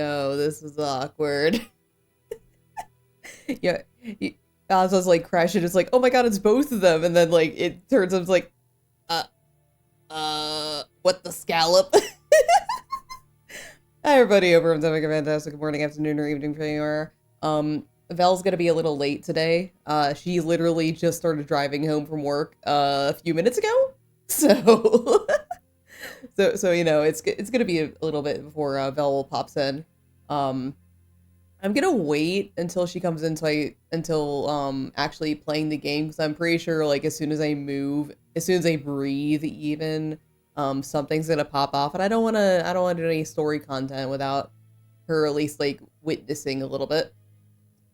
no, this is awkward. Yeah, Oz's like crashing. It's like, oh my god, it's both of them, and then like it turns out it's like, uh, what the scallop? Hi everybody, everyone's having a fantastic morning, afternoon, or evening for anywhere. Vel's gonna be a little late today. She literally just started driving home from work a few minutes ago, so so you know it's gonna be a little bit before Vel pops in. I'm gonna wait until she comes in, until actually playing the game, because I'm pretty sure like as soon as I move, as soon as I breathe, even something's gonna pop off, and I don't want to do any story content without her at least like witnessing a little bit.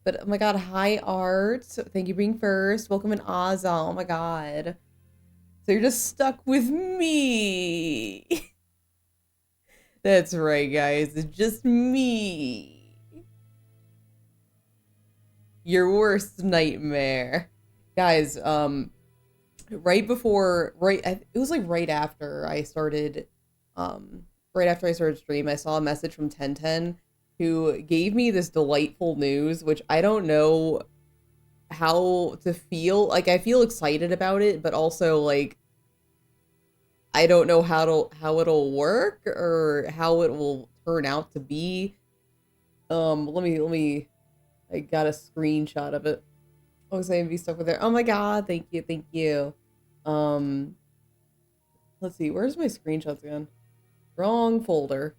But oh my god, hi Art, thank you for being first. Welcome in Ozza. Oh my god, so you're just stuck with me. That's right, guys, it's just me. Your worst nightmare. Guys, it was like right after I started stream, I saw a message from 1010 who gave me this delightful news, which I don't know how to feel. Like, I feel excited about it, but also like I don't know how it'll work or how it will turn out to be. Let me I got a screenshot of it. Oh, saying be stuck with there. Oh my god, thank you, thank you. Let's see, where's my screenshots again? Wrong folder.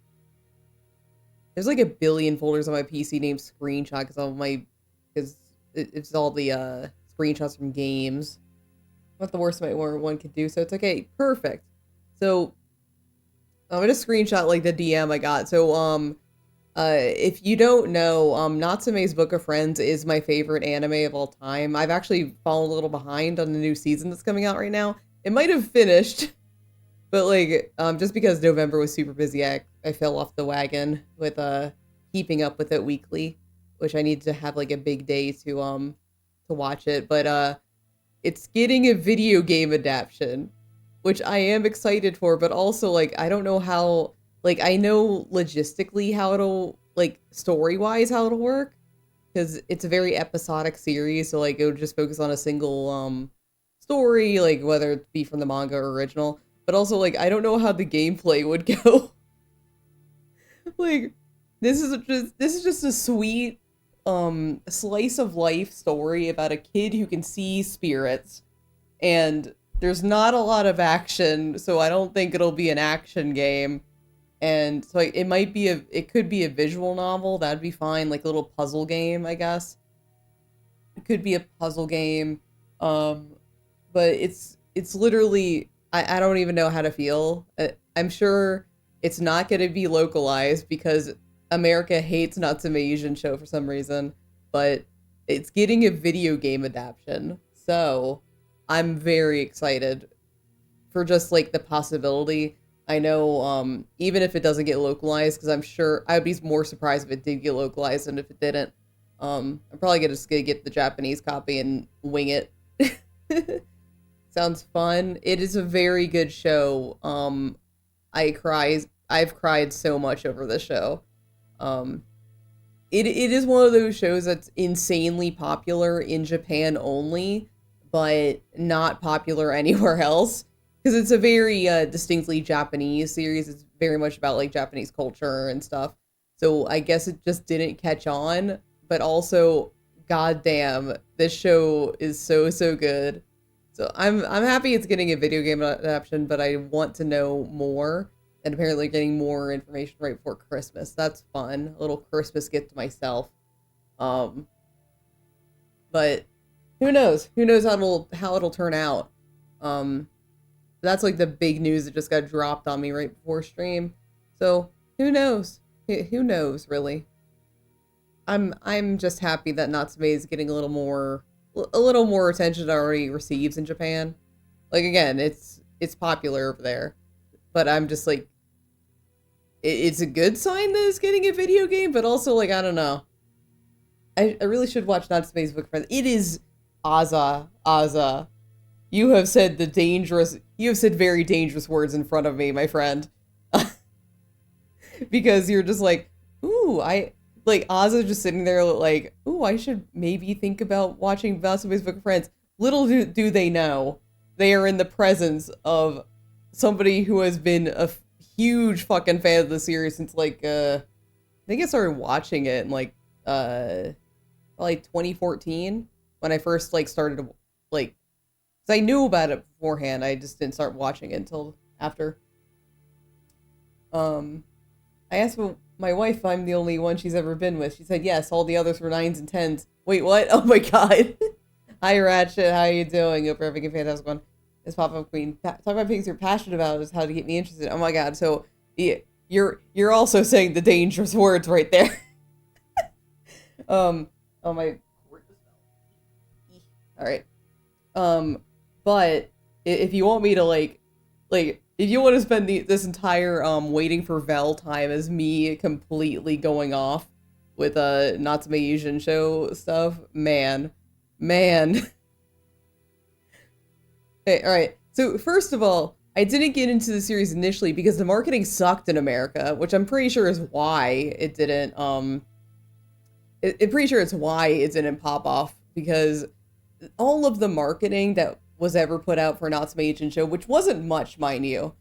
There's like a billion folders on my PC named screenshot because it's all the screenshots from games. Not the worst one could do, so it's okay. Perfect. So I'm gonna screenshot like the DM I got. So if you don't know, Natsume's Book of Friends is my favorite anime of all time. I've actually fallen a little behind on the new season that's coming out right now. It might have finished, but like, just because November was super busy, I fell off the wagon with keeping up with it weekly, which I need to have like a big day to watch it. But it's getting a video game adaptation, which I am excited for, but also like I don't know how. Like, I know logistically how it'll, like, story-wise how it'll work, because it's a very episodic series, so, like, it would just focus on a single, story, like, whether it be from the manga or original, but also, like, I don't know how the gameplay would go. Like, this is just a sweet, slice of life story about a kid who can see spirits, and there's not a lot of action, so I don't think it'll be an action game. And so like, it could be a visual novel. That'd be fine. Like a little puzzle game, I guess. It could be a puzzle game. But it's literally, I don't even know how to feel. I'm sure it's not going to be localized because America hates Natsume Asian show for some reason, but it's getting a video game adaptation. So I'm very excited for just like the possibility. I know, even if it doesn't get localized, because I'm sure I'd be more surprised if it did get localized than if it didn't. I'm probably just gonna get the Japanese copy and wing it. Sounds fun. It is a very good show. I've cried so much over this show. It is one of those shows that's insanely popular in Japan only, but not popular anywhere else. Because it's a very distinctly Japanese series. It's very much about like Japanese culture and stuff. So I guess it just didn't catch on. But also, goddamn, this show is so good. So I'm happy it's getting a video game adaptation, but I want to know more. And apparently getting more information right before Christmas. That's fun. A little Christmas gift to myself. But who knows? Who knows how it'll turn out? That's like the big news that just got dropped on me right before stream. So who knows? Who knows, really? I'm just happy that Natsume is getting a little more attention than it already receives in Japan. Like again, it's popular over there, but I'm just like, it's a good sign that it's getting a video game, but also like I don't know. I really should watch Natsume's Book of Friends. It is Ozza. You have said very dangerous words in front of me, my friend. Because you're just like, Ooh, I like Oz is just sitting there like, ooh, I should maybe think about watching Valsama's Book of Friends. Little do they know, they are in the presence of somebody who has been a huge fucking fan of the series since like I think I started watching it in uh like 2014 when I first like started to like, because I knew about it beforehand. I just didn't start watching it until after. Um, I asked my wife if I'm the only one she's ever been with. She said yes. All the others were nines and tens. Wait, what? Oh my god. Hi Ratchet, how you doing? Hope you're having a fantastic one. This pop-up queen. Talk about things you're passionate about is how to get me interested. Oh my god. So yeah, you're also saying the dangerous words right there. Oh my. All right. Um, but if you want me to like if you want to spend this entire waiting for Vel time as me completely going off with Natsume Asian show stuff, man. Okay, all right. So first of all, I didn't get into the series initially because the marketing sucked in America, which I'm pretty sure is why it didn't pretty sure it's why it didn't pop off, because all of the marketing that was ever put out for Natsume Agent Show, which wasn't much, mind you,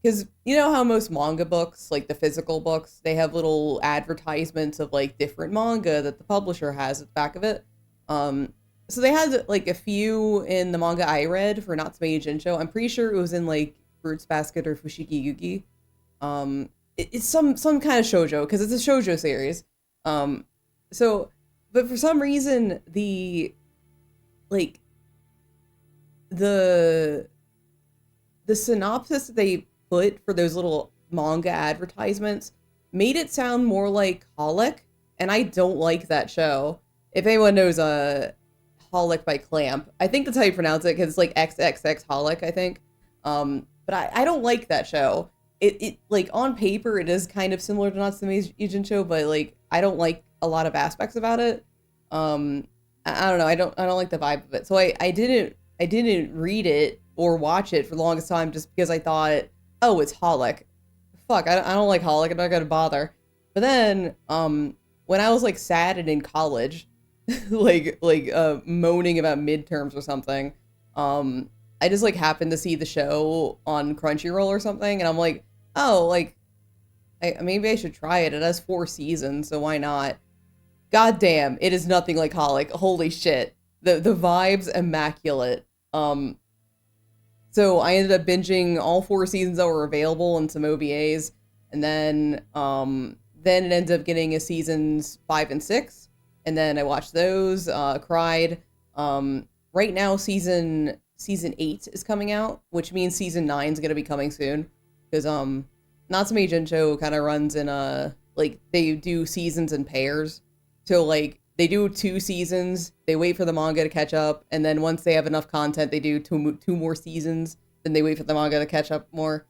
because you know how most manga books, like the physical books, they have little advertisements of like different manga that the publisher has at the back of it. Um, so they had like a few in the manga I read for Natsume Agent Show. I'm pretty sure it was in like Fruits Basket or Fushigi Yugi. It's some kind of shoujo because it's a shoujo series. Um, so, but for some reason like the the synopsis that they put for those little manga advertisements made it sound more like Holic, and I don't like that show. If anyone knows Holic by Clamp, I think that's how you pronounce it because it's like XXX Holic, I think. But I don't like that show. It like on paper it is kind of similar to Natsume's Agent Show, but like I don't like a lot of aspects about it. I don't know. I don't like the vibe of it. So I didn't read it or watch it for the longest time just because I thought, oh, it's Holic. Fuck, I don't like Holic. I'm not gonna bother. But then, when I was like sad and in college, like moaning about midterms or something, I just like happened to see the show on Crunchyroll or something, and I'm like, oh, like maybe I should try it. It has 4 seasons, so why not? God damn, it is nothing like Holic. Holy shit. The vibes immaculate. So I ended up binging all 4 seasons that were available and some OVAs, and then it ended up getting a seasons 5 and 6, and then I watched those, cried. Right now season 8 is coming out, which means season 9 is gonna be coming soon, because Natsume Jincho kind of runs in like they do seasons in pairs. So like they do 2 seasons, they wait for the manga to catch up, and then once they have enough content, they do two more seasons. Then they wait for the manga to catch up more.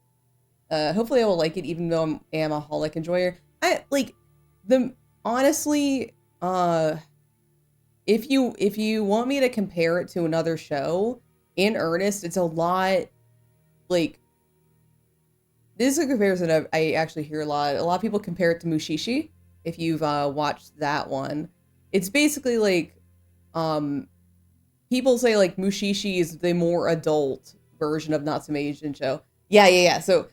Hopefully, I will like it, even though am a Holic enjoyer. I like the honestly. If you want me to compare it to another show, in earnest, it's a lot like this is a comparison I actually hear a lot. A lot of people compare it to Mushishi. If you've watched that one, it's basically like people say like Mushishi is the more adult version of Natsume Jinsho. Yeah. So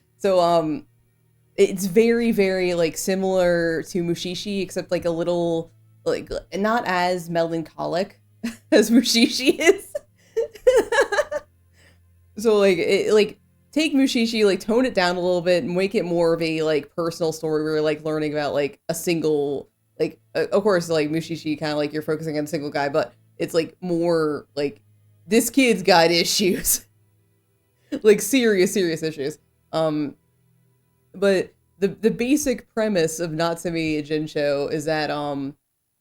it's very very like similar to Mushishi, except like a little like not as melancholic as Mushishi is. So like take Mushishi, like tone it down a little bit and make it more of a like personal story where you're like learning about like a single, like of course like Mushishi kind of like you're focusing on a single guy, but it's like more like this kid's got issues. Like serious issues. But the basic premise of Natsume Jinsho is that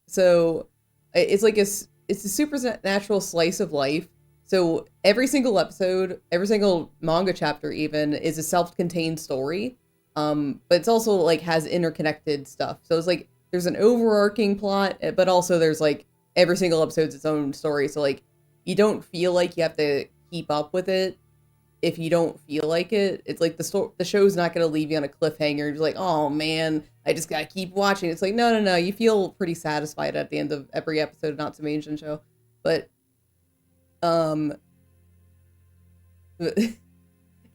so it's like it's a supernatural slice of life. So every single episode, every single manga chapter even is a self-contained story. But it's also like has interconnected stuff. So it's like there's an overarching plot, but also there's like every single episode's its own story. So like you don't feel like you have to keep up with it if you don't feel like it. It's like the show's not going to leave you on a cliffhanger. You're just like, oh man, I just gotta keep watching. It's like, no, no, no. You feel pretty satisfied at the end of every episode of Natsume Asian Show. But, um, can't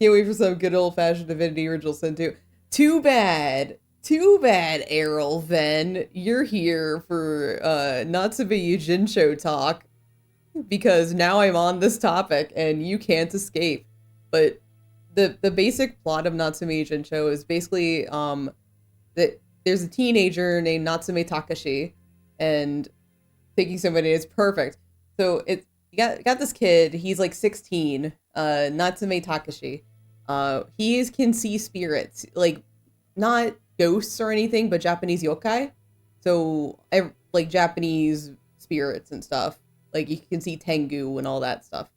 wait for some good old-fashioned Divinity Original Sin 2. Too bad. Too bad, Errol Ven. You're here for, Natsume Yujin Show talk. Because now I'm on this topic and you can't escape. But the basic plot of Natsume Yujin Show is basically, that there's a teenager named Natsume Takashi, and thinking somebody is perfect. So you got this kid. He's like 16. Natsume Takashi. He can see spirits, like not ghosts or anything, but Japanese yokai. So like Japanese spirits and stuff. Like you can see Tengu and all that stuff.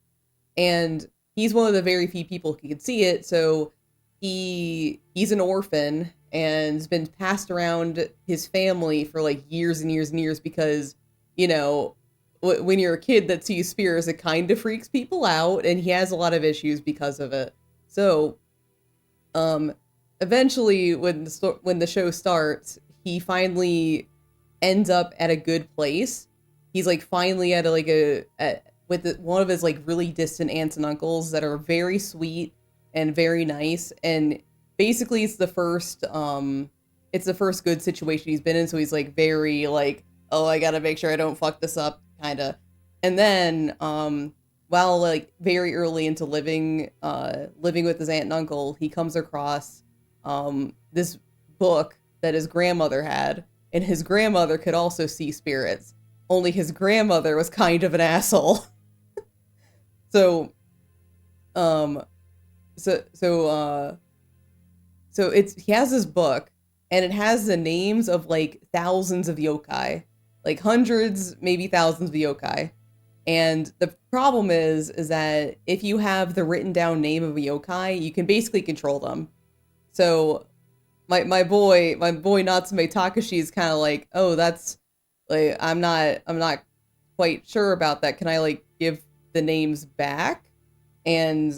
And he's one of the very few people who can see it. So he's an orphan and has been passed around his family for like years and years and years because, you know, when you're a kid that sees spirits, it kind of freaks people out, and he has a lot of issues because of it. So, eventually, when the show starts, he finally ends up at a good place. He's like finally at one of his like really distant aunts and uncles that are very sweet and very nice, and basically it's the first good situation he's been in, so he's like very like, oh, I gotta make sure I don't fuck this up, kind of. And then while like very early into living with his aunt and uncle, he comes across this book that his grandmother had, and his grandmother could also see spirits, only his grandmother was kind of an asshole. So he has this book, and it has the names of like thousands of yokai, like hundreds, maybe thousands of yokai. And the problem is that if you have the written down name of a yokai, you can basically control them. So my boy Natsume Takashi is kind of like, oh, that's like, I'm not quite sure about that. Can I like give the names back? And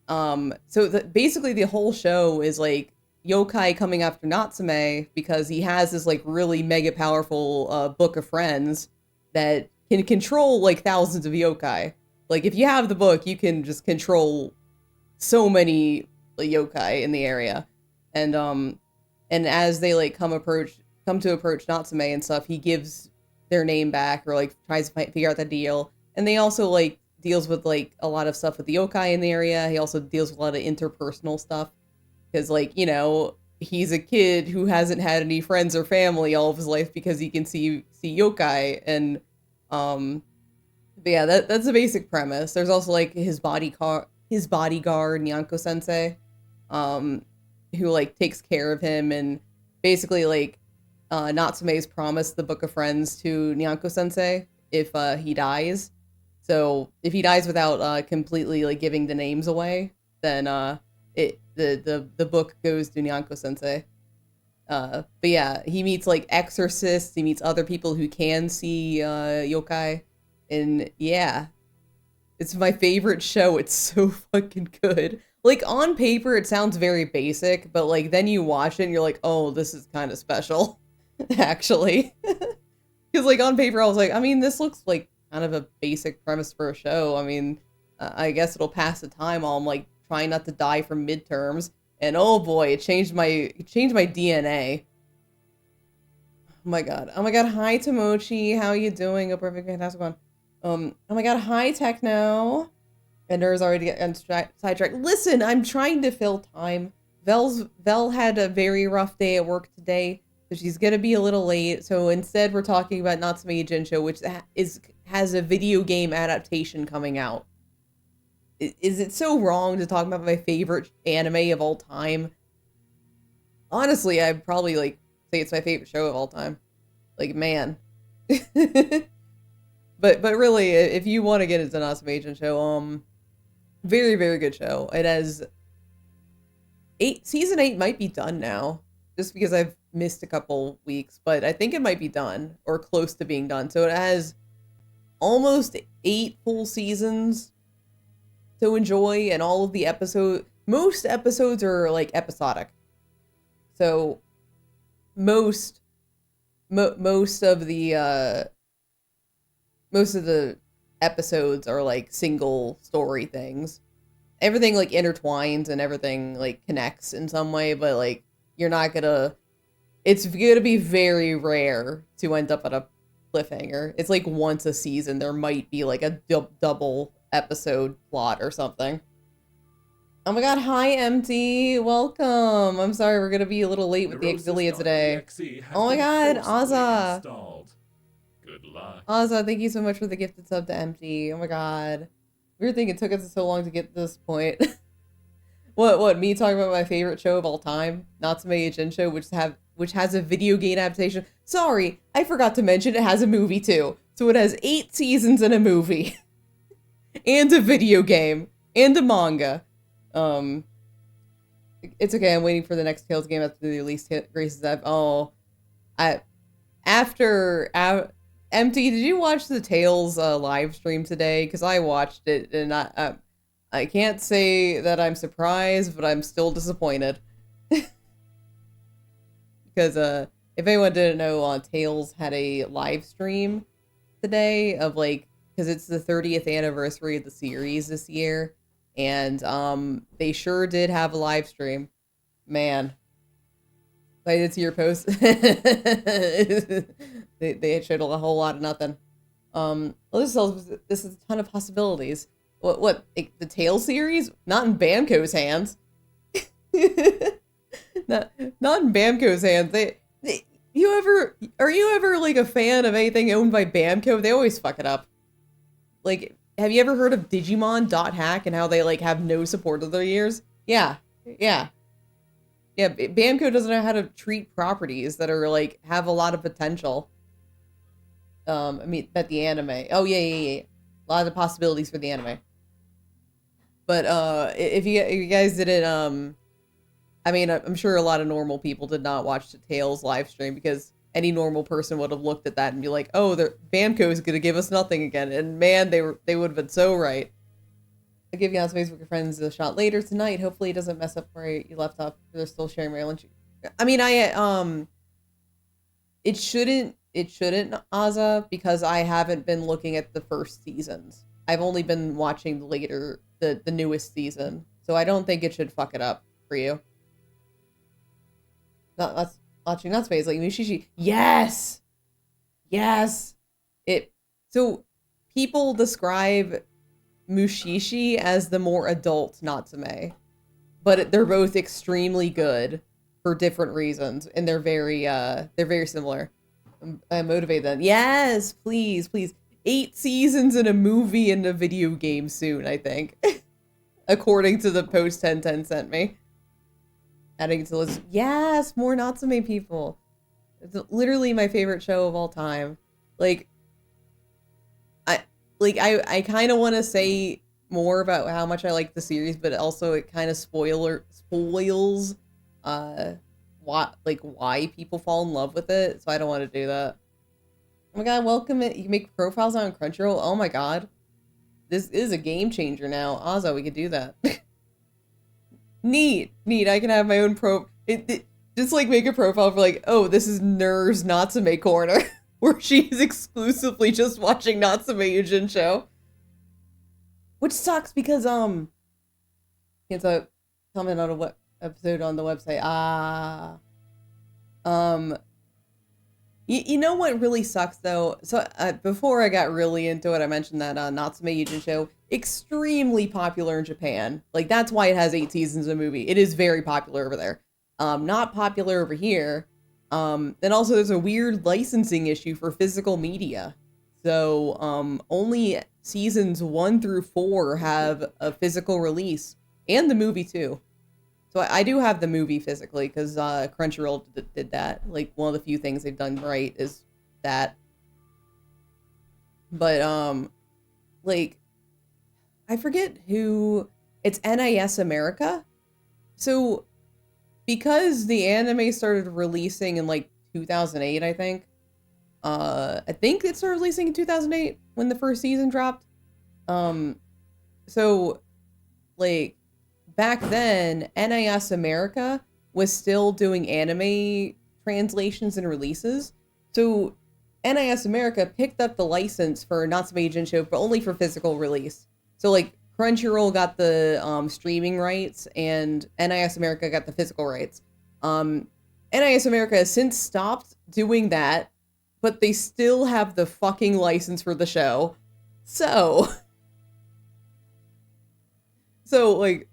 so basically the whole show is like yokai coming after Natsume because he has this like really mega powerful book of friends that can control like thousands of yokai. Like if you have the book, you can just control so many like, yokai in the area. And as they like come to approach Natsume and stuff, he gives their name back or like tries to figure out the deal. And they also like deals with like a lot of stuff with the yokai in the area. He also deals with a lot of interpersonal stuff because like, you know, he's a kid who hasn't had any friends or family all of his life because he can see yokai. And but yeah, that's a basic premise. There's also like his bodyguard Nyanko Sensei, who like takes care of him, and basically like Natsume's promised the Book of Friends to Nyanko Sensei if he dies. So if he dies without completely like giving the names away, then the book goes to Nyanko Sensei. But yeah, he meets like exorcists, he meets other people who can see yokai, and yeah, it's my favorite show. It's so fucking good. Like on paper, it sounds very basic, but like then you watch it and you're like, oh, this is kind of special, actually. Because like on paper, I was like, I mean, this looks like kind of a basic premise for a show. I mean, I guess it'll pass the time while I'm like trying not to die from midterms. And oh boy, it changed my DNA. Oh my god. Oh my god, hi Tomochi, how you doing? A perfect fantastic one. Oh my god, hi Techno. Ender's already getting sidetracked. Listen, I'm trying to fill time. Vel had a very rough day at work today, so she's gonna be a little late. So instead, we're talking about Natsume Jinsho, which has a video game adaptation coming out. Is it so wrong to talk about my favorite anime of all time? Honestly, I'd probably like say it's my favorite show of all time. Like, man. but really, if you want to get into Natsume Jinsho, very, very good show. It has season 8 might be done now, just because I've missed a couple weeks, but I think it might be done or close to being done. So it has almost 8 full seasons to enjoy, and all of the most episodes are like episodic. So most most of the episodes are like single story things. Everything like intertwines and everything like connects in some way, but like you're not gonna. It's gonna be very rare to end up at a cliffhanger. It's like once a season there might be like a double episode plot or something. Oh my god, hi MT, welcome. I'm sorry we're gonna be a little late with the Xillia today. Oh my god, Azza. Good luck. Azza, thank you so much for the gifted sub to MT. Oh my god. Weird thing, it took us so long to get to this point. What, me talking about my favorite show of all time? Natsume Ujincho, which has a video game adaptation. Sorry, I forgot to mention it has a movie too. So it has 8 seasons and a movie. And a video game. And a manga. It's okay, I'm waiting for the next Tales game after the release graces up. Empty, did you watch the Tales live stream today? Because I watched it, and I can't say that I'm surprised, but I'm still disappointed. Because if anyone didn't know, Tales had a live stream today of like, because it's the 30th anniversary of the series this year, and they sure did have a live stream. Man, I did see your post. They showed a whole lot of nothing. Well, this is a ton of possibilities. What the Tales series? Not in Bamco's hands. not in Bamco's hands. Are you ever like a fan of anything owned by Bamco? They always fuck it up. Like, have you ever heard of Digimon.hack and how they like have no support of their years? Yeah. Bamco doesn't know how to treat properties that are like have a lot of potential. I mean, that the anime. Oh yeah. A lot of possibilities for the anime. But if you guys didn't, I mean, I'm sure a lot of normal people did not watch the Tales live stream, because any normal person would have looked at that and be like, "Oh, Bamco is gonna give us nothing again." And man, they would have been so right. I'll give you on Facebook your friends a shot later tonight. Hopefully, it doesn't mess up where you left off. They're still sharing my lunch. I mean, it shouldn't, Azza, because I haven't been looking at the first seasons. I've only been watching the newest season, so I don't think it should fuck it up for you. Not watching that space like Mushishi. Yes. So people describe Mushishi as the more adult Natsume, but they're both extremely good for different reasons, and they're very similar. I'm motivated then. Yes, please. 8 seasons and a movie and a video game soon, I think. According to the post 1010 sent me. Adding to the list. Yes, more Natsume people. It's literally my favorite show of all time. I kind of want to say more about how much I like the series, but also it kind of spoils why people fall in love with it, so I don't want to do that. Oh my god, welcome it. You can make profiles on Crunchyroll. Oh my god. This is a game changer now. Azza, we could do that. Neat. I can have my own just like make a profile for like, oh, this is Nur's Natsume Corner, where she's exclusively just watching Natsume Ujincho. Which sucks because can't comment on a episode on the website. You know what really sucks though? So before I got really into it, I mentioned that Natsume Ujincho, extremely popular in Japan. Like, that's why it has 8 seasons of a movie. It is very popular over there. Not popular over here. Then also there's a weird licensing issue for physical media. So only seasons 1 through 4 have a physical release, and the movie too. So I do have the movie physically, because Crunchyroll did that. Like, one of the few things they've done right is that. But, like, I forget who... It's NIS America? So, because the anime started releasing in, like, 2008, I think. I think it started releasing in 2008 when the first season dropped. So, like... Back then, NIS America was still doing anime translations and releases. So NIS America picked up the license for Natsume Jinsho, but only for physical release. So like Crunchyroll got the streaming rights, and NIS America got the physical rights. NIS America has since stopped doing that, but they still have the fucking license for the show. So we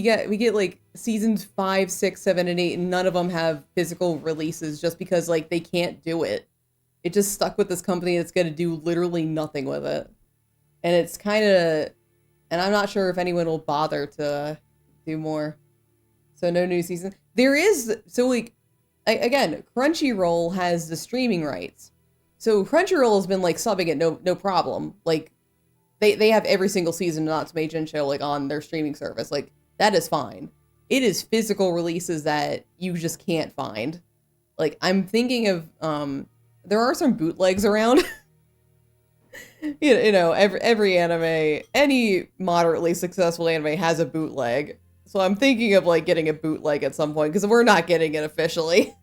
get like seasons 5, 6, 7, and 8, and none of them have physical releases just because like they can't do it. It just stuck with this company that's gonna do literally nothing with it. And it's kind of, and I'm not sure if anyone will bother to do more. So no new season. There is, so like, again, Crunchyroll has the streaming rights. So Crunchyroll has been like subbing it no problem. Like they have every single season of Natsume Jinsho like on their streaming service. Like that is fine. It is physical releases that you just can't find. Like I'm thinking of there are some bootlegs around. You know, every anime, any moderately successful anime has a bootleg. So I'm thinking of like getting a bootleg at some point because we're not getting it officially.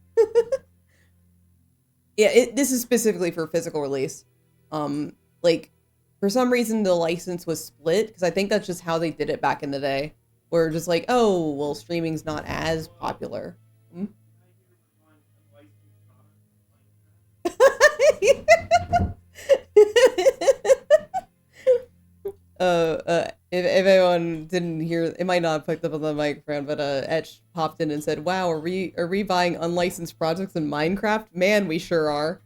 Yeah, this is specifically for physical release. Like for some reason the license was split because I think that's just how they did it back in the day. Where just like, oh, well, streaming's not as popular. Hmm? If anyone didn't hear, it might not have picked up on the microphone, but Etch popped in and said, "Wow, are we buying unlicensed projects in Minecraft? Man, we sure are.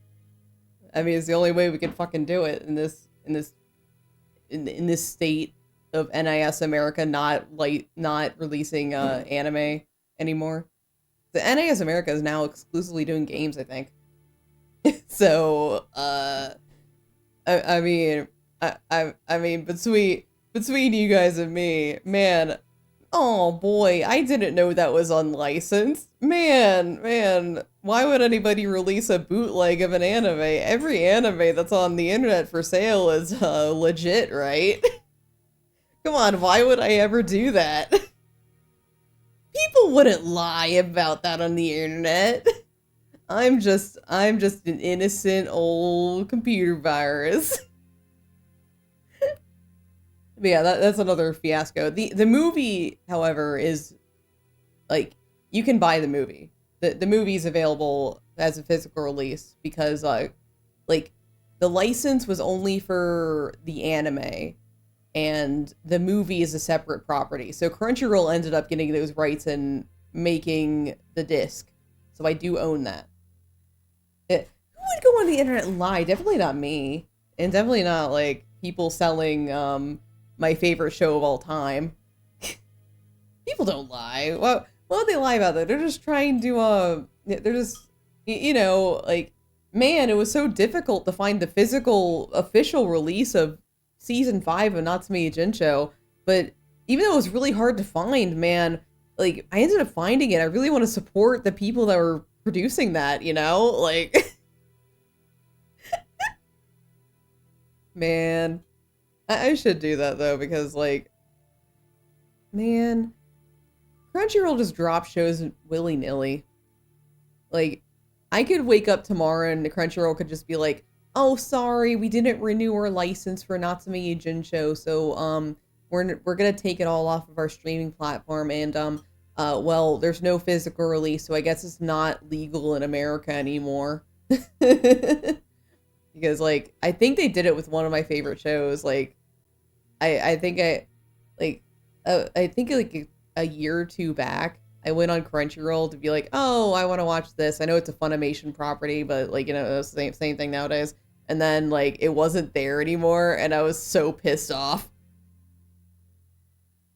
I mean, it's the only way we can fucking do it in this state of NIS America not releasing anime anymore. The NIS America is now exclusively doing games, I think. So, I mean, between you guys and me, man, oh boy, I didn't know that was unlicensed. Man, why would anybody release a bootleg of an anime? Every anime that's on the internet for sale is legit, right? Come on, why would I ever do that? People wouldn't lie about that on the internet. I'm just an innocent old computer virus. But yeah, that's another fiasco. The movie, however, is like you can buy the movie. The movie's available as a physical release because like the license was only for the anime and the movie is a separate property. So Crunchyroll ended up getting those rights and making the disc. So I do own that. Who would go on the internet and lie? Definitely not me. And definitely not like people selling my favorite show of all time. People don't lie. What would they lie about that? They're just trying to they're just, you know, like, man, it was so difficult to find the physical official release of season 5 of Natsume Jinsho, but even though it was really hard to find, man, like I ended up finding it. I really want to support the people that were producing that, you know? Like man, I should do that though, because like, man, Crunchyroll just drops shows willy-nilly. Like, I could wake up tomorrow and the Crunchyroll could just be like, oh, sorry, we didn't renew our license for Natsume Jinsho, so we're gonna take it all off of our streaming platform, and well, there's no physical release, so I guess it's not legal in America anymore. Because like I think they did it with one of my favorite shows. Like I think like a year or two back, I went on Crunchyroll to be like, oh, I want to watch this. I know it's a Funimation property, but like, you know, it's the same thing nowadays. And then like it wasn't there anymore, and I was so pissed off.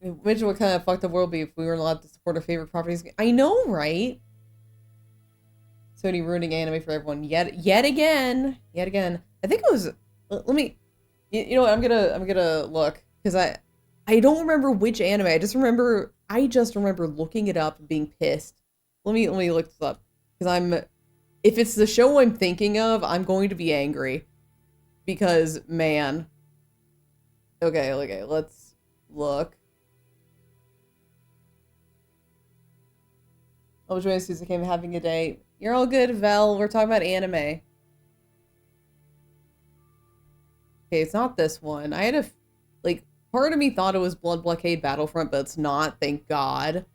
Imagine what kind of fucked up world would be if we weren't allowed to support our favorite properties. I know, right? Sony ruining anime for everyone yet again. I think it was. Let me. You know what? I'm gonna look because I don't remember which anime. I just remember looking it up and being pissed. Let me look this up because if it's the show I'm thinking of, I'm going to be angry because man. Okay, let's look. Oh, join Susan came having a day. You're all good, Vel. We're talking about anime. Okay, it's not this one. I had a, like, part of me thought it was Blood Blockade Battlefront, but it's not, thank God.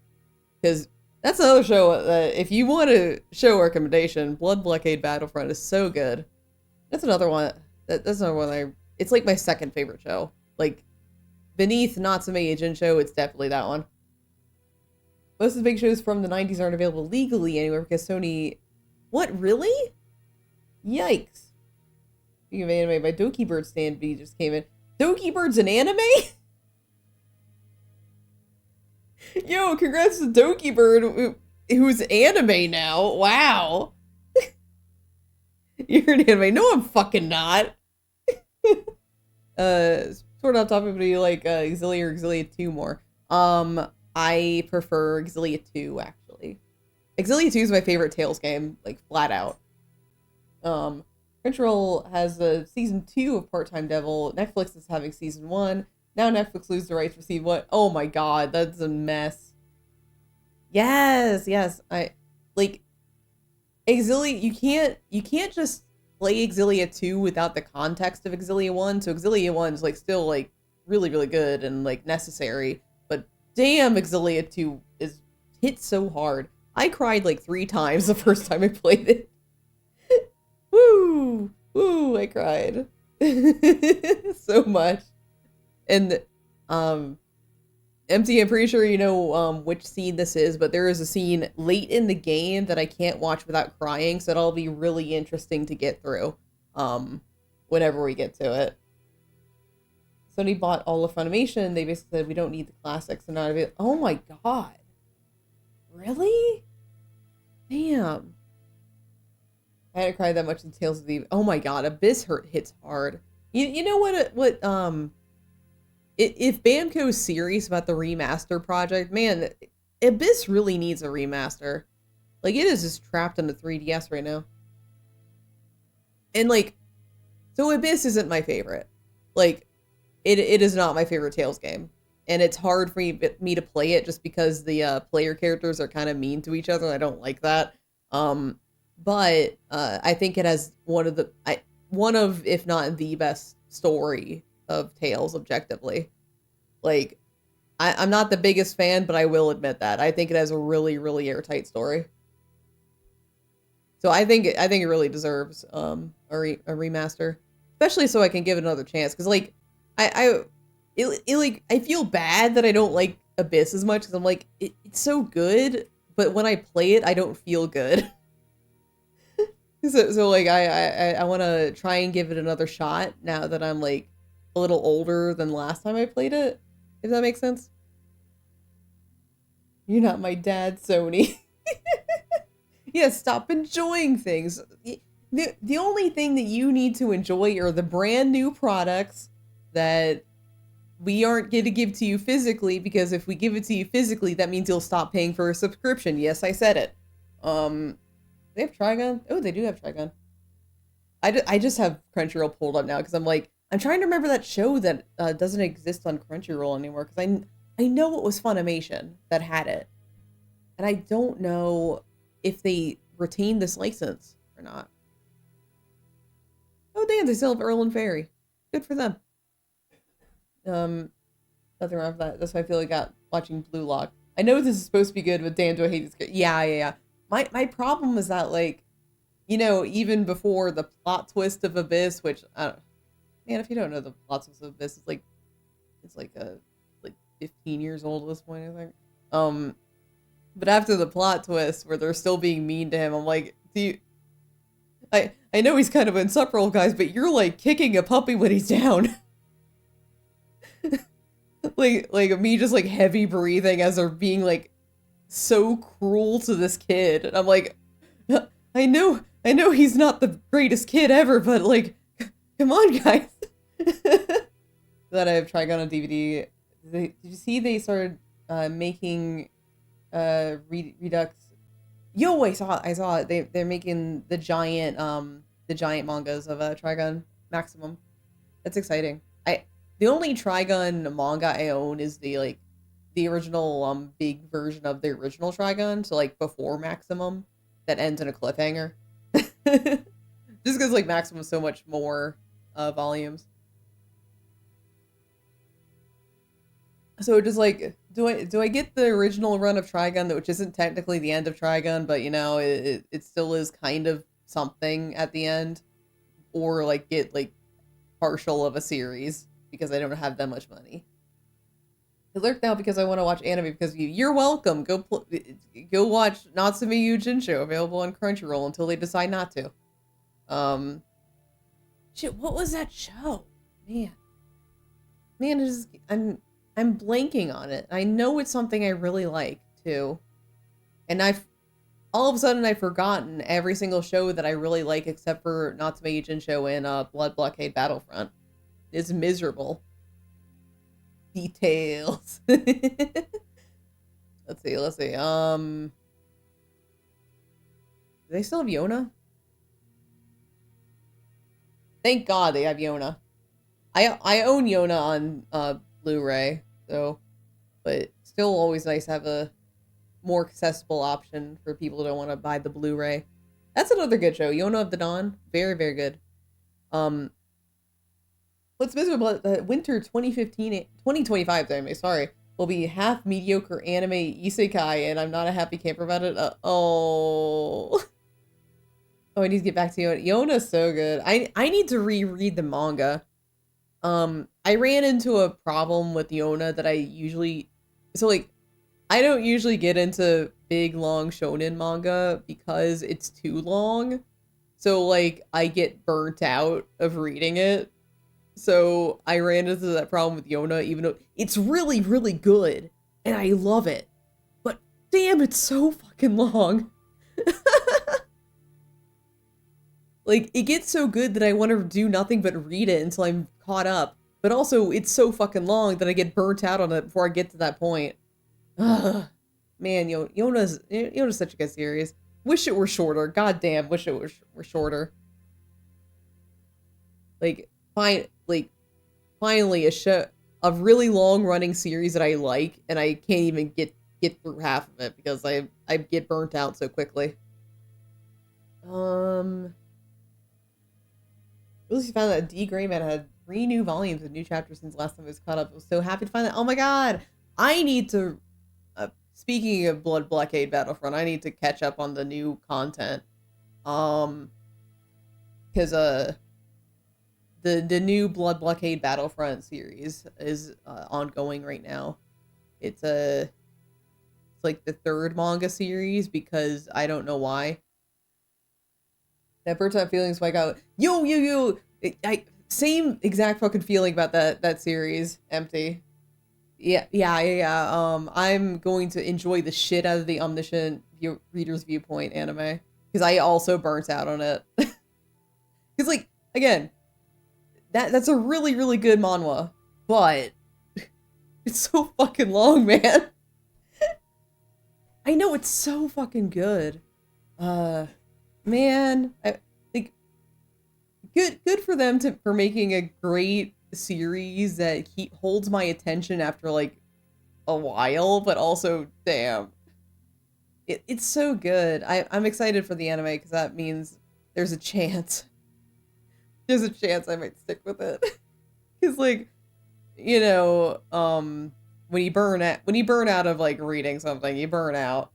Because that's another show that, if you want a show recommendation, Blood Blockade Battlefront is so good. That's another one. That's another one it's like my second favorite show. Like, beneath Natsume Agent show, it's definitely that one. Most of the big shows from the 90s aren't available legally anywhere because Sony... What, really? Yikes. Speaking of anime, my Doki Bird stand B just came in. Doki Bird's an anime? Yo, congrats to Doki Bird, who's anime now. Wow. You're an anime. No, I'm fucking not. Sort of off topic, but you like Xillia or Xillia 2 more? I prefer Xillia 2, actually. Xillia 2 is my favorite Tales game, like, flat out. Crunchyroll has season 2 of Part-Time Devil. Netflix is having season 1. Now Netflix loses the rights for season 1. Oh my god, that's a mess. Yes, yes. Like, Xillia, you can't just play Xillia 2 without the context of Xillia 1. So Xillia 1 is, like, still, like, really, really good and, like, necessary. But damn, Xillia 2 is hit so hard. I cried, like, 3 times the first time I played it. Woo! Woo! I cried. So much. And, MT, I'm pretty sure you know which scene this is, but there is a scene late in the game that I can't watch without crying, so it'll be really interesting to get through whenever we get to it. Sony bought all of Funimation. They basically said we don't need the classics and not of it. Oh my god. Really? Damn. I hadn't cried that much in Tales of the... Oh my god, Abyss hits hard. You know what if Bamco's serious about the remaster project, man, Abyss really needs a remaster. Like, it is just trapped in the 3DS right now. And, like, so Abyss isn't my favorite. Like, it is not my favorite Tales game. And it's hard for me to play it just because the player characters are kind of mean to each other, and I don't like that. But I think it has one of, if not the best story of Tales objectively. Like, I'm not the biggest fan, but I will admit that. I think it has a really, really airtight story. So I think it really deserves a remaster. Especially so I can give it another chance. Because, like, I feel bad that I don't like Abyss as much. Because I'm like, it's so good. But when I play it, I don't feel good. So like, I want to try and give it another shot now that I'm, like, a little older than last time I played it, if that makes sense. You're not my dad, Sony. Yeah, stop enjoying things. The only thing that you need to enjoy are the brand new products that we aren't going to give to you physically, because if we give it to you physically, that means you'll stop paying for a subscription. Yes, I said it. They have Trigun? Oh, they do have Trigun. I just have Crunchyroll pulled up now because I'm like, I'm trying to remember that show that doesn't exist on Crunchyroll anymore, because I know it was Funimation that had it. And I don't know if they retained this license or not. Oh, damn, they still have Earl and Fairy. Good for them. Nothing wrong with that. That's why I feel like watching Blue Lock. I know this is supposed to be good, but damn, do I hate this. Yeah. My problem is that, like, you know, even before the plot twist of Abyss, which, I don't know. Man, if you don't know the plot twist of Abyss, it's like 15 years old at this point, I think. But after the plot twist where they're still being mean to him, I'm like, I know he's kind of insufferable, guys, but you're, like, kicking a puppy when he's down. like me just, like, heavy breathing as they're being, like, so cruel to this kid. And I'm like, I know he's not the greatest kid ever, but, like, come on, guys. That I have Trigun on DVD. Did you see they started making Redux? Yo, I saw it. They're making the giant mangas of Trigun Maximum. That's exciting. The only Trigun manga I own is the, like, the original big version of the original Trigun, so like before Maximum, that ends in a cliffhanger. Just because like Maximum is so much more volumes. So just like, do I get the original run of Trigun, which isn't technically the end of Trigun, but you know it still is kind of something at the end, or like get like partial of a series because I don't have that much money. I lurk now because I want to watch anime because of you. You're welcome. Go watch Natsume Yujin available on Crunchyroll until they decide not to. Shit, what was that show? Man, I'm blanking on it. I know it's something I really like too, and I've all of a sudden I've forgotten every single show that I really like except for Natsume Yujin and Blood Blockade Battlefront. It's miserable. Details. Let's see. Do they still have Yona? Thank God they have Yona. I own Yona on Blu-ray, so but still always nice to have a more accessible option for people who don't want to buy the Blu-ray. That's another good show. Yona of the Dawn. Very, very good. What's miserable? Winter 2025 anime, sorry, will be half mediocre anime isekai, and I'm not a happy camper about it. Oh, I need to get back to Yona. Yona's so good. I need to reread the manga. I ran into a problem with Yona that I don't usually get into big long shonen manga because it's too long. So like I get burnt out of reading it. So I ran into that problem with Yona, even though it's really, really good and I love it. But damn, it's so fucking long. Like, it gets so good that I want to do nothing but read it until I'm caught up. But also, it's so fucking long that I get burnt out on it before I get to that point. Ugh. Man, Yona's such a good series. Wish it were shorter. God damn, wish it were shorter. Like, finally a really long running series that I like, and I can't even get through half of it because I get burnt out so quickly. Really found that D. Greyman had 3 new volumes of new chapters since last time I was caught up. I was so happy to find that. Oh my god! I need to, speaking of Blood Blockade Battlefront, I need to catch up on the new content. Because, the new Blood Blockade Battlefront series is, ongoing right now. It's like the 3rd manga series because I don't know why. That burnt out feeling spike out. Yo! Same exact fucking feeling about that series. Empty. Yeah. I'm going to enjoy the shit out of the Omniscient Reader's Viewpoint anime because I also burnt out on it. Because like again, that's a really really good manhwa, but it's so fucking long, man. I know it's so fucking good. Man, like good for them for making a great series that holds my attention after like a while, but also damn, it's so good. I'm excited for the anime because that means there's a chance I might stick with it. Because like when you burn out of like reading something, you burn out.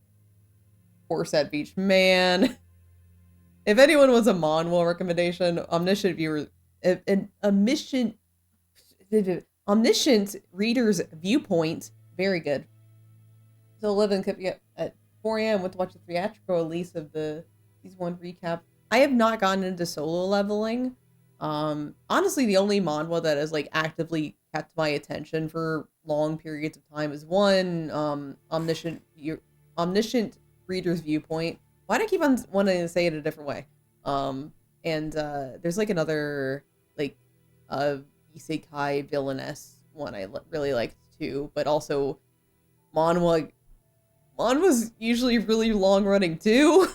Poor Set Beach, man. If anyone wants a manhwa recommendation, Omniscient Reader's Viewpoint, very good. So 11 kept me up at 4 a.m. went to watch the theatrical release of the season 1 recap. I have not gotten into Solo Leveling. Honestly, the only manhwa that has like actively kept my attention for long periods of time is one Omniscient Reader's Viewpoint. Why do I keep on wanting to say it a different way? There's like another like isekai villainess one I really liked too, but also manhwa's usually really long running too,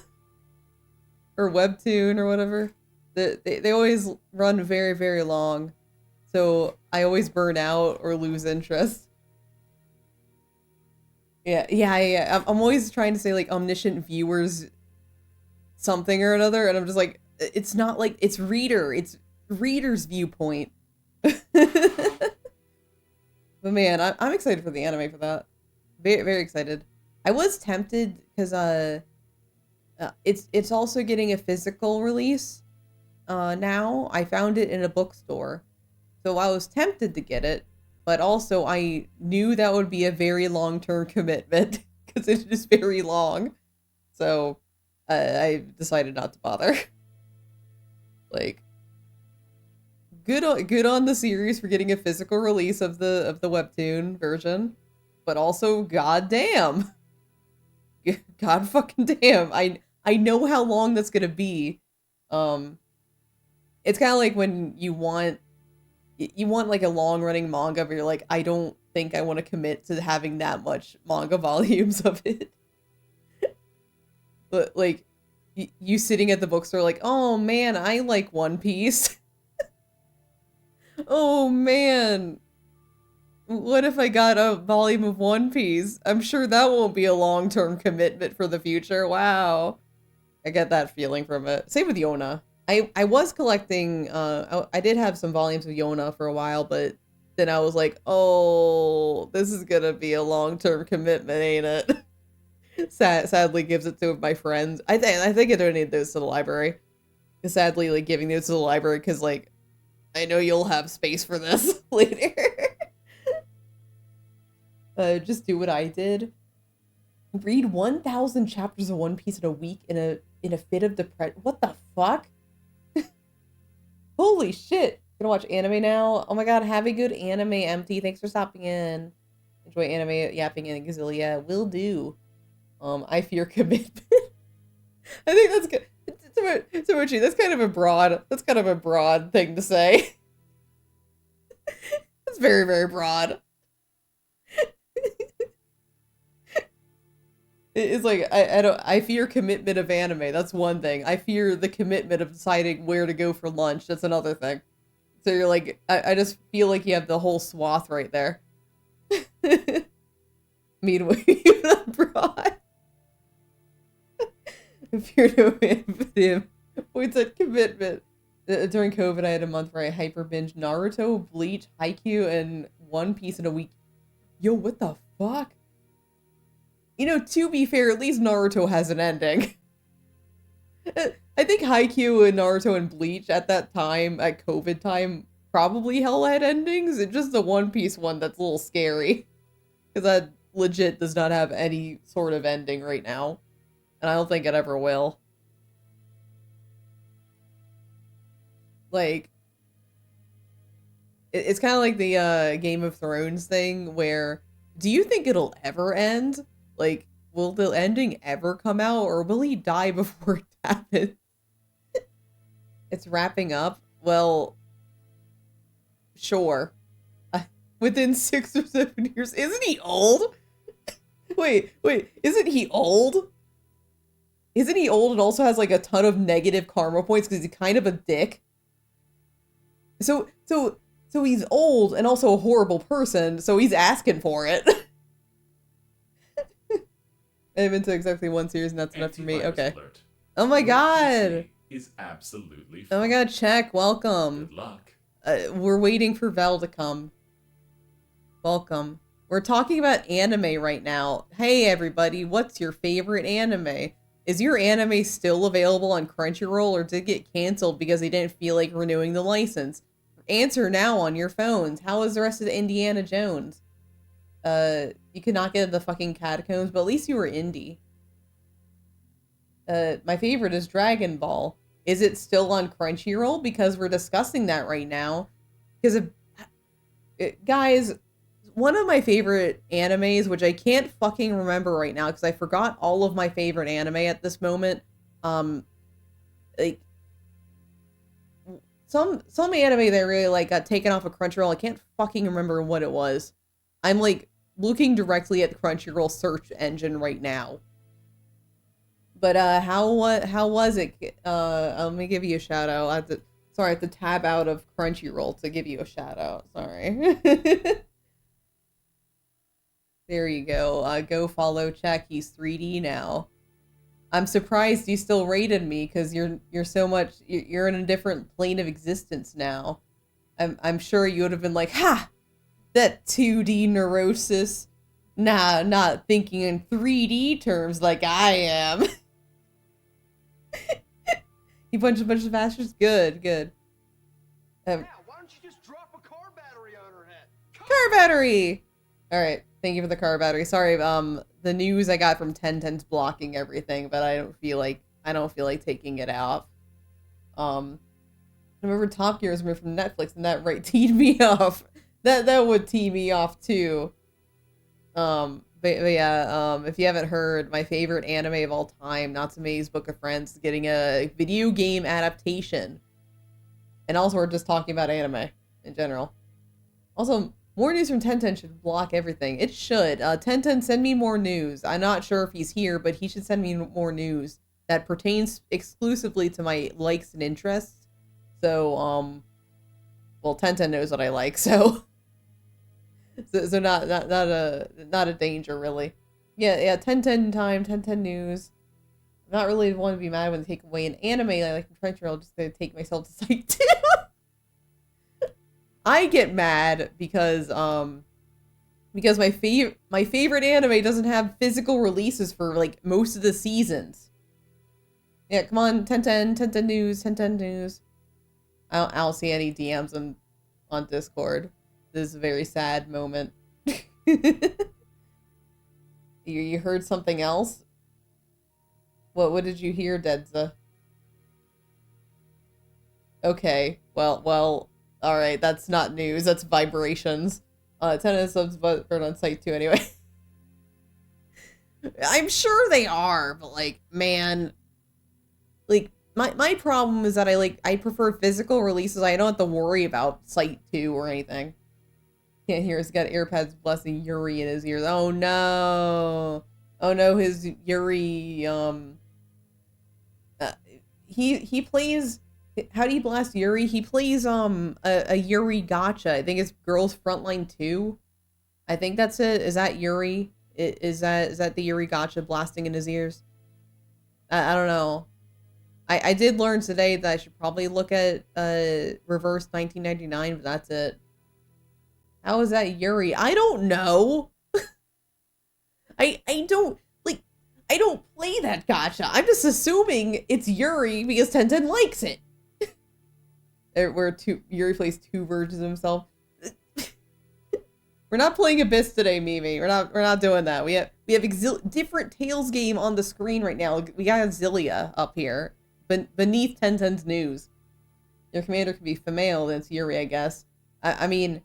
or webtoon or whatever. They always run very very long, so I always burn out or lose interest. Yeah. I'm always trying to say like omniscient viewers something or another, and I'm just like, it's not like it's reader's viewpoint. But man, I'm excited for the anime for that. Very very excited. I was tempted because it's also getting a physical release. Now I found it in a bookstore, so I was tempted to get it, but also I knew that would be a very long term commitment because it's just very long. So I decided not to bother. Like, good on the series for getting a physical release of the webtoon version, but also goddamn, god fucking damn, I know how long that's gonna be. Um, it's kind of like when you want like a long running manga, but you're like, I don't think I want to commit to having that much manga volumes of it. But like, you sitting at the bookstore, like, oh man, I like One Piece. Oh man, what if I got a volume of One Piece? I'm sure that won't be a long term commitment for the future. Wow. I get that feeling from it. Same with Yona. I was collecting, I did have some volumes of Yona for a while, but then I was like, oh, this is gonna be a long term commitment, ain't it? Sadly, gives it to my friends. I think I donate those to the library. Sadly, like giving those to the library because like I know you'll have space for this later. Just do what I did. Read 1,000 chapters of One Piece in a week in a fit of depression. What the fuck? Holy shit! Gonna watch anime now. Oh my god, have a good anime, MT. Thanks for stopping in. Enjoy anime yapping in Xillia. Will do. I fear commitment. I think that's good. Timochi, that's kind of a broad thing to say. It's very, very broad. It's like I fear commitment of anime. That's one thing. I fear the commitment of deciding where to go for lunch. That's another thing. So you're like, I just feel like you have the whole swath right there. Meanwhile, you're not broad. I fear no man points at commitment. During COVID, I had a month where I hyper binged Naruto, Bleach, Haikyuu, and One Piece in a week. Yo, what the fuck? You know, to be fair, at least Naruto has an ending. I think Haikyuu and Naruto and Bleach at that time, at COVID time, probably hell had endings. It's just the One Piece one that's a little scary. Because that legit does not have any sort of ending right now. And I don't think it ever will. Like, it's kind of like the Game of Thrones thing where, do you think it'll ever end? Like, will the ending ever come out, or will he die before it happens? It's wrapping up? Well, sure. Within 6 or 7 years. Isn't he old? Wait, isn't he old? Isn't he old and also has like a ton of negative karma points because he's kind of a dick? So he's old and also a horrible person, so he's asking for it. I'm into exactly one series and that's enough for me. Okay. Alert. Oh my Your god! PC is absolutely Oh my fine. god, check. Welcome. Good luck. We're waiting for Vel to come. Welcome. We're talking about anime right now. Hey everybody, what's your favorite anime? Is your anime still available on Crunchyroll or did it get canceled because they didn't feel like renewing the license? Answer now on your phones. How is the rest of the Indiana Jones? You could not get the fucking catacombs, but at least you were indie. My favorite is Dragon Ball. Is it still on Crunchyroll? Because we're discussing that right now. Because, guys, one of my favorite animes, which I can't fucking remember right now because I forgot all of my favorite anime at this moment. Like, some anime that I really like got taken off of Crunchyroll. I can't fucking remember what it was. I'm like looking directly at the Crunchyroll search engine right now. But how was it? Let me give you a shout out. I have to tab out of Crunchyroll to give you a shout out. Sorry. There you go. Go follow check. He's 3D now. I'm surprised you still rated me because you're so much you're in a different plane of existence now. I'm sure you would have been like, ha, that 2D neurosis. Nah, not thinking in 3D terms like I am. You punch a bunch of bastards. Good, good. Yeah, why don't you just drop a car battery on her head? Car battery. All right, thank you for the car battery. Sorry, the news I got from 1010's blocking everything, but I don't feel like taking it out. I remember Top Gear was removed from Netflix, and that teed me off. That would tee me off too. But yeah, if you haven't heard, my favorite anime of all time, Natsume's Book of Friends, is getting a video game adaptation. And also, we're just talking about anime in general. Also, more news from 1010 should block everything. It should. 1010, send me more news. I'm not sure if he's here, but he should send me more news that pertains exclusively to my likes and interests. So, well, 1010 knows what I like, so... So not a danger, really. Yeah, 1010 time, 1010 news. I'm not really one to be mad when they take away an anime like Crunchyroll. Just gonna take myself to site 2. I get mad because my favorite anime doesn't have physical releases for like most of the seasons. Yeah, come on, 1010 news, 1010 news. I don't see any DMs on Discord. This is a very sad moment. You heard something else? What did you hear, Dedza? Okay, well, alright, that's not news, that's vibrations. 10 subs but on site 2 anyway. I'm sure they are, but like, man, like, my problem is that I prefer physical releases. I don't have to worry about site 2 or anything. Can't hear. He's got AirPods blasting Yuri in his ears. Oh no! Oh no! His Yuri. He plays. How do you blast Yuri? He plays a Yuri gacha. I think it's Girls Frontline 2. I think that's it. Is that Yuri? Is that the Yuri gacha blasting in his ears? I don't know. I did learn today that I should probably look at Reverse 1999, but that's it. How is that Yuri? I don't know. I don't play that gacha. I'm just assuming it's Yuri because 1010 likes it. Yuri plays 2 versions of himself. We're not playing Abyss today, Mimi. We're not doing that. We have different Tales game on the screen right now. We got Xillia up here, beneath 1010's news. Your commander could be female, then it's Yuri, I guess. I mean.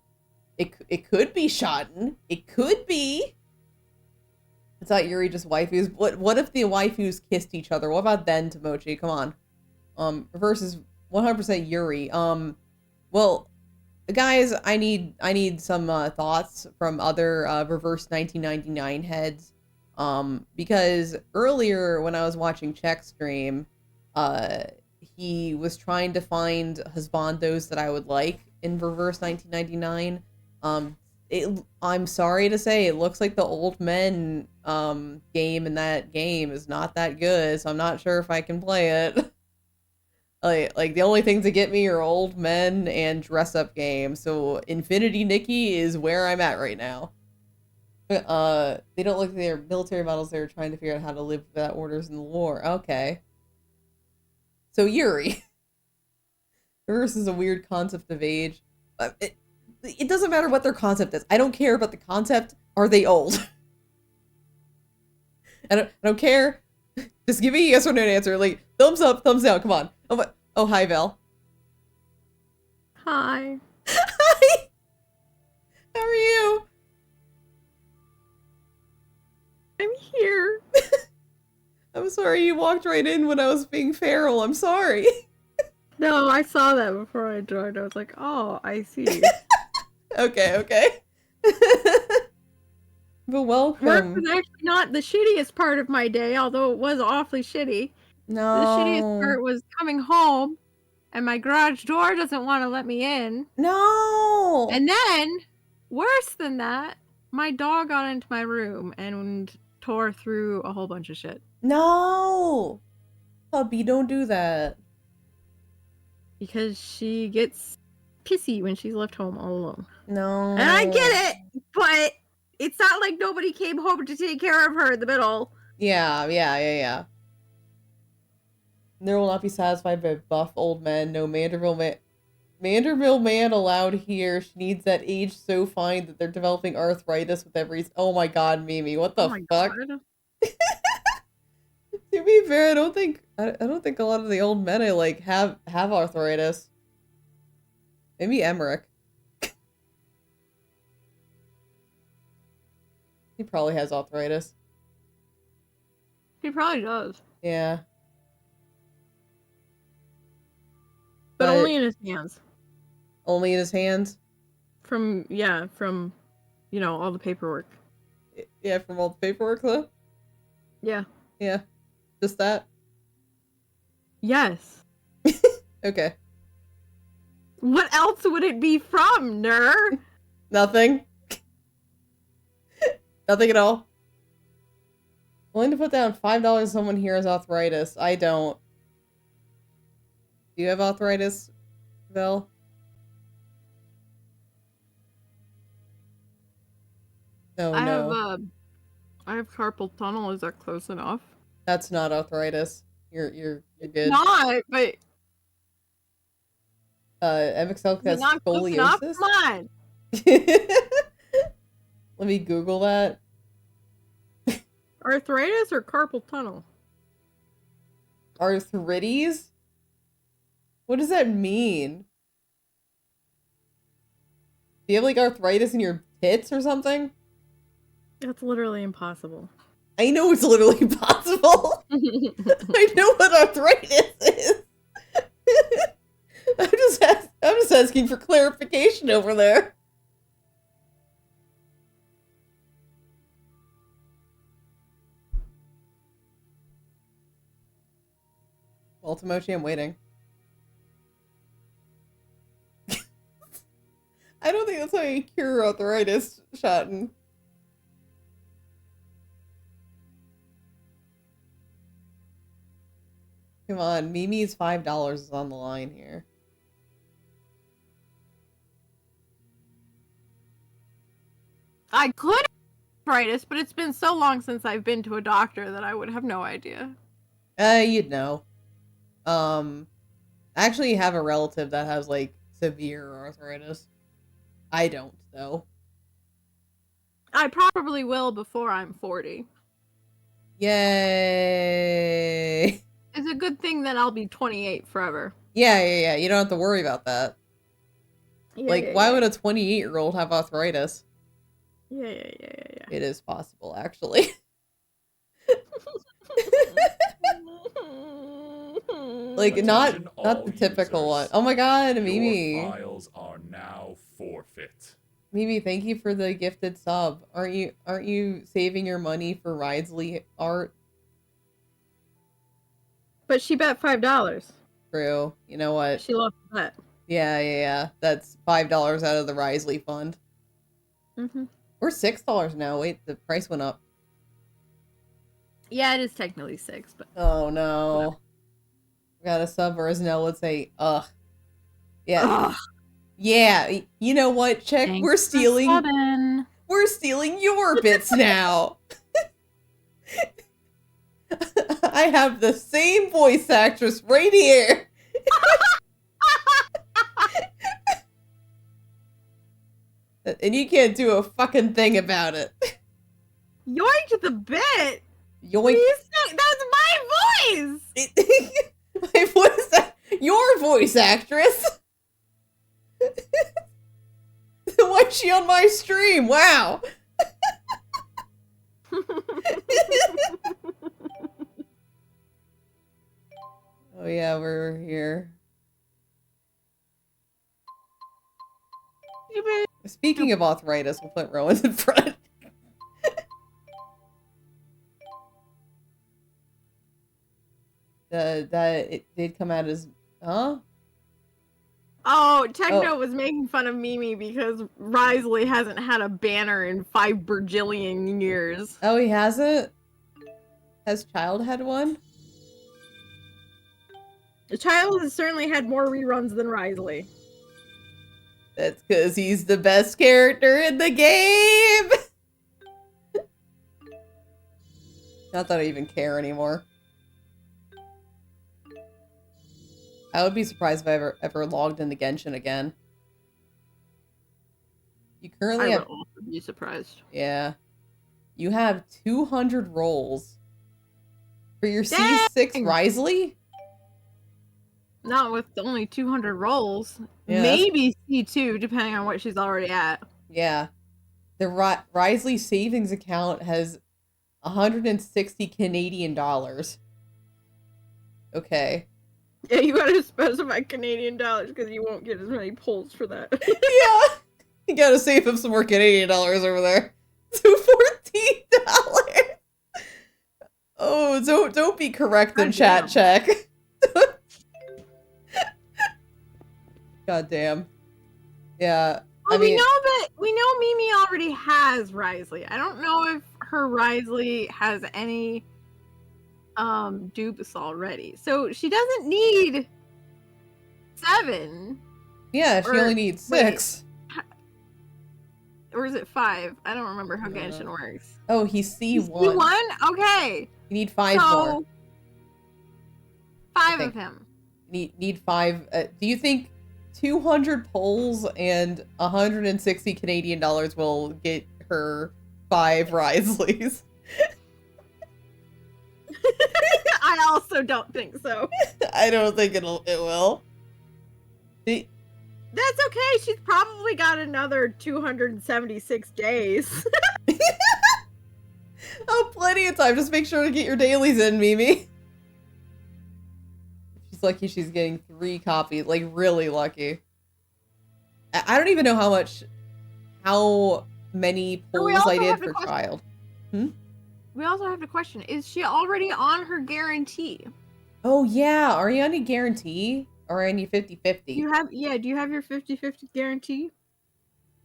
It could be Shotten. It could be. It's not Yuri, just waifus. What if the waifus kissed each other? What about then, Tomochi? Come on. Reverse is 100% Yuri. Well, guys, I need some thoughts from other Reverse 1999 heads. Because earlier when I was watching Check stream, he was trying to find husbandos that I would like in Reverse 1999. I'm sorry to say, it looks like the old men game in that game is not that good, so I'm not sure if I can play it. like the only things that get me are old men and dress up games. So Infinity Nikki is where I'm at right now. They don't look like they're military models. They're trying to figure out how to live without orders in the war. Okay. So Yuri. Reverse is a weird concept of age. It doesn't matter what their concept is. I don't care about the concept. Are they old? I don't care. Just give me a yes or no answer. Like, thumbs up, thumbs down. Come on. Oh, hi, Val. Hi. Hi. How are you? I'm here. I'm sorry you walked right in when I was being feral. I'm sorry. No, I saw that before I joined. I was like, oh, I see. Okay. But welcome. Work was actually not the shittiest part of my day, although it was awfully shitty. No. The shittiest part was coming home, and my garage door doesn't want to let me in. No. And then, worse than that, My dog got into my room and tore through a whole bunch of shit. No! Puppy, don't do that. Because she gets pissy when she's left home all alone. No. And I get it, but it's not like nobody came home to take care of her in the middle. Yeah. There will not be satisfied by buff old men. No Manderville man allowed here. She needs that age so fine that they're developing arthritis with every. Oh my god, Mimi, what the fuck? God. To be fair, I don't think a lot of the old men I like have arthritis. Maybe Emmerich. He probably has arthritis. He probably does. Yeah. But only in his hands. Only in his hands? From, you know, all the paperwork. Yeah, from all the paperwork though? Yeah. Yeah. Just that? Yes. Okay. What else would it be from, ner? Nothing? Nothing at all? Willing to put down $5 someone here has arthritis. I don't. Do you have arthritis, Vel? Oh, no. I have carpal tunnel. Is that close enough? That's not arthritis. You're good. Not, but MXL has not close enough. scoliosis? Come on. Let me Google that. Arthritis or carpal tunnel? Arthritis? What does that mean? Do you have like arthritis in your tits or something? That's literally impossible. I know it's literally possible. I know what arthritis is. I'm just asking for clarification over there. Well, Tomochi, I'm waiting. I don't think that's how you cure arthritis, Shotten. Come on, Mimi's $5 is on the line here. I could have arthritis, but it's been so long since I've been to a doctor that I would have no idea. You'd know. I actually have a relative that has like severe arthritis. I don't though. I probably will before I'm 40. Yay! It's a good thing that I'll be 28 forever. Yeah. You don't have to worry about that. Yeah, why would a 28-year-old have arthritis? Yeah. It is possible, actually. Like, not the typical one. Oh my god, Mimi. Your files are now forfeit. Mimi, thank you for the gifted sub. Aren't you saving your money for Ridesley art? But she bet $5. True. You know what? She lost the bet. Yeah. That's $5 out of the Risley fund. Mm-hmm. We're $6 now. Wait, the price went up. Yeah, it is technically 6, but Oh no. We got a sub, or as Nell would say, ugh. Yeah. ugh. Yeah. You know what, Check? Thanks We're for stealing subbing. We're stealing your bits now. I have the same voice actress right here. And you can't do a fucking thing about it. Yoink the bit. Yoink. That's my voice. My voice, your voice actress. Why is she on my stream? Wow. Oh yeah, we're here. Speaking of arthritis, we'll put Rowan in front. That it did come out as, huh? Oh, Techno was making fun of Mimi because Risley hasn't had a banner in 5 bajillion years. Oh, he hasn't? Has Child had one? The child has certainly had more reruns than Risley. That's because he's the best character in the game! Not that I even care anymore. I would be surprised if I ever logged into Genshin again. You currently I have... would also be surprised. Yeah. You have 200 rolls. For your Dang! C6 Risley? Not with only 200 rolls. Yeah, Maybe C2, depending on what she's already at. Yeah. The Risley savings account has 160 Canadian dollars. Okay. Yeah, you gotta specify Canadian dollars because you won't get as many pulls for that. Yeah. You gotta save him some more Canadian dollars over there. $14. Oh, don't be correct in chat check. God damn. Yeah. Well, we know Mimi already has Risley. I don't know if her Risley has any dupes already. So she doesn't need 7. Yeah, she only needs 6. Or is it 5? I don't remember how Genshin works. Oh, he's C1. C1? Okay. You need 5 more. 5 of him. Need 5. Do you think 200 polls and 160 Canadian dollars will get her 5 Risleys? I also don't think so. I don't think it will. That's okay. She's probably got another 276 days. Oh, plenty of time. Just make sure to get your dailies in, Mimi. She's lucky she's getting 3 copies. Like, really lucky. I don't even know how many polls I did for Child. We also have to question, is she already on her guarantee? Oh, yeah. Are you on a guarantee? Or any 50-50? Do you have your 50-50 guarantee?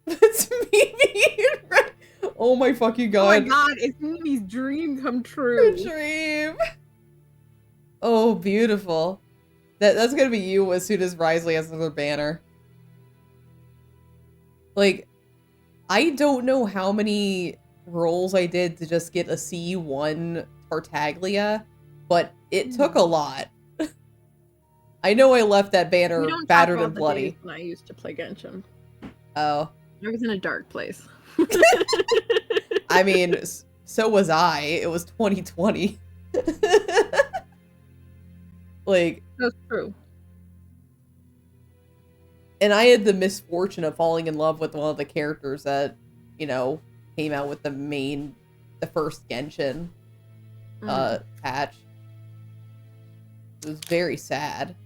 That's Mimi! Oh my fucking god. Oh my god, it's Mimi's dream come true. Dream! Oh, beautiful. That's gonna be you as soon as Risley has another banner. Like, I don't know how many rolls I did to just get a C1 Tartaglia, but it took a lot. I know I left that banner battered and bloody. When I used to play Genshin. Oh. I was in a dark place. I mean, so was I. It was 2020. Like, that's true. And I had the misfortune of falling in love with one of the characters that, you know, came out with the first Genshin patch. It was very sad.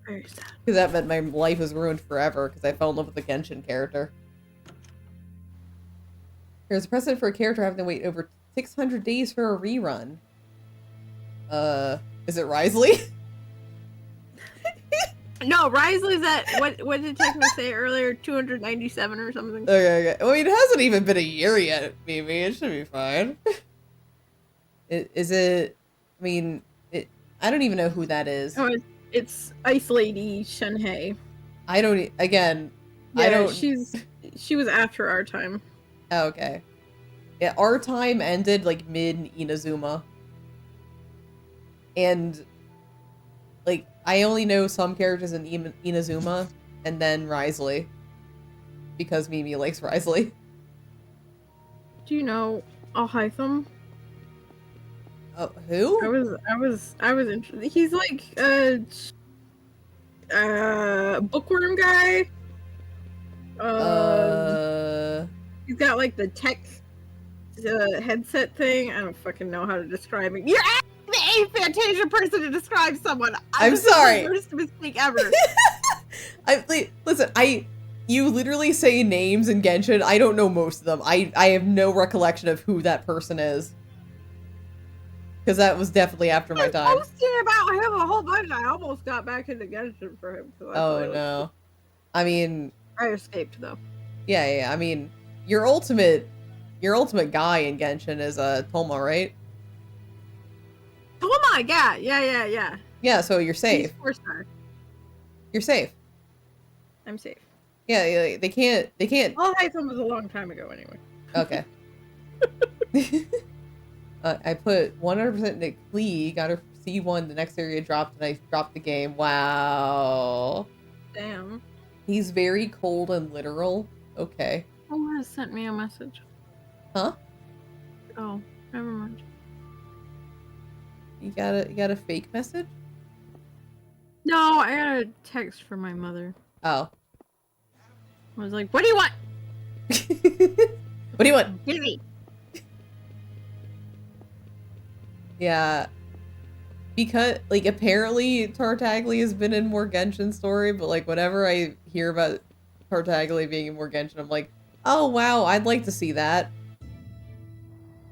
Very sad. Because that meant my life was ruined forever because I fell in love with the Genshin character. There's a precedent for a character having to wait over 600 days for a rerun. Is it Risley? No, Risley's at, what did Techno say earlier? 297 or something? Okay. I mean, it hasn't even been a year yet, maybe. It should be fine. I mean, I don't even know who that is. Oh, it's Ice Lady Shenhei. I don't, again, yeah, I don't. She was after our time. Oh, okay. Yeah, our time ended, like, mid-Inazuma. And, like, I only know some characters in Inazuma, and then Risley. Because Mimi likes Risley. Do you know Alhaitham? Oh, who? I was interested. He's like bookworm guy. He's got like the tech headset thing. I don't fucking know how to describe him. You're asking the Fantasia person to describe someone. I'm sorry. The worst mistake ever. Listen, you literally say names in Genshin. I don't know most of them. I have no recollection of who that person is. Because that was definitely after my I was time. posting about him a whole bunch. I almost got back into Genshin for him. Oh no. I mean, I escaped though. yeah. I mean, your ultimate guy in Genshin is Toma, right? Oh my god! Yeah. Yeah, so you're safe. He's 4-star. You're safe. I'm safe. Yeah, they can't. All Hytham was a long time ago anyway. Okay. I put 100% Nick Lee, got her C1, the next area dropped, and I dropped the game. Wow. Damn. He's very cold and literal. Okay. Who has sent me a message? Huh? Oh, never mind. You got a fake message? No, I got a text from my mother. Oh. I was like, "What do you want?" What do you want? Busy. Yeah. Because, like, apparently Tartaglia has been in more Genshin story, but, like, whenever I hear about Tartaglia being in more Genshin, I'm like, oh, wow, I'd like to see that.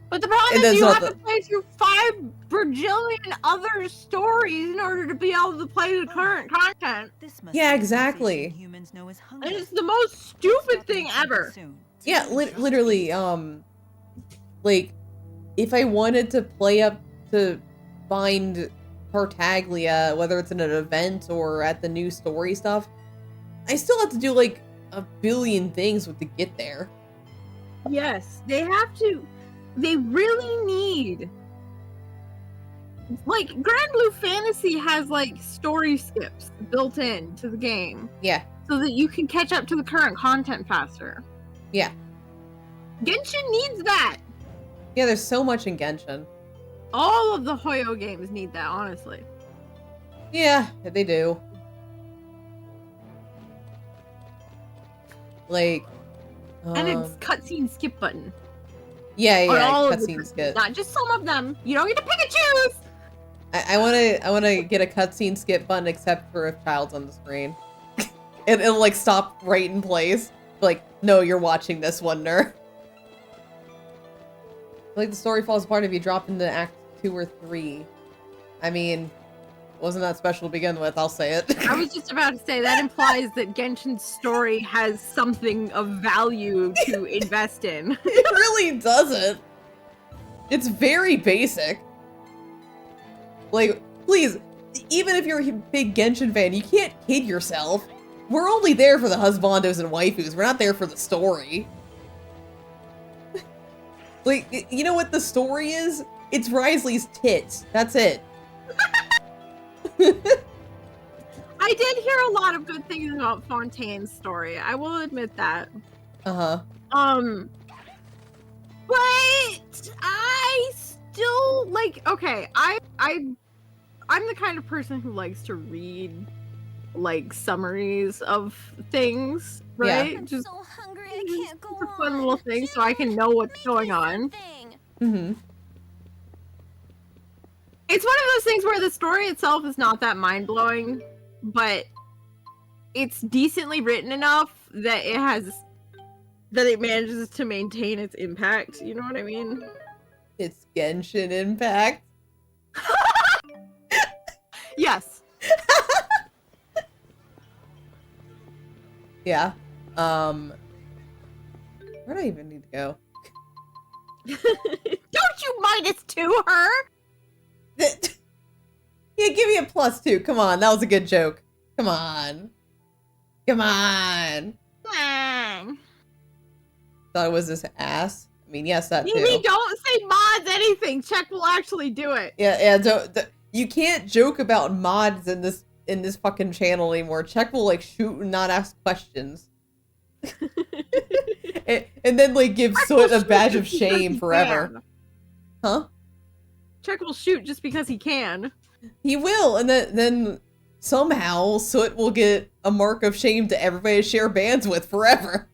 But the problem And is that's you not have to play through 5 bajillion other stories in order to be able to play the current content. Yeah, exactly. Humans know as And it's the most stupid thing ever. Yeah, literally, like, if I wanted to play up to find Tartaglia, whether it's in an event or at the new story stuff, I still have to do, like, a billion things to get there. Yes, they have to. They really need. Like, Grand Blue Fantasy has, like, story skips built in to the game. Yeah. So that you can catch up to the current content faster. Yeah. Genshin needs that. Yeah, there's so much in Genshin. All of the Hoyo games need that, honestly. Yeah, they do. Like, And it's cutscene skip button. Yeah, On all of the cutscene cutscenes, skip. not just some of them. You don't get to pick and choose. I wanna get a cutscene skip button except for if child's on the screen. It'll like stop right in place. Like, no, you're watching this one, nerd. Like the story falls apart if you drop into Act 2 or 3. I mean, wasn't that special to begin with? I'll say it. I was just about to say that implies that Genshin's story has something of value to invest in. It really doesn't. It's very basic. Like, please, even if you're a big Genshin fan, you can't kid yourself. We're only there for the husbandos and waifus. We're not there for the story. Like, you know what the story is? It's Risley's tits. That's it. I did hear a lot of good things about Fontaine's story. I will admit that. Uh-huh. But I still like. Okay, I'm the kind of person who likes to read like summaries of things, right? I'm Just so hungry, I can't go a on. fun little thing so I can know what's going on. Mm-hmm. It's one of those things where the story itself is not that mind-blowing, but it's decently written enough that it manages to maintain its impact. You know what I mean? It's Genshin Impact. Yes. Yeah. Where do I even need to go? Don't you -2 her? Yeah, give me a +2. Come on, that was a good joke. Come on. Come on. Thought it was this ass. I mean, yes, that Mimi, too. don't say mods anything. Check will actually do it. Yeah, you can't joke about mods in this fucking channel anymore. Check will like shoot and not ask questions. and then like give Check Soot will a shoot badge of just because shame he forever. can. Huh? Check will shoot just because he can. He will, and then somehow Soot will get a mark of shame to everybody to share bands with forever.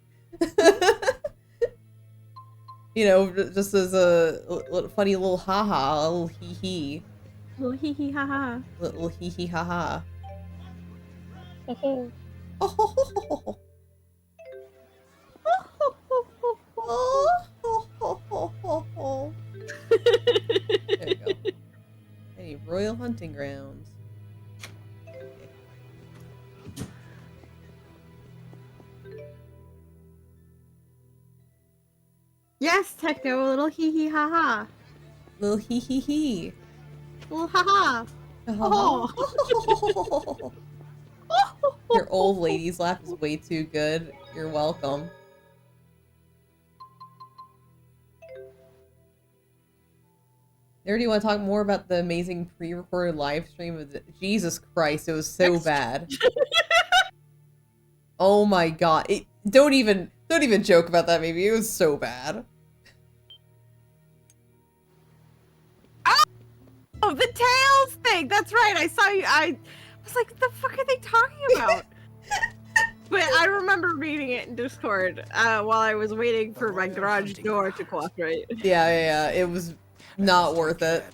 You know, just as a funny little haha, a little hee hee. Little hee hee ha ha. Little hee hee ha ha. Oh. Oh, there you go. Royal Hunting Grounds. Yes, Techno, a little hee hee ha ha. Little hee hee hee. Little ha ha. Oh. Your old lady's laugh is way too good. You're welcome. There, do you want to talk more about the amazing pre-recorded live stream of Jesus Christ, it was so bad. Oh my god. Don't even joke about that, maybe. It was so bad. Oh, the tails thing! That's right, I saw you. I was like, what the fuck are they talking about? But I remember reading it in Discord while I was waiting for my garage door to cooperate. Yeah. It was not worth it.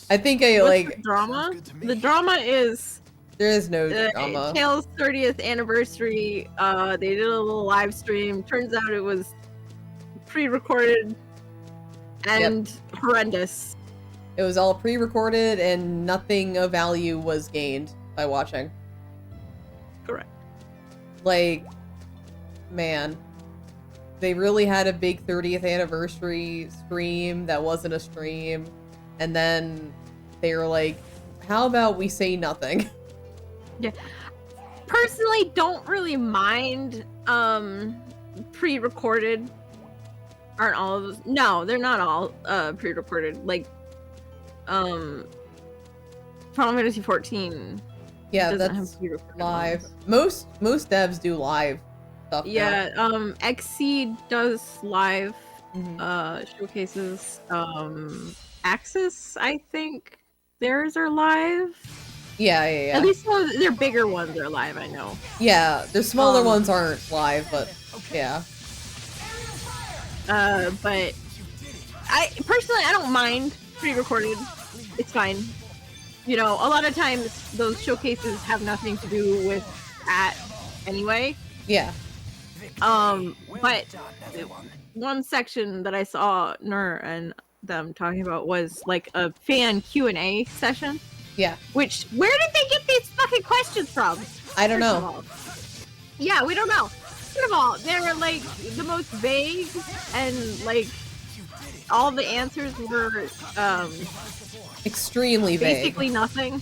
I think What's like the drama? The drama is there is no drama. Tails' 30th anniversary. They did a little live stream. Turns out it was pre-recorded and horrendous. It was all pre-recorded and nothing of value was gained by watching. Correct. Like, man, they really had a big 30th anniversary stream that wasn't a stream, and then they were like, how about we say nothing? Yeah. Personally, don't really mind pre-recorded. Aren't all of those? No, they're not all pre-recorded. Like Final Fantasy 14. Yeah, doesn't that's have pre-recorded live. ones. Most devs do live stuff. Yeah, Xseed does live Mhm. showcases. Axis, I think theirs are live. Yeah. At least their bigger ones are live, I know. Yeah, the smaller ones aren't live, but yeah. But I personally, I don't mind pre-recorded. It's fine. You know, a lot of times those showcases have nothing to do with that anyway. Yeah. But one section that I saw Nur and them talking about was like a fan Q&A session. Yeah. Which, where did they get these fucking questions from? I don't First of know. all. Yeah, we don't know. First of all, they're like the most vague and like all the answers were Extremely vague. basically nothing.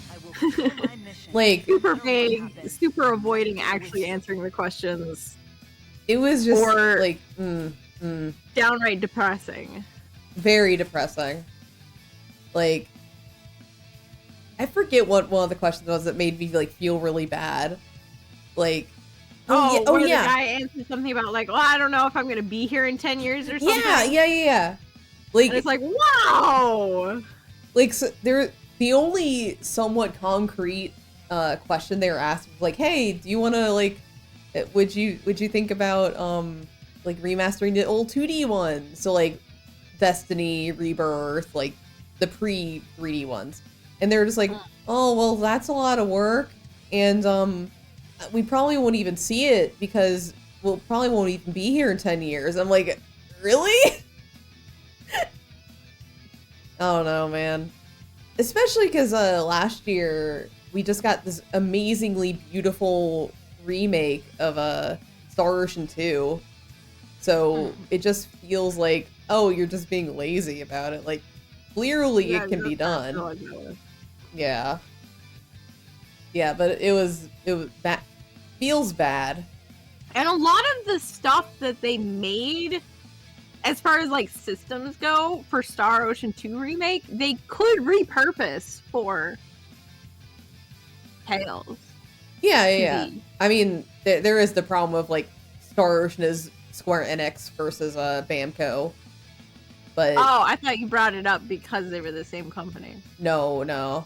Like, Super vague, super avoiding actually answering the questions. it was just Or- like, Downright depressing. very depressing. Like, I forget what one of the questions was that made me like feel really bad. Like, where yeah. the guy answered something about like, well, I don't know if I'm gonna be here in 10 years or something. Yeah. Like, And it's like, wow. like so the only somewhat concrete question they were asked was like, hey, do you want to like, would you think about like remastering the old 2D one? So like Destiny, Rebirth, like the pre 3D ones. And they were just like, oh, well, that's a lot of work. And we probably won't even see it because we'll probably won't even be here in 10 years. I'm like, really? I don't know, man. Especially because last year we just got this amazingly beautiful remake of Star Ocean 2. So it just feels like, oh, you're just being lazy about it. Like, clearly it can be done. Yeah. Yeah, but it was that feels bad. And a lot of the stuff that they made, as far as like systems go, for Star Ocean 2 remake, they could repurpose for Tales. Yeah. TV. I mean, there is the problem of like Star Ocean is Square Enix versus Bamco. But Oh, I thought you brought it up because they were the same company. no.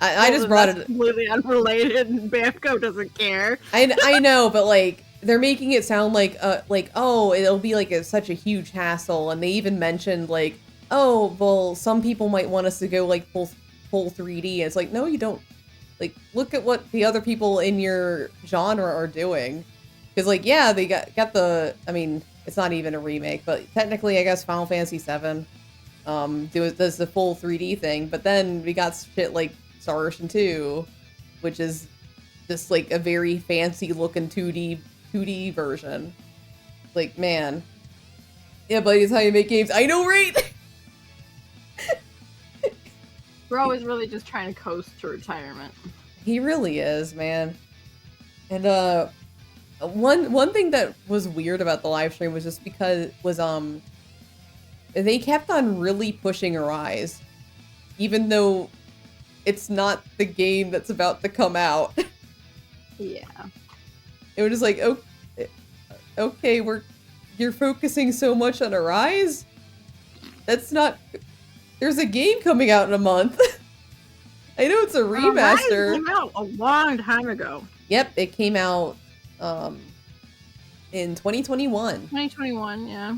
I just brought it. Completely unrelated, and Bamco doesn't care. I know, but like they're making it sound like oh, it'll be like such a huge hassle, and they even mentioned like, oh, well, some people might want us to go like full 3D. And it's like, no, you don't. Like, look at what the other people in your genre are doing, because like, yeah, they got the. I mean, it's not even a remake, but technically, I guess Final Fantasy VII does the full 3D thing, but then we got shit like Star Ocean 2, which is just like a very fancy looking 2D version. Like, man. Yeah, buddy, it's how you make games. I know, right? Bro is really just trying to coast to retirement. He really is, man. And one thing that was weird about the live stream was just because they kept on really pushing Arise, even though it's not the game that's about to come out. Yeah. It was just like, okay, you're focusing so much on Arise? That's not... There's a game coming out in a month. I know it's a remaster. Arise came out a long time ago. Yep, it came out in 2021. 2021, yeah.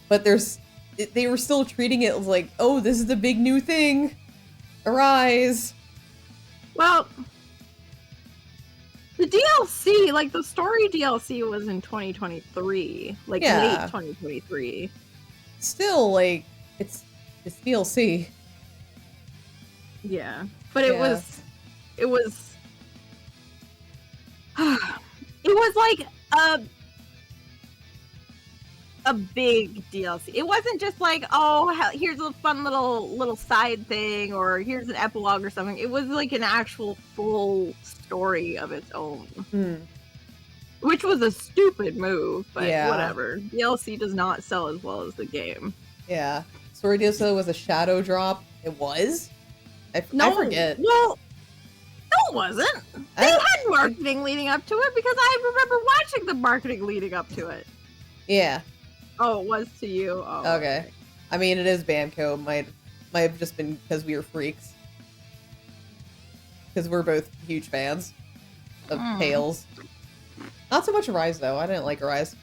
But they were still treating it as like, oh, this is the big new thing. Arise. Well, the DLC, like the story DLC was in 2023. Like Yeah. late 2023. Still, like, it's DLC. Yeah. But it Yeah. was it was like a big DLC. It wasn't just like, oh, here's a fun little side thing, or here's an epilogue or something. It was like an actual full story of its own, which was a stupid move, but Yeah. whatever. DLC does not sell as well as the game. Yeah. Story DLC was a shadow drop. It was? I forget. Well, no, it wasn't. I They don't- had marketing leading up to it because I remember watching the marketing leading up to it. Yeah. Oh, it was to you. Oh, Okay. I mean, it is Bamco. Might have just been because we were freaks. Because we're both huge fans of Tales. Not so much Arise, though. I didn't like Arise.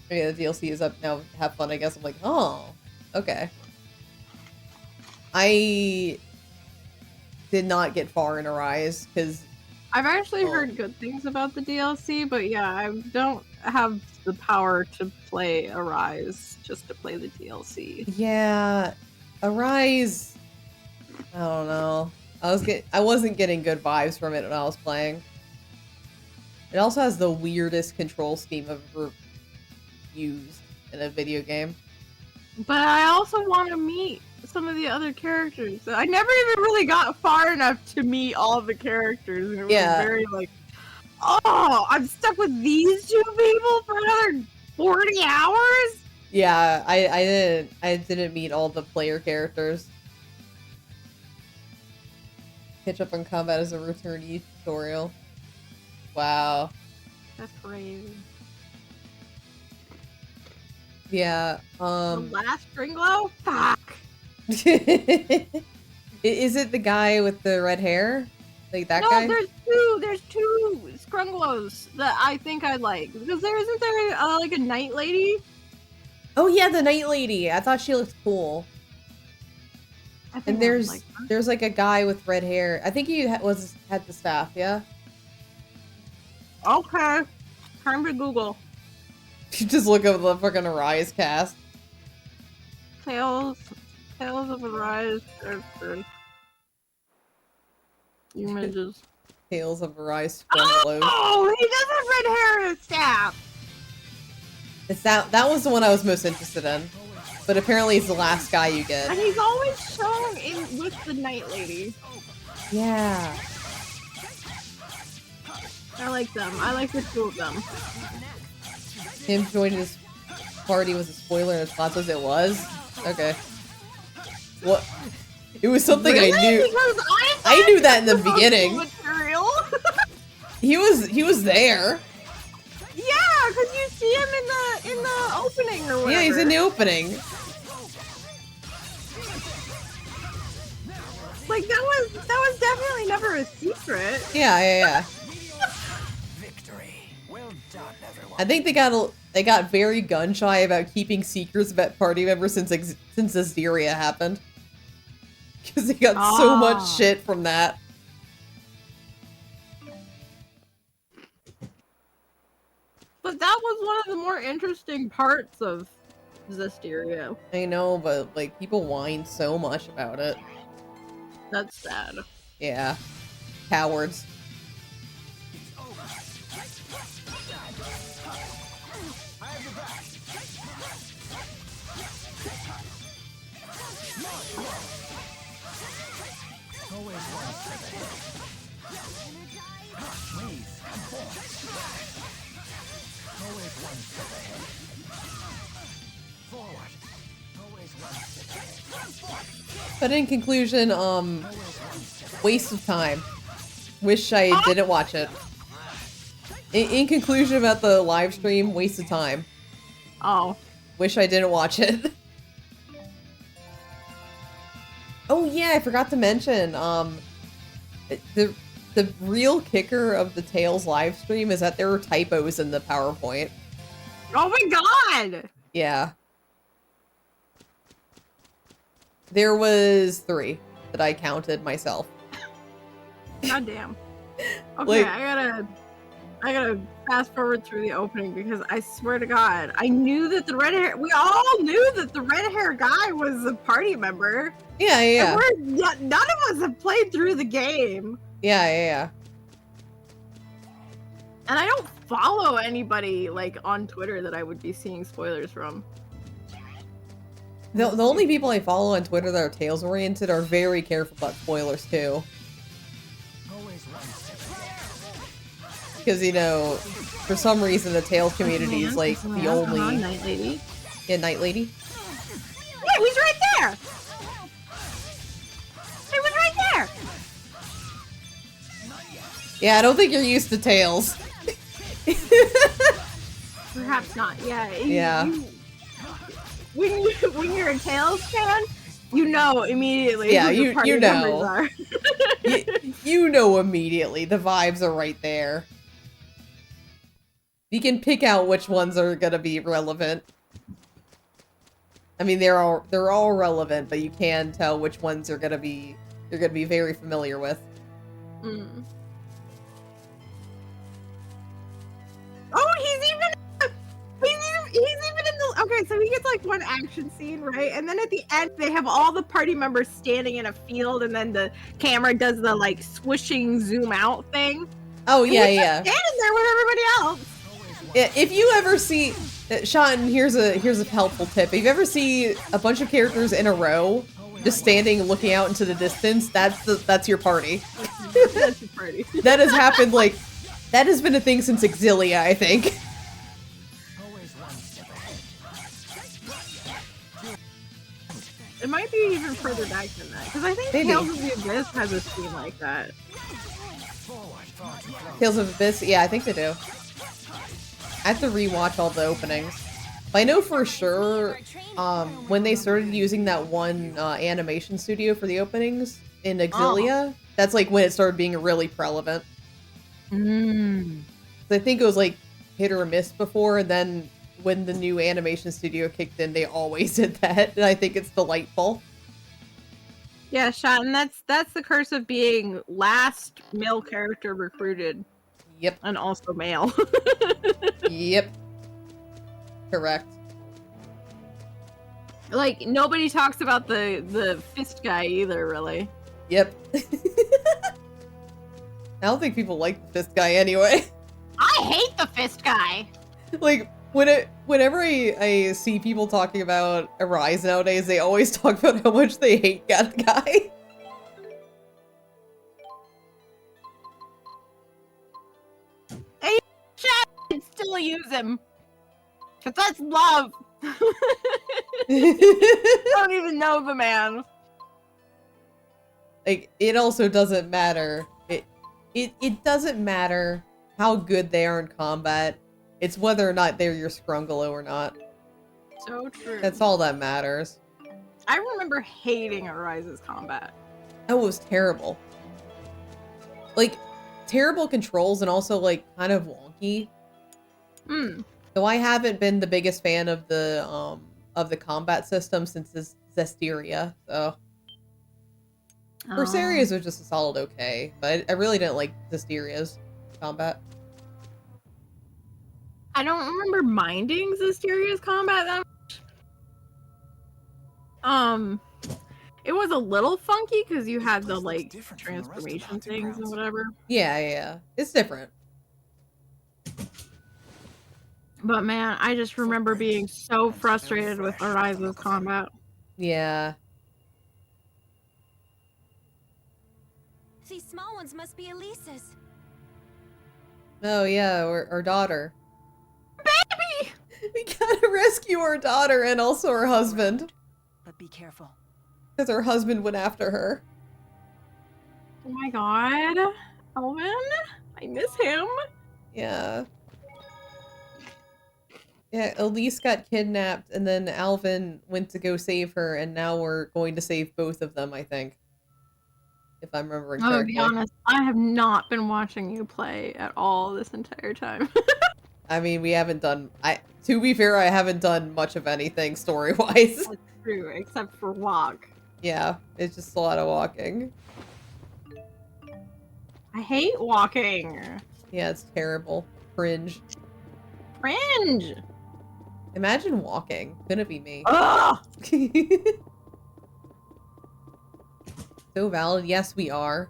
Yeah, the DLC is up now. Have fun, I guess. I'm like, oh, okay. I did not get far in Arise because I've actually heard good things about the DLC, but yeah, I don't have the power to play Arise just to play the DLC. yeah, Arise. I don't know. I wasn't getting good vibes from it when I was playing. It also has the weirdest control scheme I've ever used in a video game. But I also want to meet some of the other characters. I never even really got far enough to meet all the characters. And it was very like, oh, I'm stuck with these two people for another 40 hours? Yeah, I didn't meet all the player characters. Catch up on combat as a returnee tutorial. Wow. That's crazy. Yeah, The last string glow? Fuck. Is it the guy with the red hair? Like that No, guy? there's two Scrunglows that I think I like. Because isn't there like a night lady? Oh yeah, the night lady. I thought she looked cool. I think And I there's like her. there's like a guy with red hair. I think he had the staff, yeah? Okay. Time to Google. You just look up the fucking Arise cast. Tales of Arise characters. Images. Tales of Arise Scrumlow. Oh, he does have red hair and a staff. It's that was the one I was most interested in. But apparently it's the last guy you And get. he's always shown in with the night lady. Yeah. I like them. I like the two of them. Him joining this party was a spoiler in response as it was? Okay. What? It was something Really? I knew. Because I knew that in the promotional beginning. Material. He was there. Yeah, because you see him in the opening or whatever. Yeah, he's in the opening. Like that was definitely never a secret. Yeah. Victory. Well done, everyone. I think they got very gun shy about keeping secrets about party members since Xillia happened. Because they got so much shit from that. But that was one of the more interesting parts of Zestiria. I know, but like people whine so much about it. That's sad. Yeah. Cowards. But in conclusion, waste of time. Wish I didn't watch it. In conclusion about the live stream, waste of time. Oh. Wish I didn't watch it. Oh yeah, I forgot to mention, the real kicker of the Tales live stream is that there were typos in the PowerPoint. Oh my god! Yeah. There was 3 that I counted myself. God damn. Okay, Like- I gotta fast forward through the opening because I swear to God, I knew that we all knew that the red hair guy was a party member. Yeah, yeah, And none of us have played through the game. yeah. And I don't follow anybody like on Twitter that I would be seeing spoilers from. The only people I follow on Twitter that are Tales oriented are very careful about spoilers too. Because, you know, for some reason the Tales community is like the only... Night Lady. Yeah, Night Lady? Yeah, he's right there! He was right there! Yeah, I don't think you're used to Tales. Perhaps not. Yeah. Yeah. When you're a Tales fan, you know immediately. Yeah, who the you party know. members are. you know immediately. The vibes are right there. You can pick out which ones are gonna be relevant. I mean, they're all relevant, but you can tell which ones you're gonna be very familiar with. Mm. Oh, he's even in the. Okay, so he gets like one action scene, right? And then at the end, they have all the party members standing in a field, and then the camera does the like swishing zoom out thing. Oh And yeah, he's just yeah. standing there with everybody else. Yeah, if you ever see, Sean, here's a helpful tip. If you ever see a bunch of characters in a row, just standing looking out into the distance, that's your party. That's your party. That has happened that has been a thing since Xillia, I think. It might be even further back than that, because I think Maybe. Tales of the Abyss has a scene like that. Tales of Abyss, yeah, I think they do. I have to rewatch all the openings. But I know for sure, when they started using that one animation studio for the openings in Xillia, that's like when it started being really relevant. Mm. I think it was like hit or miss before, and then when the new animation studio kicked in, they always did that, and I think it's delightful. Yeah, Shot, and that's the curse of being last male character recruited. Yep. And also male. Yep. Correct. Like, nobody talks about the fist guy either, really. Yep. I don't think people like the fist guy anyway. I hate the fist guy! Like, whenever I see people talking about Arise nowadays, they always talk about how much they hate that guy. Hey, Shot, can still use him. Cause that's love! I don't even know the man. Like, it also doesn't matter. It doesn't matter how good they are in combat. It's whether or not they're your Scrungalo or not. So true. That's all that matters. I remember hating Arise's combat. Oh, it was terrible. Like, terrible controls and also, like, kind of wonky. Hmm. Though I haven't been the biggest fan of the combat system since Zestiria, so... Berseria's was just a solid okay, but I really didn't like Zestiria's combat. I don't remember minding Zestiria's combat that much. It was a little funky because you had the place looks like different from the rest of the transformation hunting things and grounds. whatever. Yeah, yeah. It's different. But man, I just remember being so frustrated with Ariza's combat. Yeah. These small ones must be Elise's. Oh, yeah, our daughter. Baby! We gotta rescue our daughter and also her husband. But be careful. Because her husband went after her. Oh my god. Elvin? I miss him. Yeah. Yeah, Elise got kidnapped, and then Alvin went to go save her, and now we're going to save both of them, I think. If I'm remembering I'm gonna correctly. be honest, I have not been watching you play at all this entire time. I mean, we haven't done... To be fair, I haven't done much of anything story-wise. That's true, except for walk. Yeah, it's just a lot of walking. I hate walking. Yeah, it's terrible. Cringe. Cringe. Imagine walking. Couldn't be me. Ugh! So valid. Yes, we are.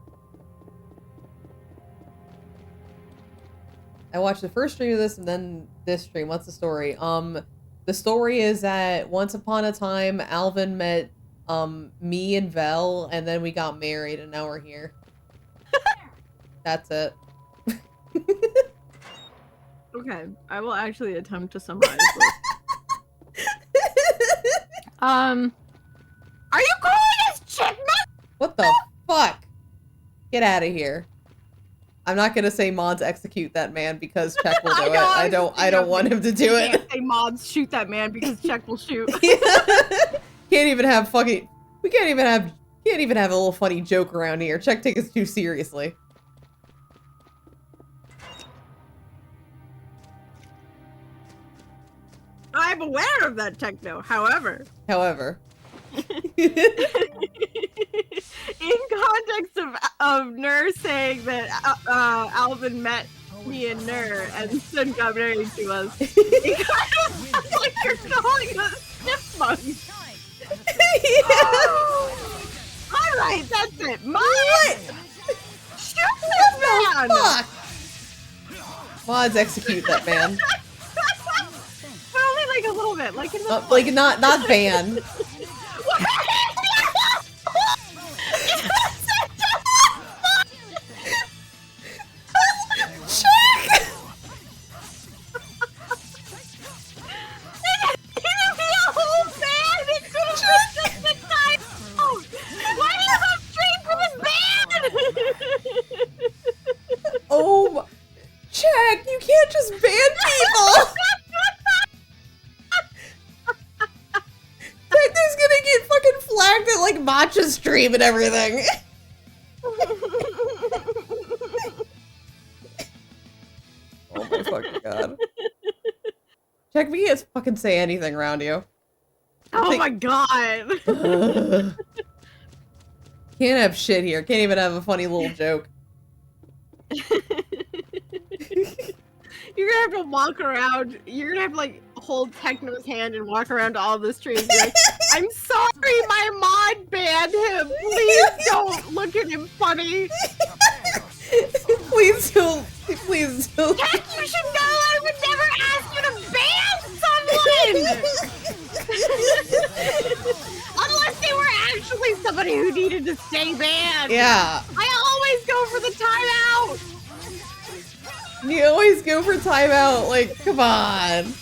I watched the first stream of this and then this stream. What's the story? The story is that once upon a time, Alvin met, me and Vel, and then we got married, and now we're here. That's it. Okay, I will actually attempt to summarize this. Are you calling this chick? What the fuck? Get out of here. I'm not gonna say mods execute that man because Check will do it. I don't want him to do You it. can't say mods shoot that man because Check will shoot. Can't even have fucking. We can't even have a little funny joke around here. Check take us too seriously. I'm aware of that techno, however. However. In context of Nur saying that Alvin met me and Nur and then got married to us, it kind of sounds like you're calling us stiff mugs. Alright, that's it. What? Shoot this man! Fuck! Mods execute that man. But only like a little bit, like in the Like not ban. Oh, Check! You can't just ban people! Techno's gonna get fucking flagged at like matcha stream and everything. Oh my fucking god. Check, we can't fucking say anything around you. Oh my god! Can't have shit here. Can't even have a funny little joke. You're gonna have to walk around. You're gonna have to like hold Techno's hand and walk around to all the streams. And be like, I'm sorry, my mod banned him. Please don't look at him funny. Please don't. Please don't. Heck, you should know I would never ask you to ban someone. Unless they were actually somebody who needed to stay banned. Yeah. I always go for the timeout. You always go for timeout. Like, come on.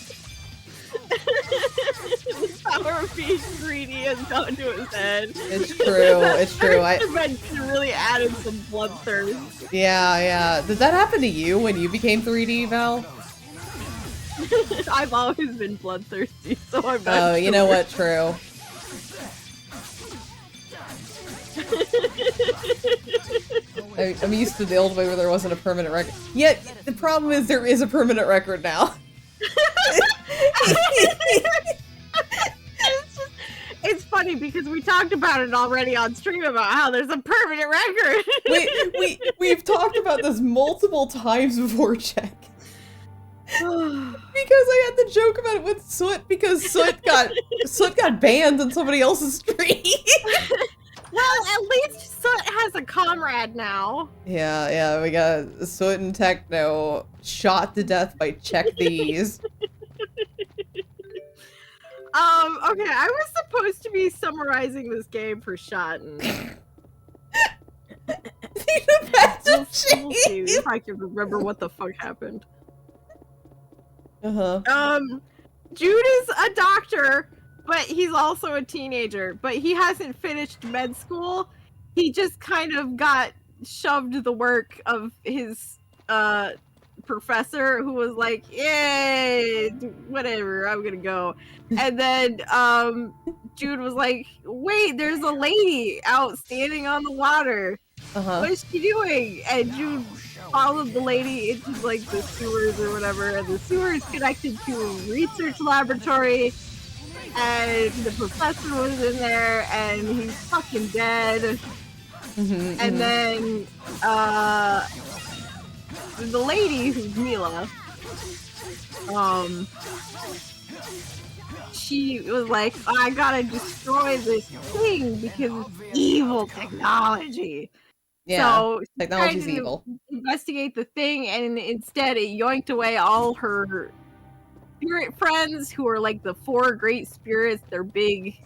The power of being greedy has gone to his head. It's true. It's true. I really added some bloodthirst. Yeah. Did that happen to you when you became 3D, Val? I've always been bloodthirsty, so I'm not Oh, you know what? True. I'm used to the old way where there wasn't a permanent record. Yet, the problem is there is a permanent record now. It's funny because we talked about it already on stream about how there's a permanent record. We've talked about this multiple times before, Check. because I had the joke about it with Soot because Soot got banned on somebody else's stream. Well, at least Soot has a comrade now. Yeah, we got Soot and Techno shot to death by Check These. Okay, I was supposed to be summarizing this game for Shotten. We'll see if I can remember what the fuck happened. Jude is a doctor, but he's also a teenager. But he hasn't finished med school. He just kind of got shoved the work of his professor, who was like, "Yay, whatever, I'm gonna go." And then Jude was like, "Wait, there's a lady out standing on the water. What is she doing?" And Jude followed the lady into like the sewers or whatever, and the sewer is connected to a research laboratory, and the professor was in there, and he's fucking dead. And then the lady, who's Mila, she was like, "I gotta destroy this thing because it's evil technology." Yeah, so technology's she tried to evil. investigate the thing, and instead it yoinked away all her spirit friends, who are like the 4 great spirits. They're big,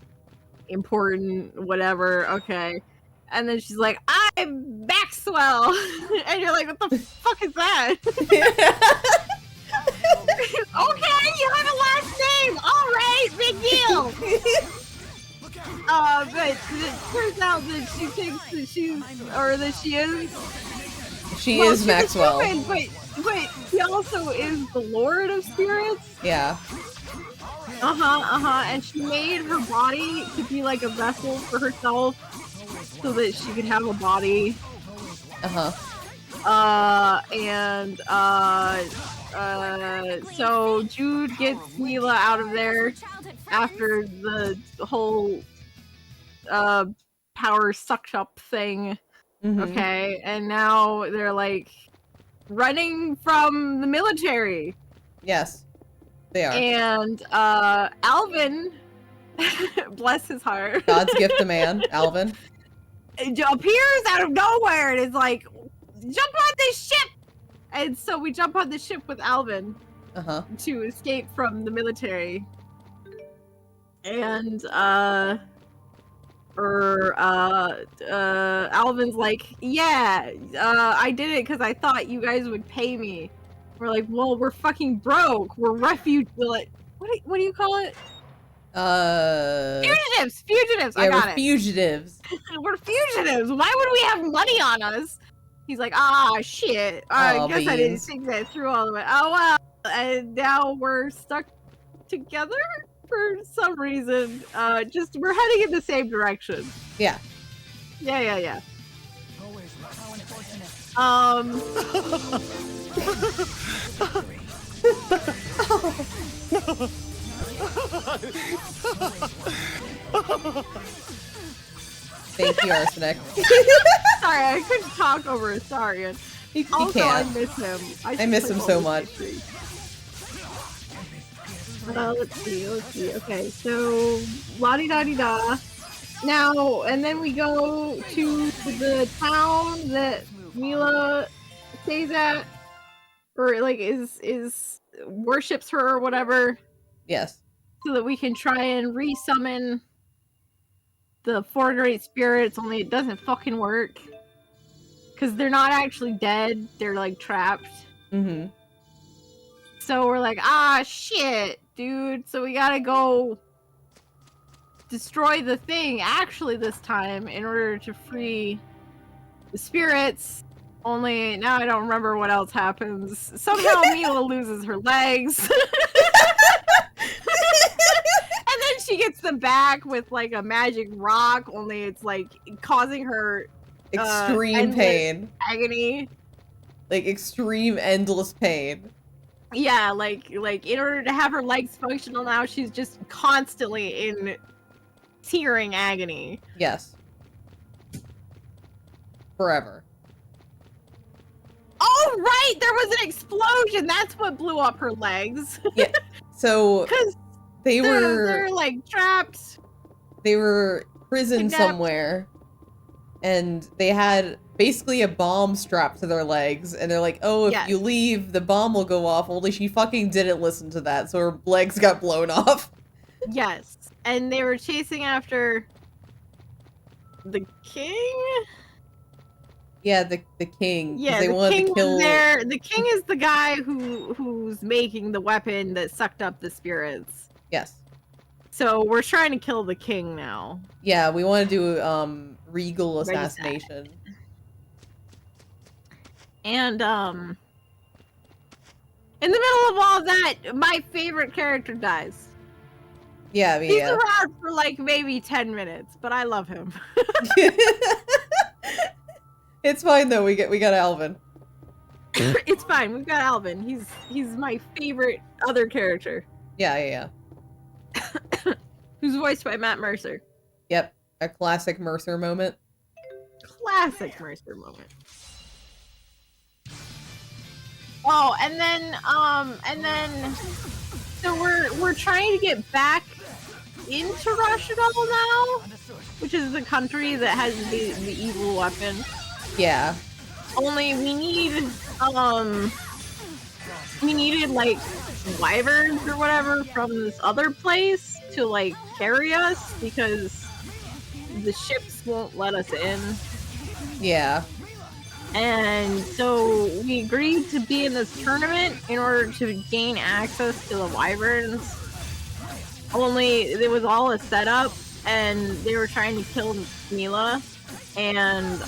important, whatever. Okay. And then she's like, "I'm Maxwell." And you're like, "What the fuck is that?" Okay, you have a last name. All right, big deal. But it turns out that she thinks that she is. She Well, is she's Maxwell. A human, but she also is the Lord of Spirits. Yeah. And she made her body to be like a vessel for herself, so that she could have a body. So Jude gets Mila out of there after the whole power sucked up thing. Okay, and now they're like running from the military. Yes, they are. And Alvin, bless his heart, God's gift to man, Alvin, appears out of nowhere and is like, "Jump on this ship!" And so we jump on the ship with Alvin to escape from the military. And Alvin's like, "Yeah, I did it because I thought you guys would pay me." We're like, "Well, we're fucking broke. We're refuge. What do you call it? Fugitives. Fugitives. Yeah, I got we're it. fugitives. We're fugitives. Why would we have money on us?" He's like, shit. I guess I didn't think that through all the way. Oh well. And now we're stuck together for some reason. We're heading in the same direction. Yeah. Yeah. Thank you, Arsenic. Sorry, I couldn't talk over Astarion. He Also, can't. I miss him. I miss him so much. Let's see. Okay, so la-di-da-di-da. Now, and then we go to the town that Mila stays at, or like is worships her or whatever. Yes. So that we can try and resummon the 4 great spirits, only it doesn't fucking work. Because they're not actually dead, they're like trapped. So we're like, shit, dude. So we gotta go destroy the thing actually this time in order to free the spirits. Only now I don't remember what else happens. Somehow Mila loses her legs. And then she gets them back with like a magic rock, only it's like causing her extreme pain. Agony. Like extreme endless pain. Yeah, like in order to have her legs functional now, she's just constantly in tearing agony. Yes. Forever. Oh Oh, right! There was an explosion! That's what blew up her legs. Yeah. So Because they're like trapped. They were prisoned Kidnapped. somewhere, and they had basically a bomb strapped to their legs, and they're like, oh, if Yes. you leave, the bomb will go off. Only she fucking didn't listen to that, so her legs got blown off. Yes. And they were chasing after the king? Yeah, the king. 'Cause Yeah, they the wanted king to kill. was there. The king is the guy who's making the weapon that sucked up the spirits. Yes. So we're trying to kill the king now. Yeah, we want to do regal Ready, set. assassination. And in the middle of all that, my favorite character dies. Yeah, I mean, He's yeah. around for like maybe 10 minutes, but I love him. It's fine though. We got Alvin. It's fine. We've got Alvin. He's my favorite other character, Yeah, yeah, yeah. who's voiced by Matt Mercer. Yep, a classic Mercer moment. Classic Mercer moment. Oh, and then so we're trying to get back into Russia now, which is the country that has the evil weapon. Yeah. Only we needed like wyverns or whatever from this other place to like carry us because the ships won't let us in. Yeah. And so we agreed to be in this tournament in order to gain access to the wyverns. Only it was all a setup, and they were trying to kill Mila, and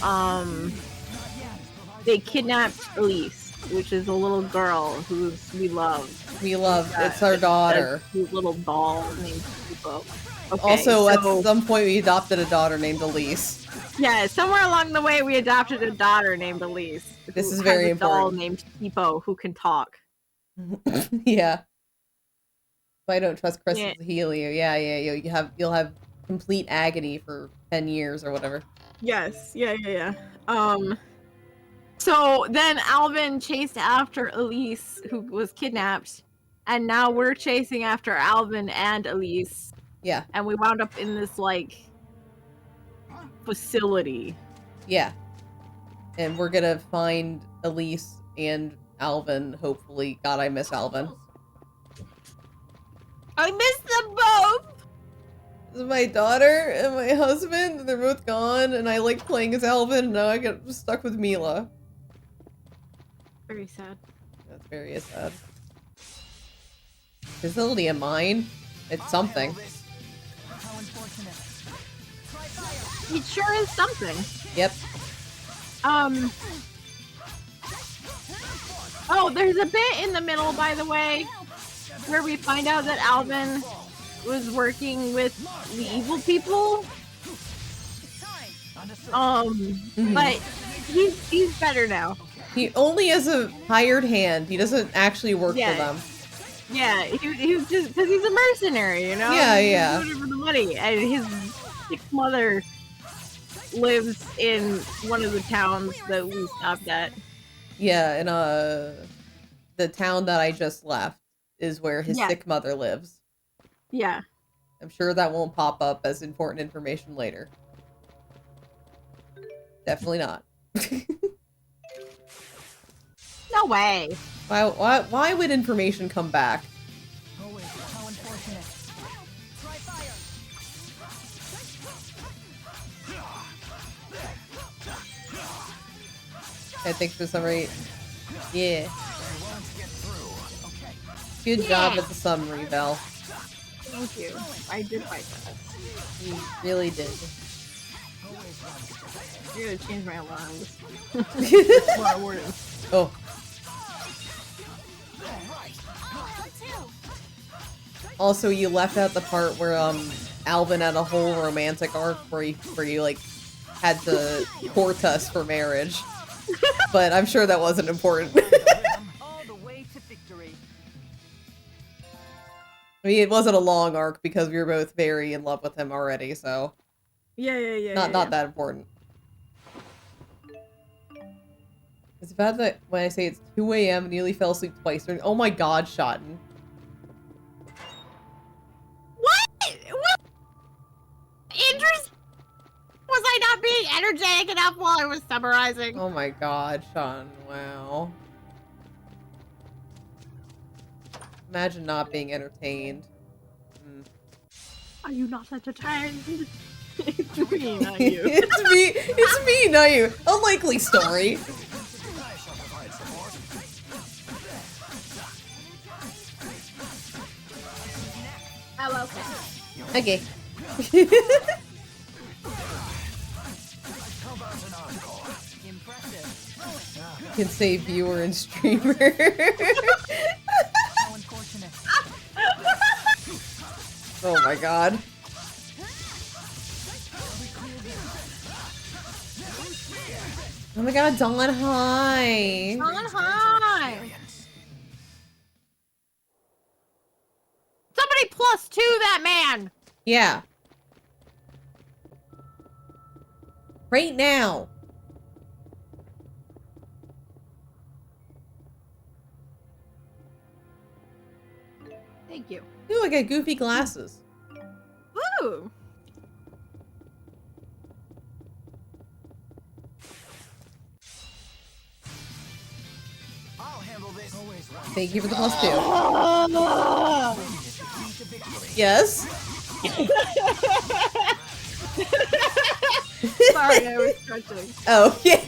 they kidnapped Elise, which is a little girl who we love. We love. It's our daughter. A cute little doll named Pipo. Okay, Also, at so- some point, we adopted a daughter named Elise. Yeah, somewhere along the way, we adopted a daughter named Elise. This who is has very a doll important. named Pipo who can talk. Yeah. If I don't trust Crystal Yeah. Xillia, yeah, you'll have complete agony for 10 years or whatever. Yes, yeah. So then Alvin chased after Elise, who was kidnapped, and now we're chasing after Alvin and Elise, Yeah, and we wound up in this like facility. yeah. And we're gonna find Elise and Alvin, hopefully. God, I miss Alvin. I miss them both. This is my daughter and my husband, they're both gone, and I like playing as Alvin, and now I get stuck with Mila. Very sad. That's very sad. Is Xillia mine? It's something. It sure is something. Yep. Oh, there's a bit in the middle, by the way, where we find out that Alvin was working with the evil people. But he's better now. He only has a hired hand. He doesn't actually work Yeah. for them. Yeah, he was just because he's a mercenary, you know. Yeah, He's yeah. doing it for the money, and his sick mother lives in one of the towns that we stopped at. Yeah, in the town that I just left is where his Yeah. sick mother lives. Yeah. I'm sure that won't pop up as important information later. Definitely not. No way. Why would information come back? I think for some reason. Yeah. Good job at the summary, Val. Thank you. I did like that. You really did. I gotta change my alarms. Oh. Also, you left out the part where Alvin had a whole romantic arc where you like had to court us for marriage. But I'm sure that wasn't important. All the way to victory. I mean, it wasn't a long arc because we were both very in love with him already, so Yeah. not that important. It's bad that when I say it's 2 a.m. nearly fell asleep twice during. Oh my god, Shotten. What? Interest? Was I not being energetic enough while I was summarizing? Oh my god, Sean. Wow. Imagine not being entertained. Are you not entertained? It's me, not you. It's me, not you. A likely story. Hello. Okay. Can say viewer and streamer. How unfortunate. Oh my god. Oh my god, Dawn, hi. On high. Somebody +2 that man. Yeah. Right now. Thank you. Ooh, I got goofy glasses. Ooh. I'll handle this. Always right. Thank you for the +2. Yes. Sorry, I was stretching. Oh, okay.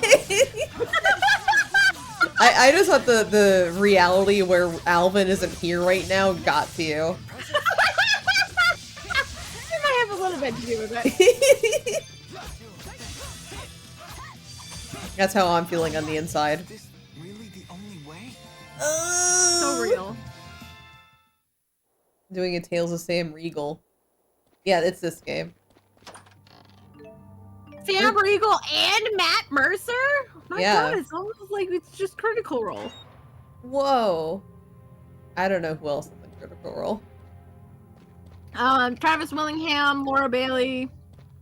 I just thought the reality where Alvin isn't here right now got to you. It might have a little bit to do with it. That's how I'm feeling on the inside. This really the only way? So real. Doing a Tales of Sam Riegel. Yeah, it's this game. Sam Riegel and Matt Mercer? My Yeah. god, it's almost like it's just Critical Role. Whoa. I don't know who else is in Critical Role. Travis Willingham, Laura Bailey.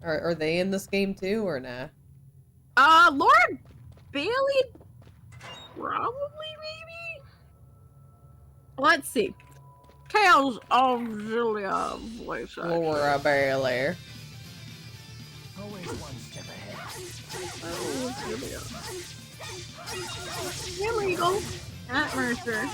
Are they in this game too, or nah? Laura Bailey? Probably, maybe? Let's see. Tales of Xillia voice actor. Laura Bailey. Always one step ahead. Oh, Xillia. Sam Riegel, Matt Mercer.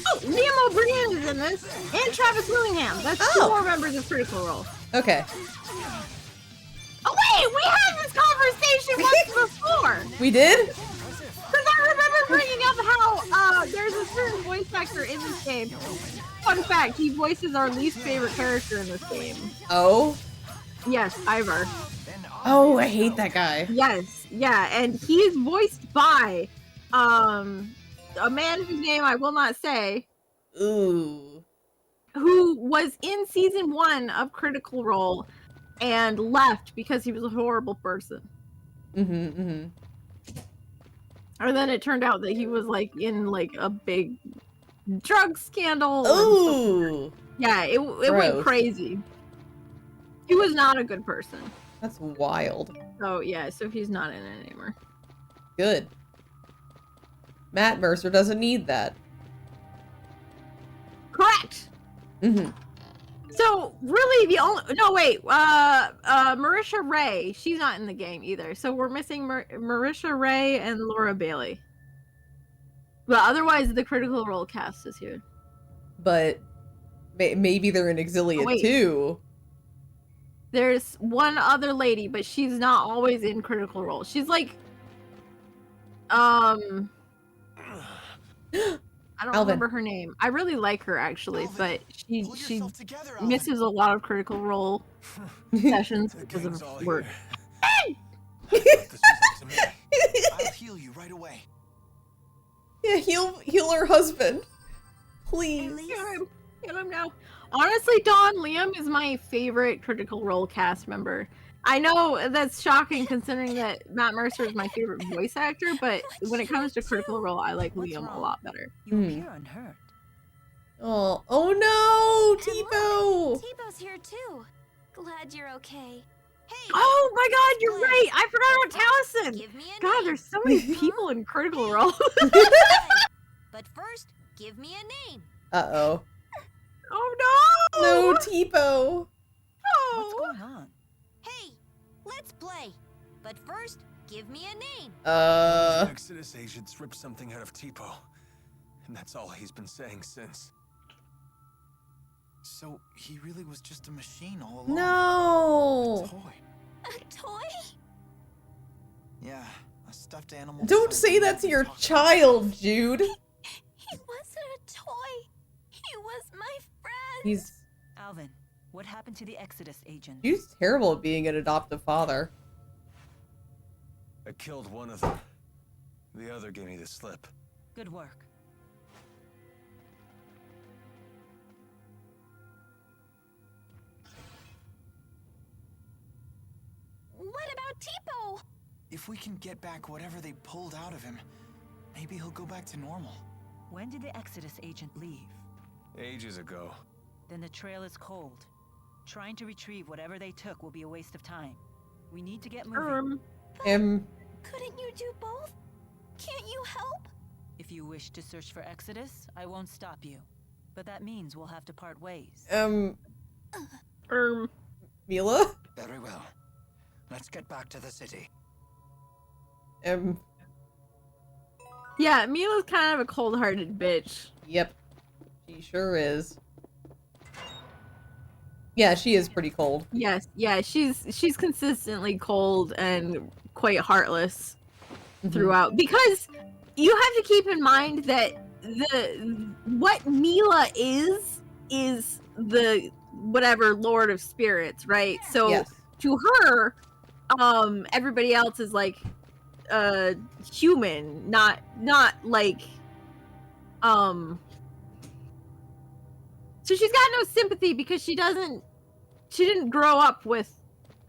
Oh, Liam O'Brien is in this, and Travis Willingham. That's two Oh. more members of Critical Role. Okay. Oh wait, we had this conversation once before. We did? Because I remember bringing up how there's a certain voice actor in this game. Fun fact, he voices our least favorite character in this game. Oh? Yes, Ivar. Oh, I hate that guy. Yes, yeah, and he is voiced by a man whose name I will not say, Ooh. who was in season 1 of Critical Role and left because he was a horrible person. And then it turned out that he was like in like a big drug scandal. and Ooh. yeah, it went Gross. crazy. He was not a good person. That's wild. So yeah, so he's not in it anymore. Good. Matt Mercer doesn't need that. Correct. So really the only Marisha Ray, she's not in the game either. So we're missing Marisha Ray and Laura Bailey. But otherwise the Critical Role cast is here. But maybe they're in Xillia wait. too. There's one other lady, but she's not always in Critical Role. She's like I don't Alvin. remember her name. I really like her actually, Alvin, but she Pull yourself together, Alvin. misses a lot of Critical Role sessions because gang's of all work. here. This was up to me. I'll heal you right away. Yeah, heal her husband. Please. Get him now. Honestly, Dawn, Liam is my favorite Critical Role cast member. I know that's shocking considering that Matt Mercer is my favorite voice actor, but when it comes to Critical Role, I like What's Liam a wrong? lot better. You appear unhurt. Oh no, Tipo. T-Bow's here too. glad you're okay. Hey! Oh my god, you're Play. right! I forgot about Taliesin! Give me a God, name. there's so many people in Critical Role. But first, give me a name. Uh-oh. Oh no! No, Tipo. What's going on? Hey, let's play. But first, give me a name. Exodus agents ripped something out of Tipo. And that's all he's been saying since. So he really was just a machine all along. No. A toy. A toy? Yeah, a stuffed animal. Don't sized say that to your child, Jude. He wasn't a toy. He was my friend. He's Alvin, what happened to the Exodus agent? Jude's terrible at being an adoptive father. I killed one of them. The other gave me the slip. Good work. What about Tipo? If we can get back whatever they pulled out of him, maybe he'll go back to normal. When did the Exodus agent leave? Ages ago. Then the trail is cold. Trying to retrieve whatever they took will be a waste of time. We need to get moving. Couldn't you do both? Can't you help? If you wish to search for Exodus, I won't stop you. But that means we'll have to part ways. Mila? Very well. Let's get back to the city. Yeah, Mila's kind of a cold-hearted bitch. Yep. She sure is. Yeah, she is pretty cold. Yes, yeah, she's consistently cold and quite heartless throughout. Because you have to keep in mind that what Mila is the whatever Lord of Spirits, right? So Yes. to her, everybody else is like human, not like so she's got no sympathy because she didn't grow up with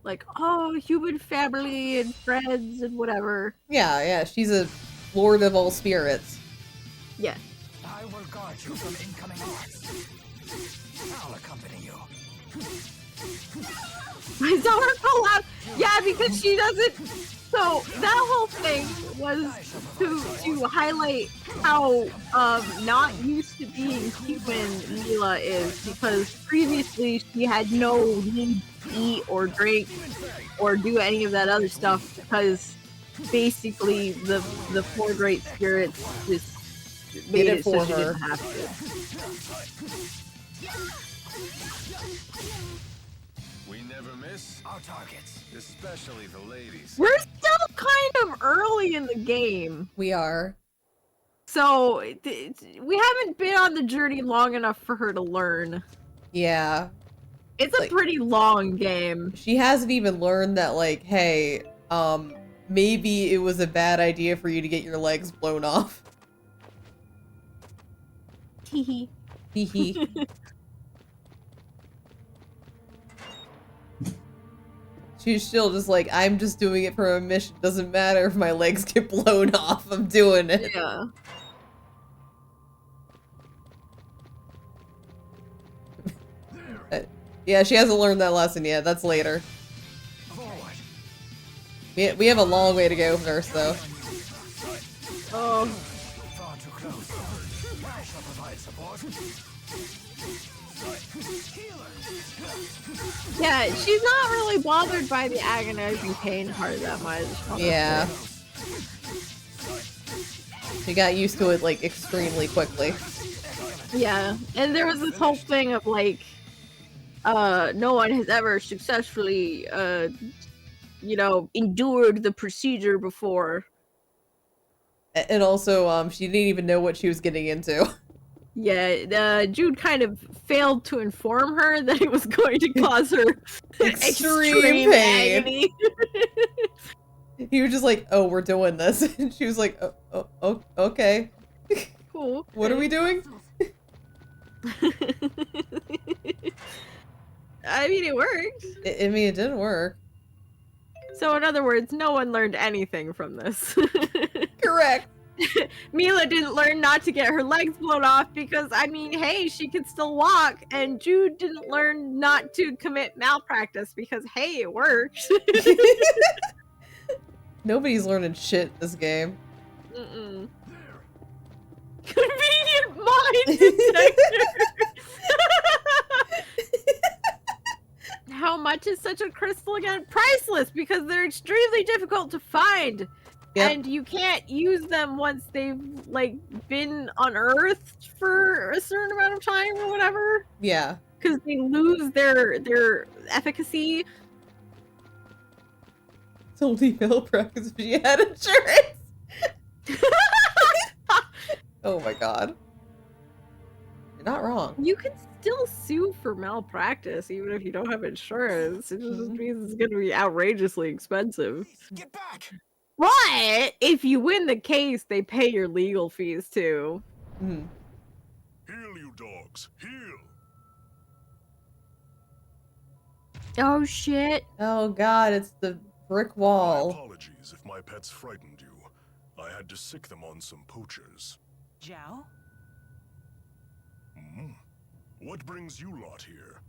like, oh, human family and friends and whatever. Yeah, she's a lord of all spirits. Yeah. I will guard you from incoming attacks. I'll accompany you. I saw her pull out. Yeah, because she doesn't. So that whole thing was to highlight how not used to being human Mila is, because previously she had no need to eat or drink or do any of that other stuff, because basically the four great spirits just made it so she didn't have to. We never miss our targets, especially the ladies. We're still kind of early in the game. We are. So, we haven't been on the journey long enough for her to learn. Yeah. It's a pretty long game. She hasn't even learned that, like, hey, maybe it was a bad idea for you to get your legs blown off. Hee Hee hee. She's still just like, I'm just doing it for a mission. Doesn't matter if my legs get blown off. I'm doing it. Yeah. Yeah, she hasn't learned that lesson yet. That's later. Forward. We have a long way to go first, though. Oh. Far too close. I shall provide support. Yeah, she's not really bothered by the agonizing pain part that much. Yeah. She got used to it, like, extremely quickly. Yeah, and there was this whole thing of, like, no one has ever successfully, endured the procedure before. And also, she didn't even know what she was getting into. Yeah, Jude kind of failed to inform her that it was going to cause her Extreme pain. agony. He was just like, oh, we're doing this. And she was like, oh, okay. Cool. What are we doing? I mean, it worked. I mean, it didn't work. So, in other words, no one learned anything from this. Correct. Mila didn't learn not to get her legs blown off because, I mean, hey, she could still walk. And Jude didn't learn not to commit malpractice because, hey, it worked. Nobody's learning shit this game. Mm-mm. Convenient mind detector. How much is such a crystal again? Priceless, because they're extremely difficult to find. Yep. And you can't use them once they've like been unearthed for a certain amount of time or whatever. Yeah. Because they lose their efficacy. It's only malpractice if she had insurance. Oh my god. You're not wrong. You can still sue for malpractice even if you don't have insurance. It just means it's going to be outrageously expensive. Get back! But if you win the case, they pay your legal fees too. Mhm. Heal, you dogs. Heal. Oh shit. Oh god, it's the brick My wall. apologies if my pets frightened you. I had to sick them on some poachers. Zhao? What brings you lot here?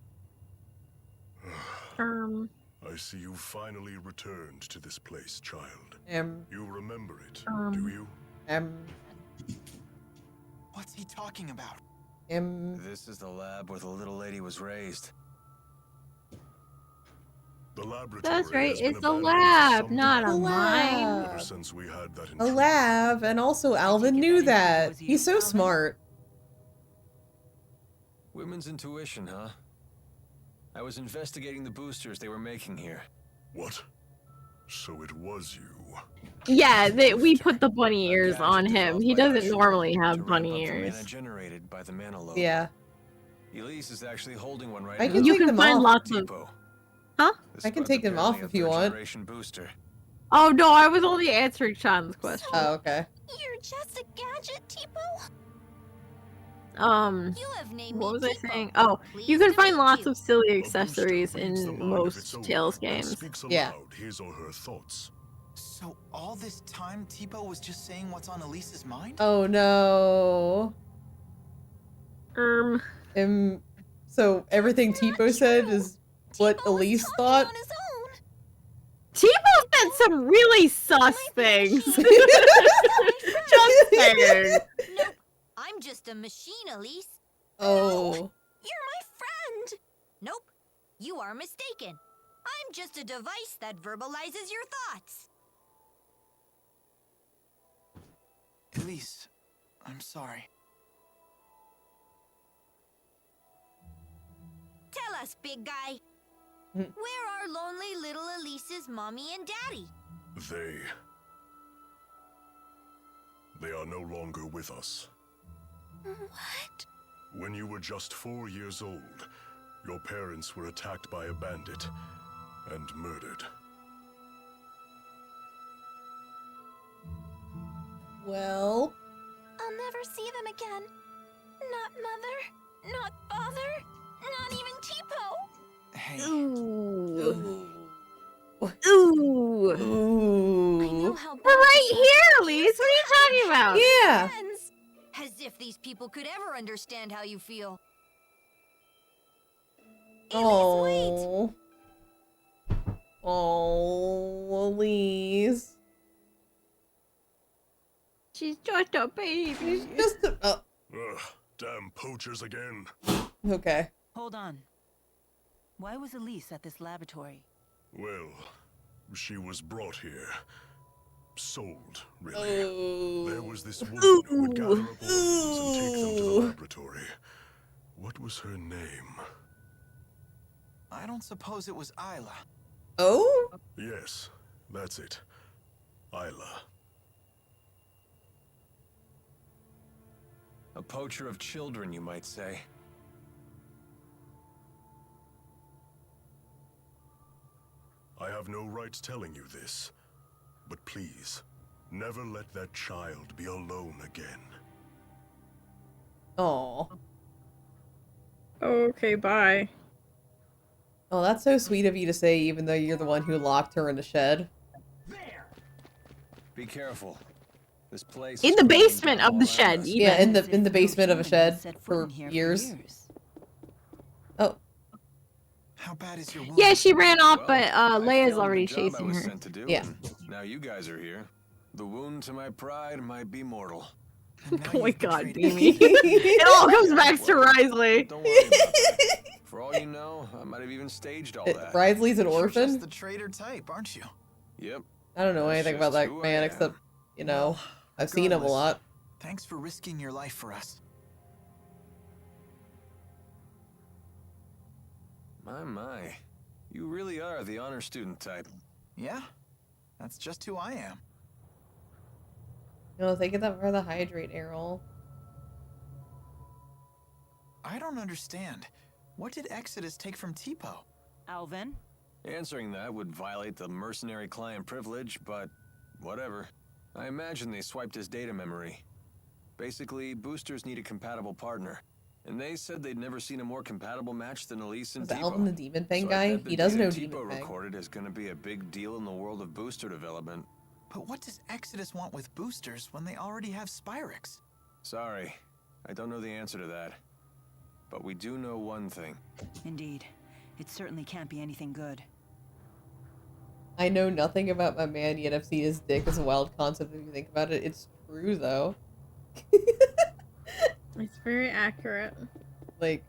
I see you finally returned to this place, child. You remember it, do you? What's he talking about? This is the lab where the little lady was raised. The laboratory That's right, has been it's a abandoned for lab, some not a time. mine. Ever since we had that A intruder. lab, and also Alvin take it knew that intruder that. was you, He's so Alvin? smart. Women's intuition, huh? I was investigating the boosters they were making here. What? So it was you. Yeah, we put the bunny A ears gadget on him. developed He by doesn't Usher normally to have ramp bunny up the ears. mana generated by the mana lobe. Yeah. Elize is actually holding one right I now. can You take can them find off. lots of... Depot. Huh? This I can spot's take them off apparently a if you want. third-generation booster. Oh no, I was only answering Sean's question. Oh, okay. You're just a gadget, Tipo? You have named What me was I Tipo. saying? Oh, you Pleased can to find meet lots you. of silly A accessories booster reads the in mind of its most owner Tales and games. speaks Yeah. aloud his or her thoughts. So all this time, Tipo was just saying what's on Elise's mind? Oh no. So everything That's not Tipo said true. is what Tipo was Elise talking thought? on his own. Tipo said some really sus things. machine. Just saying. Nope. I'm just a machine, Elise. Oh. You're my friend. Nope. You are mistaken. I'm just a device that verbalizes your thoughts. Elise, I'm sorry. Tell us, big guy. Hmm. Where are lonely little Elise's mommy and daddy? They are no longer with us. What? When you were just 4 years old, your parents were attacked by a bandit and murdered. Well. I'll never see them again. Not mother, not father, not even Tipo. Hey, Ooh. Ooh. Ooh. I know Ooh. how bad We're right this here, is. Elise. What are you talking about? Yeah. Friends. As if these people could ever understand how you feel. Elise, wait. Oh. Oh, Elise. She's just a baby. Just a, oh, Ugh, damn poachers again. okay. Hold on. Why was Elise at this laboratory? Well, she was brought here. Sold, really. Oh. There was this woman who would gather up orphans and take them to the laboratory. What was her name? I don't suppose it was Isla. Oh? Yes, that's it. Isla. A poacher of children, you might say. I have no right telling you this, but please, never let that child be alone again. Oh. Okay, bye. Oh, that's so sweet of you to say, even though you're the one who locked her in the shed. Be careful. This place In is the crumbling basement down of the all shed, around us. even. Yeah, in As if the no basement of a human shed has set foot for in here years. Oh, How bad is your wound? Yeah, she ran off, Well, but I Leia's failed already the job I chasing was her. sent to do, Yeah. and now you guys are here. The wound to my pride might be mortal. And now Oh my you've god, betrayed Beamy. Exodus. It all comes back to Well, Risley. Don't worry about that. For all you know, I might have even staged all that. Risley's an You're just orphan? the traitor type, aren't you? Yep. I don't know That's anything about just that who I man am. except, you know, Well, I've seen him a regardless, lot. Thanks for risking your life for us. My. You really are the honor student type. Yeah, that's just who I am. No, thank you for the hydrate, Errol. I don't understand. What did Exodus take from Tipo? Alvin? Answering that would violate the mercenary client privilege, but whatever. I imagine they swiped his data memory. Basically, boosters need a compatible partner. And they said they'd never seen a more compatible match than Elise and Was Tipo. Alvin the Demon Fang So I guy? bet the He does data know Tipo Demon Fang. recorded is going to be a big deal in the world of booster development. But what does Exodus want with boosters when they already have Spyrix? Sorry, I don't know the answer to that. But we do know one thing. Indeed. It certainly can't be anything good. I know nothing about my man, yet I've seen his dick as a wild concept if you think about it. It's true, though. It's very accurate. Like,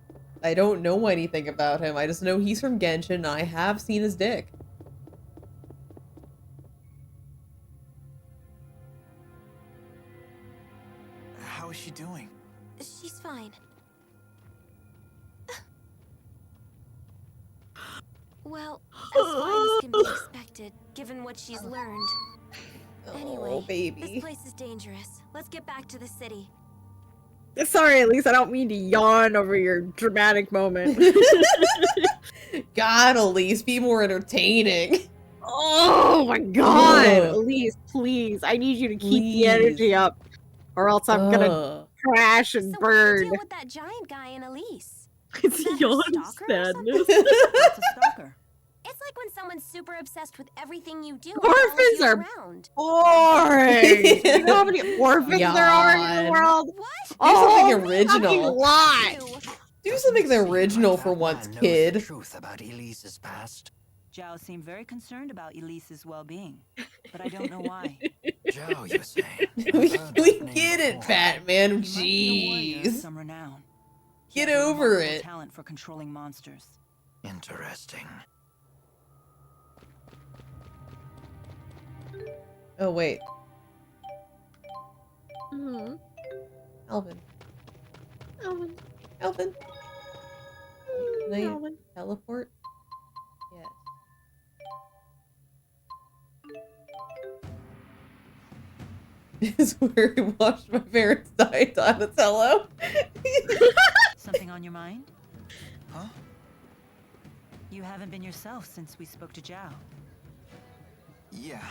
I don't know anything about him. I just know he's from Genshin, and I have seen his dick. How is she doing? She's fine. Well, as fine as can be expected, given what she's learned. Anyway, Oh, baby. this place is dangerous. Let's get back to the city. Sorry, at least I don't mean to yawn over your dramatic moment. God, Elise, be more entertaining. Oh my god! Ugh. Elise, please. I need you to keep Please. the energy up. Or else I'm gonna Ugh. crash and So what's the burn. deal with that giant guy in Elise? It's Is that her yawn stalker or sadness. What's a stalker? It's like when someone's super obsessed with everything you do. and Orphans follows you are around. Boring! You know how many orphans there are in the Yawn. world? What? something fucking original. lot! Ew. Do something original for once, kid. Truth about Elise's past. Zhao seemed very concerned about Elise's well-being, but I don't know why. Joe, you say? we get it, Batman. He might be a warrior of Jeez. some renown. He Get has a over remarkable it. Talent for controlling monsters. Interesting. Oh, wait. Mhm. Alvin. Alvin. Alvin. Can I Alvin. teleport? Yes. This is where I watched my parents die, Donatello. Something on your mind? Huh? You haven't been yourself since we spoke to Zhao. Yeah.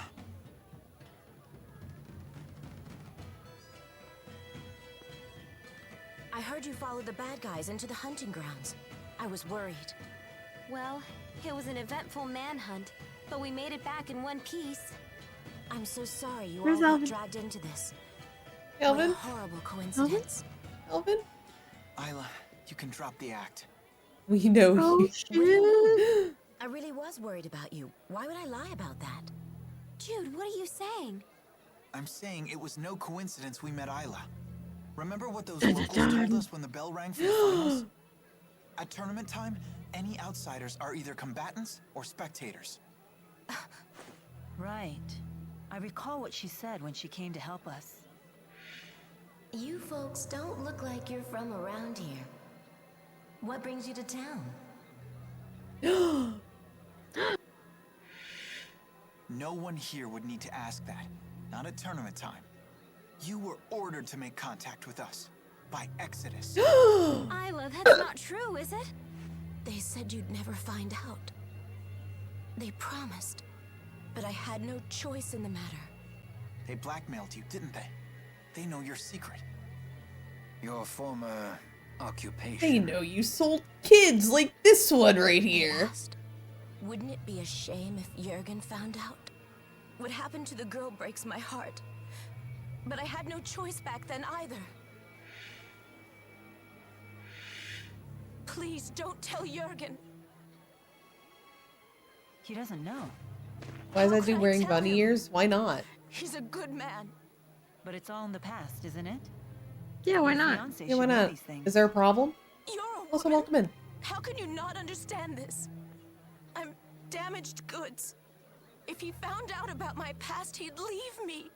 I heard you followed the bad guys into the hunting grounds. I was worried. Well, it was an eventful manhunt, but we made it back in one piece. I'm so sorry you Where's all got Alvin? dragged into this. Alvin? What a horrible coincidence. Alvin? Isla, you can drop the act. We know Oh, you. shit. I really was worried about you. Why would I lie about that? Jude, what are you saying? I'm saying it was no coincidence we met Isla. Remember what those locals told us when the bell rang for the finals? At tournament time, any outsiders are either combatants or spectators. Right. I recall what she said when she came to help us. You folks don't look like you're from around here. What brings you to town? No one here would need to ask that. Not at tournament time. You were ordered to make contact with us. By Exodus. Isla, that's not true, is it? They said you'd never find out. They promised. But I had no choice in the matter. They blackmailed you, didn't they? They know your secret. Your former occupation. They know you sold kids like this one right They here. asked, wouldn't it be a shame if Jurgen found out? What happened to the girl breaks my heart. But I had no choice back then either. Please don't tell Jurgen. He doesn't know. Why is How that dude could I wearing tell bunny him? ears? Why not? He's a good man. But it's all in the past, isn't it? Yeah, why Your not? fiancé Yeah, why should know not? these things. Is there a problem? You're a Also, woman. welcome in. How can you not understand this? I'm damaged goods. If he found out about my past, he'd leave me.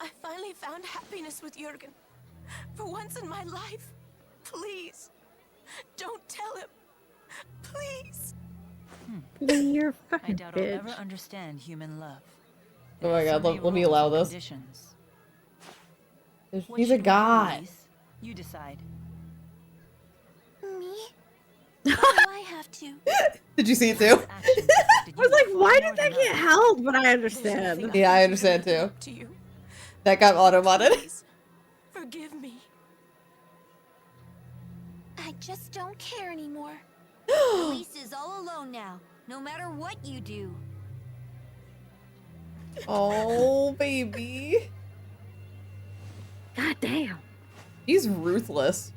I finally found happiness with Jurgen. For once in my life. Please. Don't tell him. Please. You're a I fucking doubt I'll ever bitch. understand human love. Oh my There are god, so many let me rules allow and this. conditions. What He's should a we do, god. Elise? You decide. Me? Why do I have to? Did you see it His too? actions I affected was you like, far why more did that than get others. held? But I There's understand. nothing Yeah, I can understand do to too. live up to you. That got auto-modded. Please, forgive me. I just don't care anymore. Elise is all alone now, no matter what you do. Oh, baby. God damn. He's ruthless.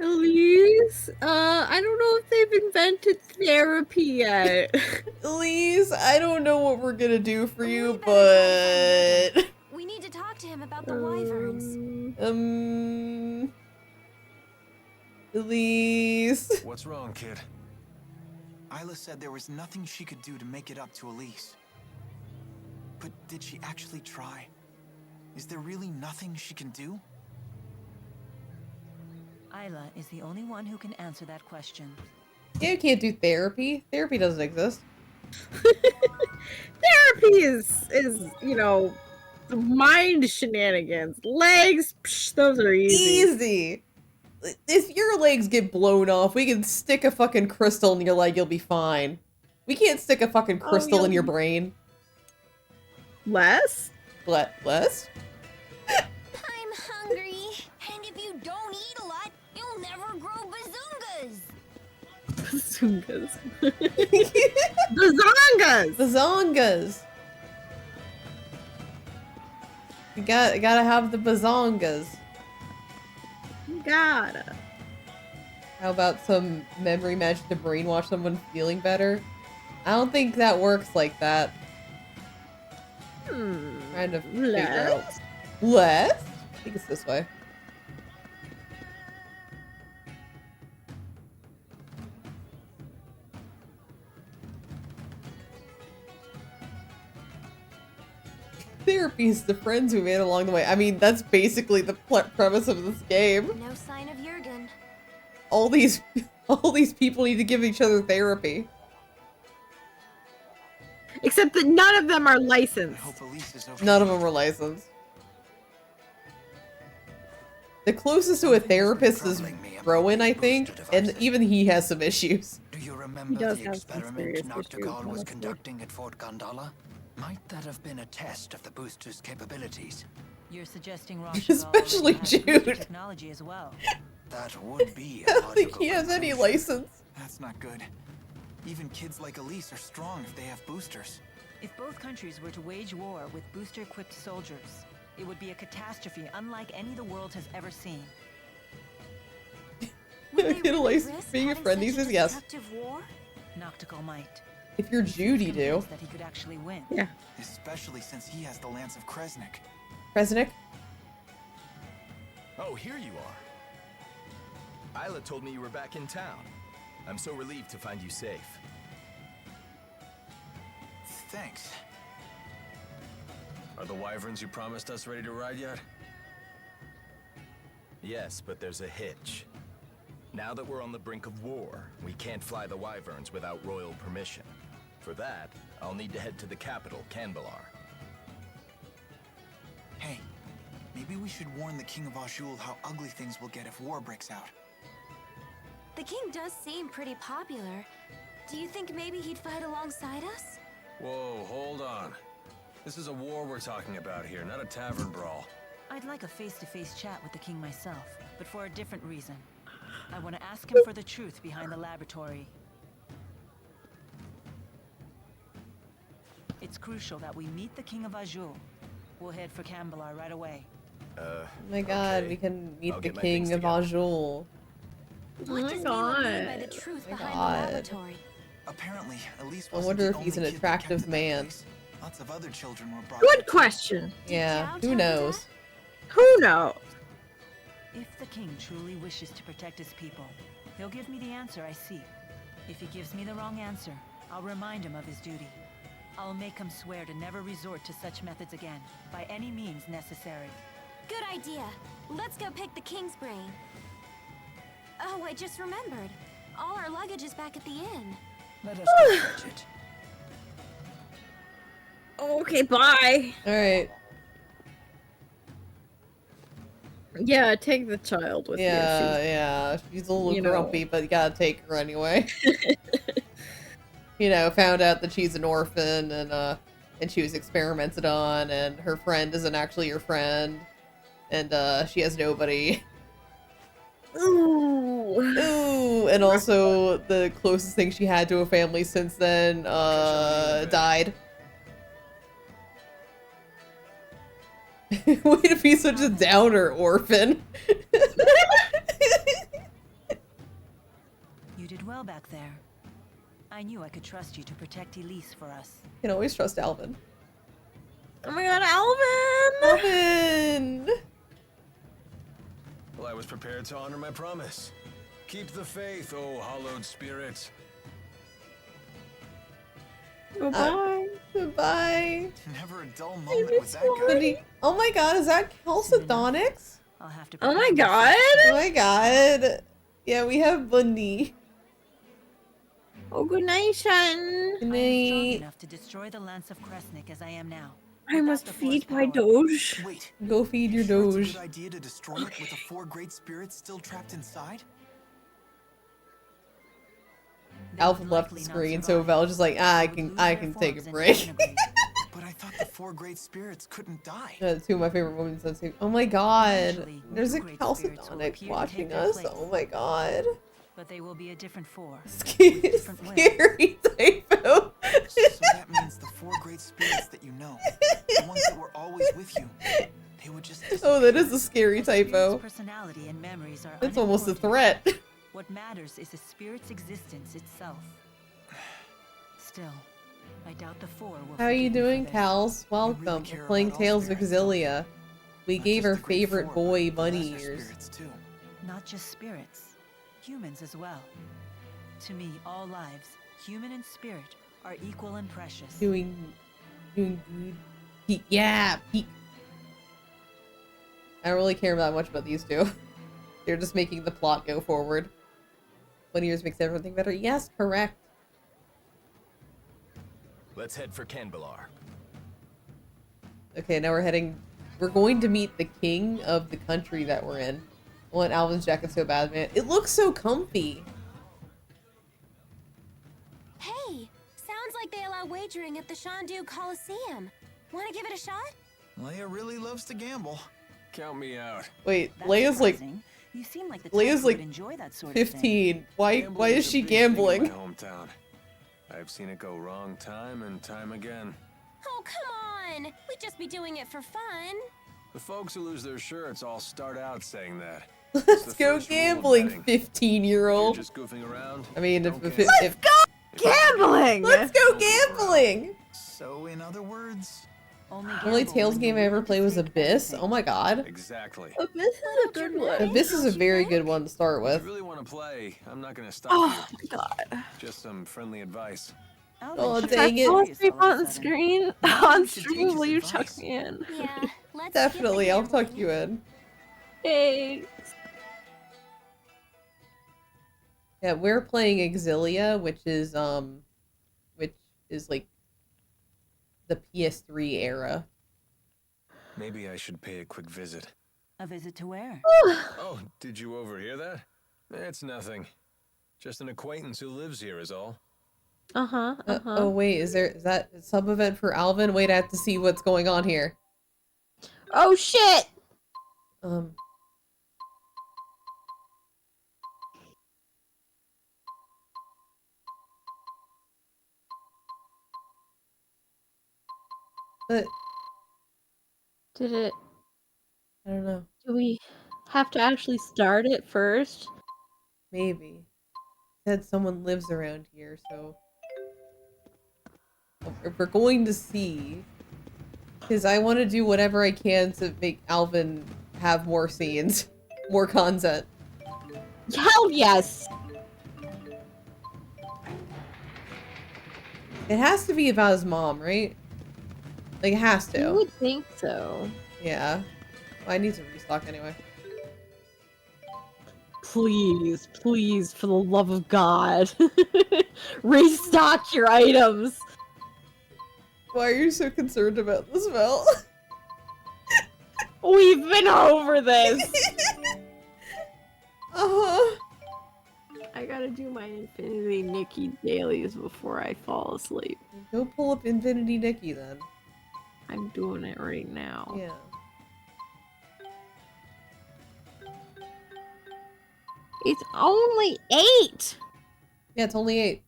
Elise, I don't know if they've invented therapy yet. Elise, I don't know what we're gonna do for you, We better try to but... find We need to talk to him about the wyverns. Elise. What's wrong, kid? Isla said there was nothing she could do to make it up to Elise. But did she actually try? Is there really nothing she can do? Isla is the only one who can answer that question. Yeah, you can't do therapy. Therapy doesn't exist. Therapy is you know, mind shenanigans. Legs, psh, those are easy. Easy. If your legs get blown off, we can stick a fucking crystal in your leg, you'll be fine. We can't stick a fucking crystal in your brain. Less? Less? I'm hungry, and if you don't eat a lot, you'll never grow bazungas. Bazungas. Bazongas! The zongas. You gotta have the bazongas. Gotta. How about some memory magic to brainwash someone feeling better? I don't think that works like that. Trying to figure out. Less? Less? I think it's this way. Therapy is the friends we made along the way. I mean, that's basically the premise of this game. No sign of Jurgen. All these people need to give each other therapy. Except that none of them are I licensed. hope Elise is okay. None of them were licensed. The closest to a therapist is Rowan, I think, and even he has some issues. Do you remember does the have some experiment serious issues, Noctigal was honestly. conducting at Fort Gondola? Might that have been a test of the booster's capabilities? You're suggesting Especially Jude. technology as well. That would be I a don't think logical he has any conclusion. license. That's not good. Even kids like Elise are strong if they have boosters. If both countries were to wage war with booster-equipped soldiers, it would be a catastrophe unlike any the world has ever seen. Would they Get a really license risk being a having friend, such he says yes. destructive war? Noctical might. If you're Jude, you do. Convinced that he could actually win. Yeah. Especially since he has the Lance of Kresnik. Kresnik? Oh, here you are. Isla told me you were back in town. I'm so relieved to find you safe. Thanks. Are the wyverns you promised us ready to ride yet? Yes, but there's a hitch. Now that we're on the brink of war, we can't fly the wyverns without royal permission. For that, I'll need to head to the capital, Canbelar. Hey, maybe we should warn the King of Azul how ugly things will get if war breaks out. The king does seem pretty popular. Do you think maybe he'd fight alongside us? Whoa, hold on. This is a war we're talking about here, not a tavern brawl. I'd like a face-to-face chat with the king myself, but for a different reason. I want to ask him for the truth behind the laboratory. It's crucial that we meet the King of Azul. We'll head for Cambalar right away. Oh my god, okay. we can meet I'll the get my things King of together. Azul. Oh What my does Mila mean by god. the truth Oh my behind God. the laboratory? Apparently, Elise I wasn't wonder the if he's only an kid that kept attractive at that man. place. Lots of other children were brought Good there, too. question. Yeah, Zhao who tell you knows? Who knows? If the king truly wishes to protect his people, he'll give me the answer I seek. If he gives me the wrong answer, I'll remind him of his duty. I'll make him swear to never resort to such methods again, by any means necessary. Good idea. Let's go pick the king's brain. Oh, I just remembered. All our luggage is back at the inn. Let us go fetch it. Okay, bye. Alright. Yeah, take the child with Yeah, you. yeah. She's a little you know. grumpy, but you gotta take her anyway. You know, found out that she's an orphan and she was experimented on and her friend isn't actually your friend. And she has nobody. Ooh. Ooh, and also the closest thing she had to a family since then died. Way to be such a downer, orphan. You did well back there. I knew I could trust you to protect Elise for us. You can always trust Alvin. Oh my god, Alvin! Alvin! Well, I was prepared to honor my promise. Keep the faith, oh hallowed spirit. Goodbye. Goodbye. Never a dull moment with that guy. Did he- Oh my god, is that Chalcedonyx? I'll have to Oh my prepare god! Oh my god. Yeah, we have Bundy. Oh, good night, son. Good I am strong night. enough to destroy the Lance of Kresnik as I am now. I without must the feed Force my power. Doge. Wait, Go feed your sure it's a Doge. good idea to destroy it with the 4 great spirits still trapped inside? They Alvin would left the likely not screen, so survive. Val's just like, They I would lose can their take a forms and break. disintegrate. But I thought the 4 great spirits couldn't die. 2 of my favorite moments on stage. Oh my god. Eventually, There's a new great spirits will Chalcedonyx appear to watching take their us. place. Oh my god. But they will be a different four. Scary typo. So that means the 4 great spirits that you know, the ones that were always with you, they would just Oh, that is a scary A spirit's typo. personality and memories are That's almost a unimportant. threat. What matters is the spirit's existence itself. Still, I doubt the four will. How are you forgive me for doing, this. Cals? Welcome. care We're playing about all Tales of spirits, Xillia. We Not gave just our the great favorite 4, boy but bunny lesser ears. spirits too. Not just spirits, humans as well. To me, all lives, human and spirit, are equal and precious. Doing good. Peek. Yeah, peek. I don't really care that much about these two. They're just making the plot go forward. Bunny ears makes everything better. Yes, correct. Let's head for Canbalar. Okay, now we're going to meet the king of the country that we're in. I want Alvin's jacket so bad, man. It looks so comfy. Hey, sounds like they allow wagering at the Shandu Coliseum. Want to give it a shot? Leia really loves to gamble. Count me out. Wait, That's Leia's like surprising. You seem like the Leia's type who like would enjoy that sort of thing. 15. Why Gambling is a she big thing in gambling? my hometown. I've seen it go wrong time and time again. Oh, come on. We'd just be doing it for fun. The folks who lose their shirts all start out saying that. Let's the go first rule of gambling, betting. 15-year-old. You're just goofing around. I mean, Don't if gamble. Gambling! let's go gambling. So, in other words, Only The only gamble Tales when game you're I ever willing to played was stake Abyss. everything. Oh my god. Exactly. This is a good one. Abyss is a very good one to start If with. you really want to play, I'm not going to stop Oh you. my god. Just some friendly advice. Alvin Oh, should dang be it. Fall serious asleep all of a on sudden. screen. Maybe On we should take stream, his will you advice. tuck me in? Yeah, let's Definitely, skip the I'll tuck gambling. you in. Hey. Yeah, we're playing Xillia, which is like the PS3 era. Maybe I should pay a quick visit. A visit to where? Oh, did you overhear that? It's nothing. Just an acquaintance who lives here is all. Oh wait, is that a sub event for Alvin? Wait, I have to see what's going on here. Oh shit! Um. But Did it? I don't know. Do we have to actually start it first? Maybe. Said someone lives around here, so if we're going to see, because I want to do whatever I can to make Alvin have more scenes, more content. Hell yes! It has to be about his mom, right? Like, it has to. You would think so. Yeah. Well, I need to restock anyway. Please, please, for the love of God. Restock your items! Why are you so concerned about this, Mel? We've been over this! Uh-huh. I gotta do my Infinity Nikki dailies before I fall asleep. Go pull up Infinity Nikki, then. I'm doing it right now. Yeah. It's only 8! Yeah, it's only 8.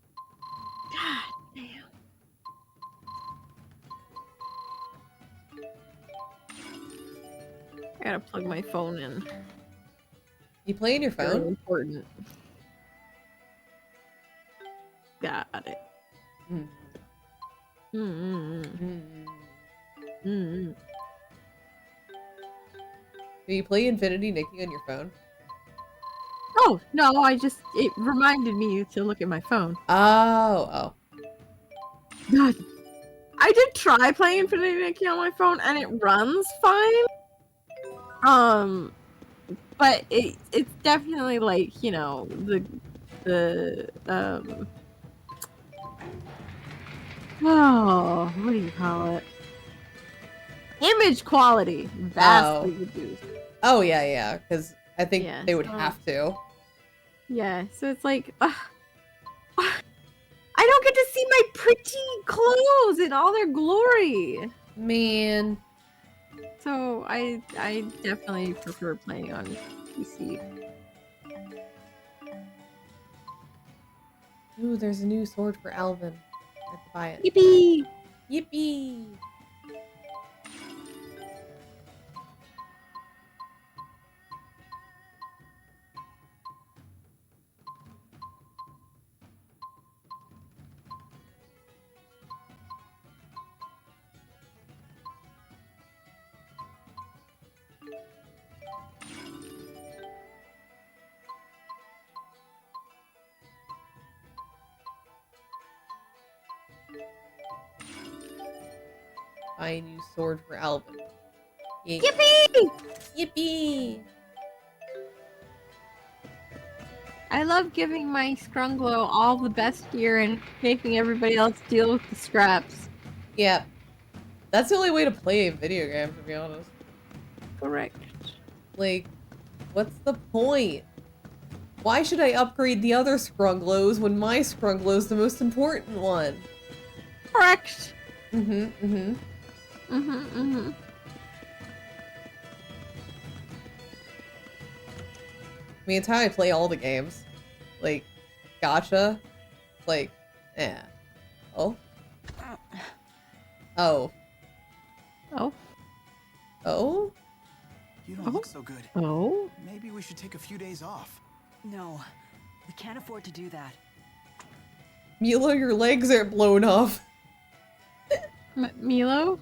God damn. I gotta plug my phone in. You playing your Very phone? important. Got it. Mm. Do you play Infinity Nikki on your phone? Oh, no, it reminded me to look at my phone. Oh. God. I did try playing Infinity Nikki on my phone and it runs fine. But it's definitely like, you know, what do you call it? Image quality vastly reduced. Oh, yeah, because I think Yeah, they would so- have to. Yeah, so it's like, I don't get to see my pretty clothes in all their glory. Man. So I definitely prefer playing on PC. Ooh, there's a new sword for Alvin. I have to buy it. Yippee! Yippee! Buy a new sword for Alvin. Yay. Yippee! Yippee! I love giving my Scrunglow all the best gear and making everybody else deal with the scraps. Yeah. That's the only way to play a video game, to be honest. Correct. Like, what's the point? Why should I upgrade the other Scrunglows when my Scrunglow's the most important one? Correct. Mm-hmm. I mean, it's how I play all the games. Like, gacha. Like, yeah. Oh. Oh. Oh. Oh? You don't look so good. Oh? Maybe we should take a few days off. No, we can't afford to do that. Milo, your legs are blown off. Milo?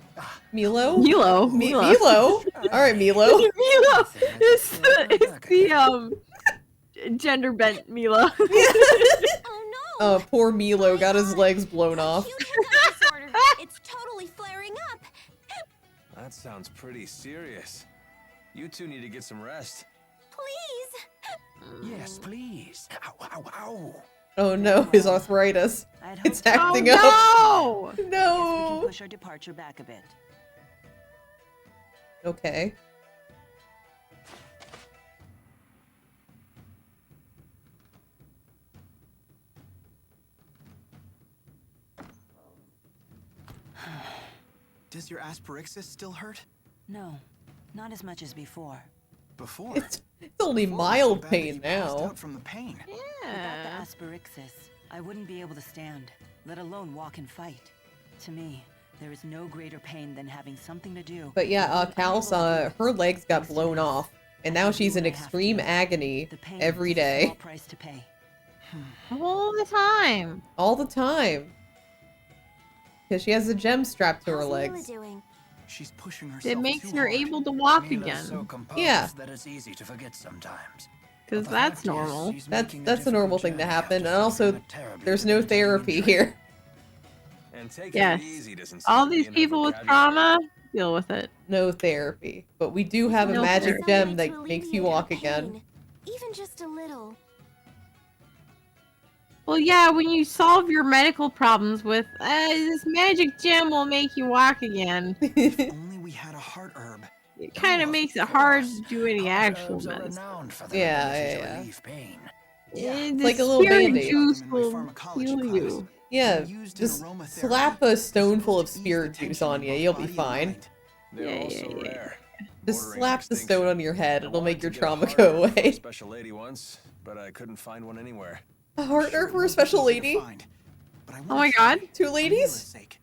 Milo? Milo. Milo? Alright, Milo. Milo! It's the gender bent Milo. Oh, poor Milo got his legs blown off. It's totally flaring up. That sounds pretty serious. You two need to get some rest. Please. Yes, please. Ow, ow, ow. Oh no, his arthritis. It's acting up. I guess we No! can push our departure back a bit. Okay. Does your asperixis still hurt? No, not as much as before. Before? It's only Before, mild so bad that pain you passed now. out from the pain. Without the asperixis, I wouldn't be able to stand, let alone walk and fight. To me, There is no greater pain than having something to do. But yeah, Cal's, her legs got Thanks to blown this, off. And I now can she's do in what I have extreme to. agony The pain every is a day. small price to pay. All the time. All the time. Because she has a gem strapped to her How's Mila legs. doing? She's pushing herself It makes too her hard. able to walk Mila's so again. composed Yeah. that it's easy to forget sometimes. Because But the that's fact is, normal. she's That's making a normal difficult thing to journey happen. And after also, suffering a terribly there's no debilitating therapy injury. here. And take Yes. it easy doesn't All seem to be these in her people with vocabulary. trauma, deal with it. No therapy. But we do have a No magic therapy. gem Some way that to makes you alleviate her walk again. pain, even just a little. Well, yeah, when you solve your medical problems with, this magic gem will make you walk again. If only we had a heart herb. It kind of Oh, makes of it hard course. to do any Heart actual herbs are medicine. renowned for their Yeah, ability yeah, to yeah. relieve pain. The like a little spirit Band-Aid. juice In my will pharmacology heal class. you. Yeah, When used in just aromatherapy, slap a it's stone full of supposed to ease spirit the juice tension on in you. both You'll be body and fine. mind. They're Yeah, all so yeah, yeah. rare. Just Bordering slap the extinction. stone on your head. I It'll make wanted your to get a trauma heart go herb for a away. special lady once, but I couldn't find one anywhere. A heart Sure, herb it for a won't be special easy to lady? find, but I Oh wanna my try, god. Two for ladies? Mila's sake.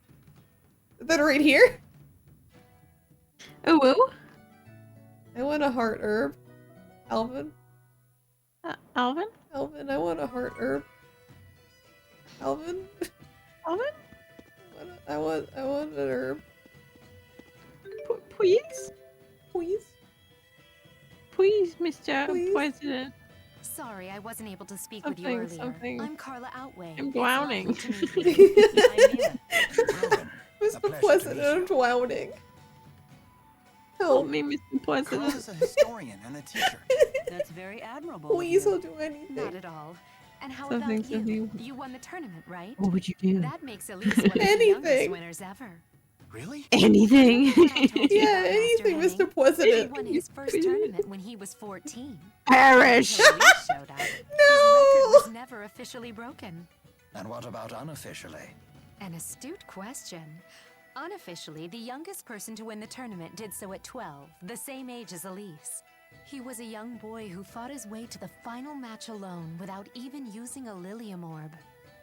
That are right here? Ooh, ooh. I want a heart herb. Alvin? Alvin? Alvin, I want a heart herb. Alvin? Alvin? I want an herb. Please? Please? Please, Mr. Please? President. Sorry, I wasn't able to speak with you Something, earlier. something. I'm Carla Outway. I'm It's drowning. lovely to meet you. I'm Mila. Rowan, a Mr. pleasure to President, meet I'm you. drowning. Help Help. me, Mr. President. Carla's a historian and a teacher. That's very admirable. of Please, you. I'll do anything. Not at all. And how Something, about you? something. You won the tournament, right? What would you do? That makes Elise one of the youngest Anything. winners ever. Really? Anything. Remember when I told you Yeah, about Master anything, Henning? Mr. He President. won his first tournament when he was 14. Perish. Until Elise showed up. His record was never officially broken. And what about unofficially? An astute question. Unofficially, the youngest person to win the tournament did so at 12, the same age as Elise. He was a young boy who fought his way to the final match alone without even using a Lilium orb.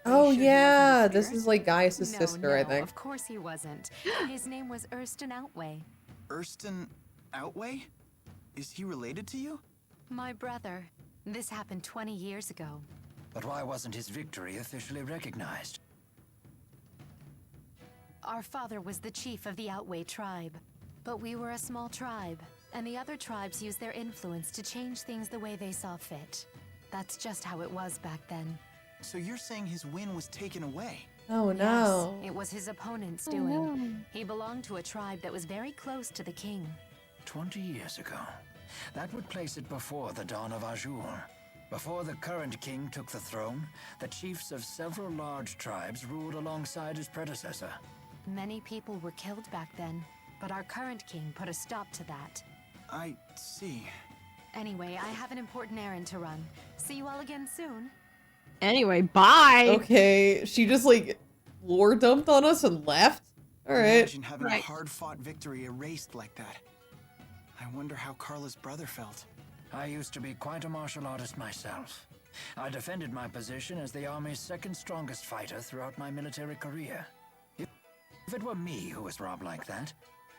Oh, Are you sure he wasn't yeah. a This spirit? is like Gaius' No, sister, I no, think. of course he wasn't. His name was Erston Outway. Erston Outway? Is he related to you? My brother. This happened 20 years ago. But why wasn't his victory officially recognized? Our father was the chief of the Outway tribe. But we were a small tribe, and the other tribes used their influence to change things the way they saw fit. That's just how it was back then. So you're saying his win was taken away? Oh, no. Yes, it was his opponent's Oh, doing. no. He belonged to a tribe that was very close to the king. 20 years ago. That would place it before the dawn of Azure. Before the current king took the throne, the chiefs of several large tribes ruled alongside his predecessor. Many people were killed back then, but our current king put a stop to that. I see. Anyway, I have an important errand to run. See you all again soon. Anyway, bye. Okay, she just like lore dumped on us and left? Alright. Imagine having Right. a hard-fought victory erased like that. I wonder how Carla's brother felt. I used to be quite a martial artist myself. I defended my position as the army's second strongest fighter throughout my military career. If it were me who was robbed like that,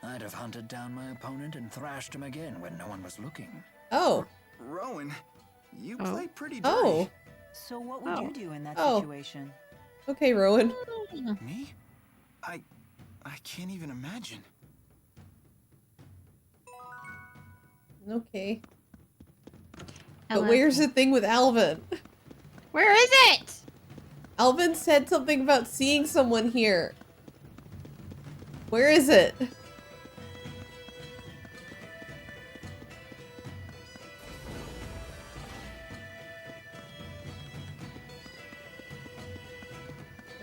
I'd have hunted down my opponent and thrashed him again when no one was looking. Oh. Rowan, you Oh. play pretty dirty. Oh. So what would Oh. you do in that Oh. situation? Okay, Rowan. Me? I can't even imagine. Okay. Hello. But where's the thing with Alvin? Where is it? Alvin said something about seeing someone here. Where is it?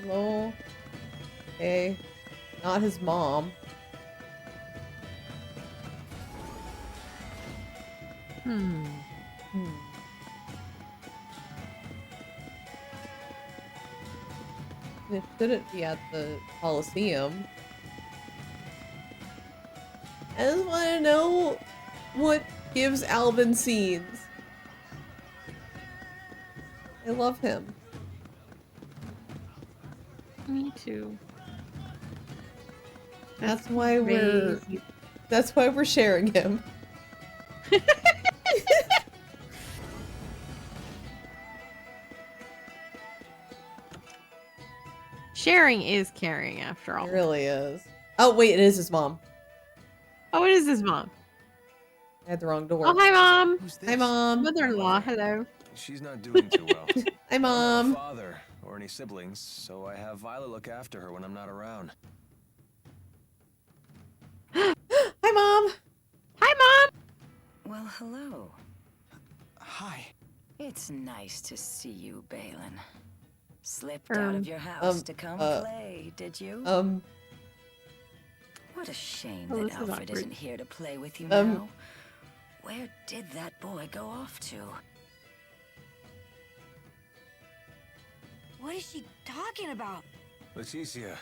Hello? Okay. Not his mom. Hmm. It shouldn't be at the Coliseum. I just want to know what gives Alvin scenes. I love him. Me too. That's why we're Crazy. that's why we're sharing him. Sharing is caring, after all. It really is. Oh wait, it is his mom. Oh, it is his mom. I had the wrong door. Oh, hi, Mom. Who's this? Hi, Mom. Mother-in-law, hello. She's not doing too well. Hi, I don't have Mom. a father or any siblings, so I have Violet look after her when I'm not around. Hi, Mom. Hi, Mom. Well, hello. Hi. It's nice to see you, Balin. Slipped out of your house to come play, did you? What a shame Oh, that this is Alfred awkward. isn't here to play with you now. Where did that boy go off to? What is she talking about? Leticia,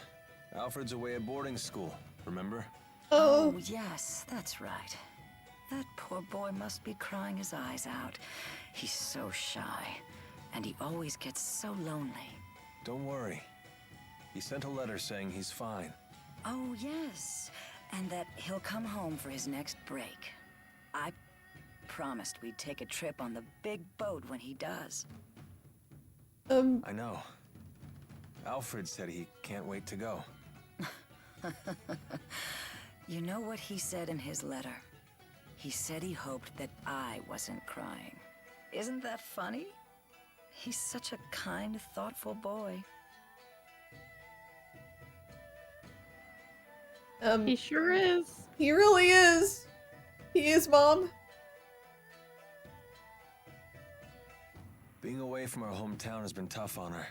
Alfred's away at boarding school, remember? Oh, yes, that's right. That poor boy must be crying his eyes out. He's so shy, and he always gets so lonely. Don't worry. He sent a letter saying he's fine. Oh, yes, and that he'll come home for his next break. I promised we'd take a trip on the big boat when he does. I know. Alfred said he can't wait to go. You know what he said in his letter? He said he hoped that I wasn't crying. Isn't that funny? He's such a kind, thoughtful boy. He sure is. He really is. He is, Mom. Being away from our hometown has been tough on her.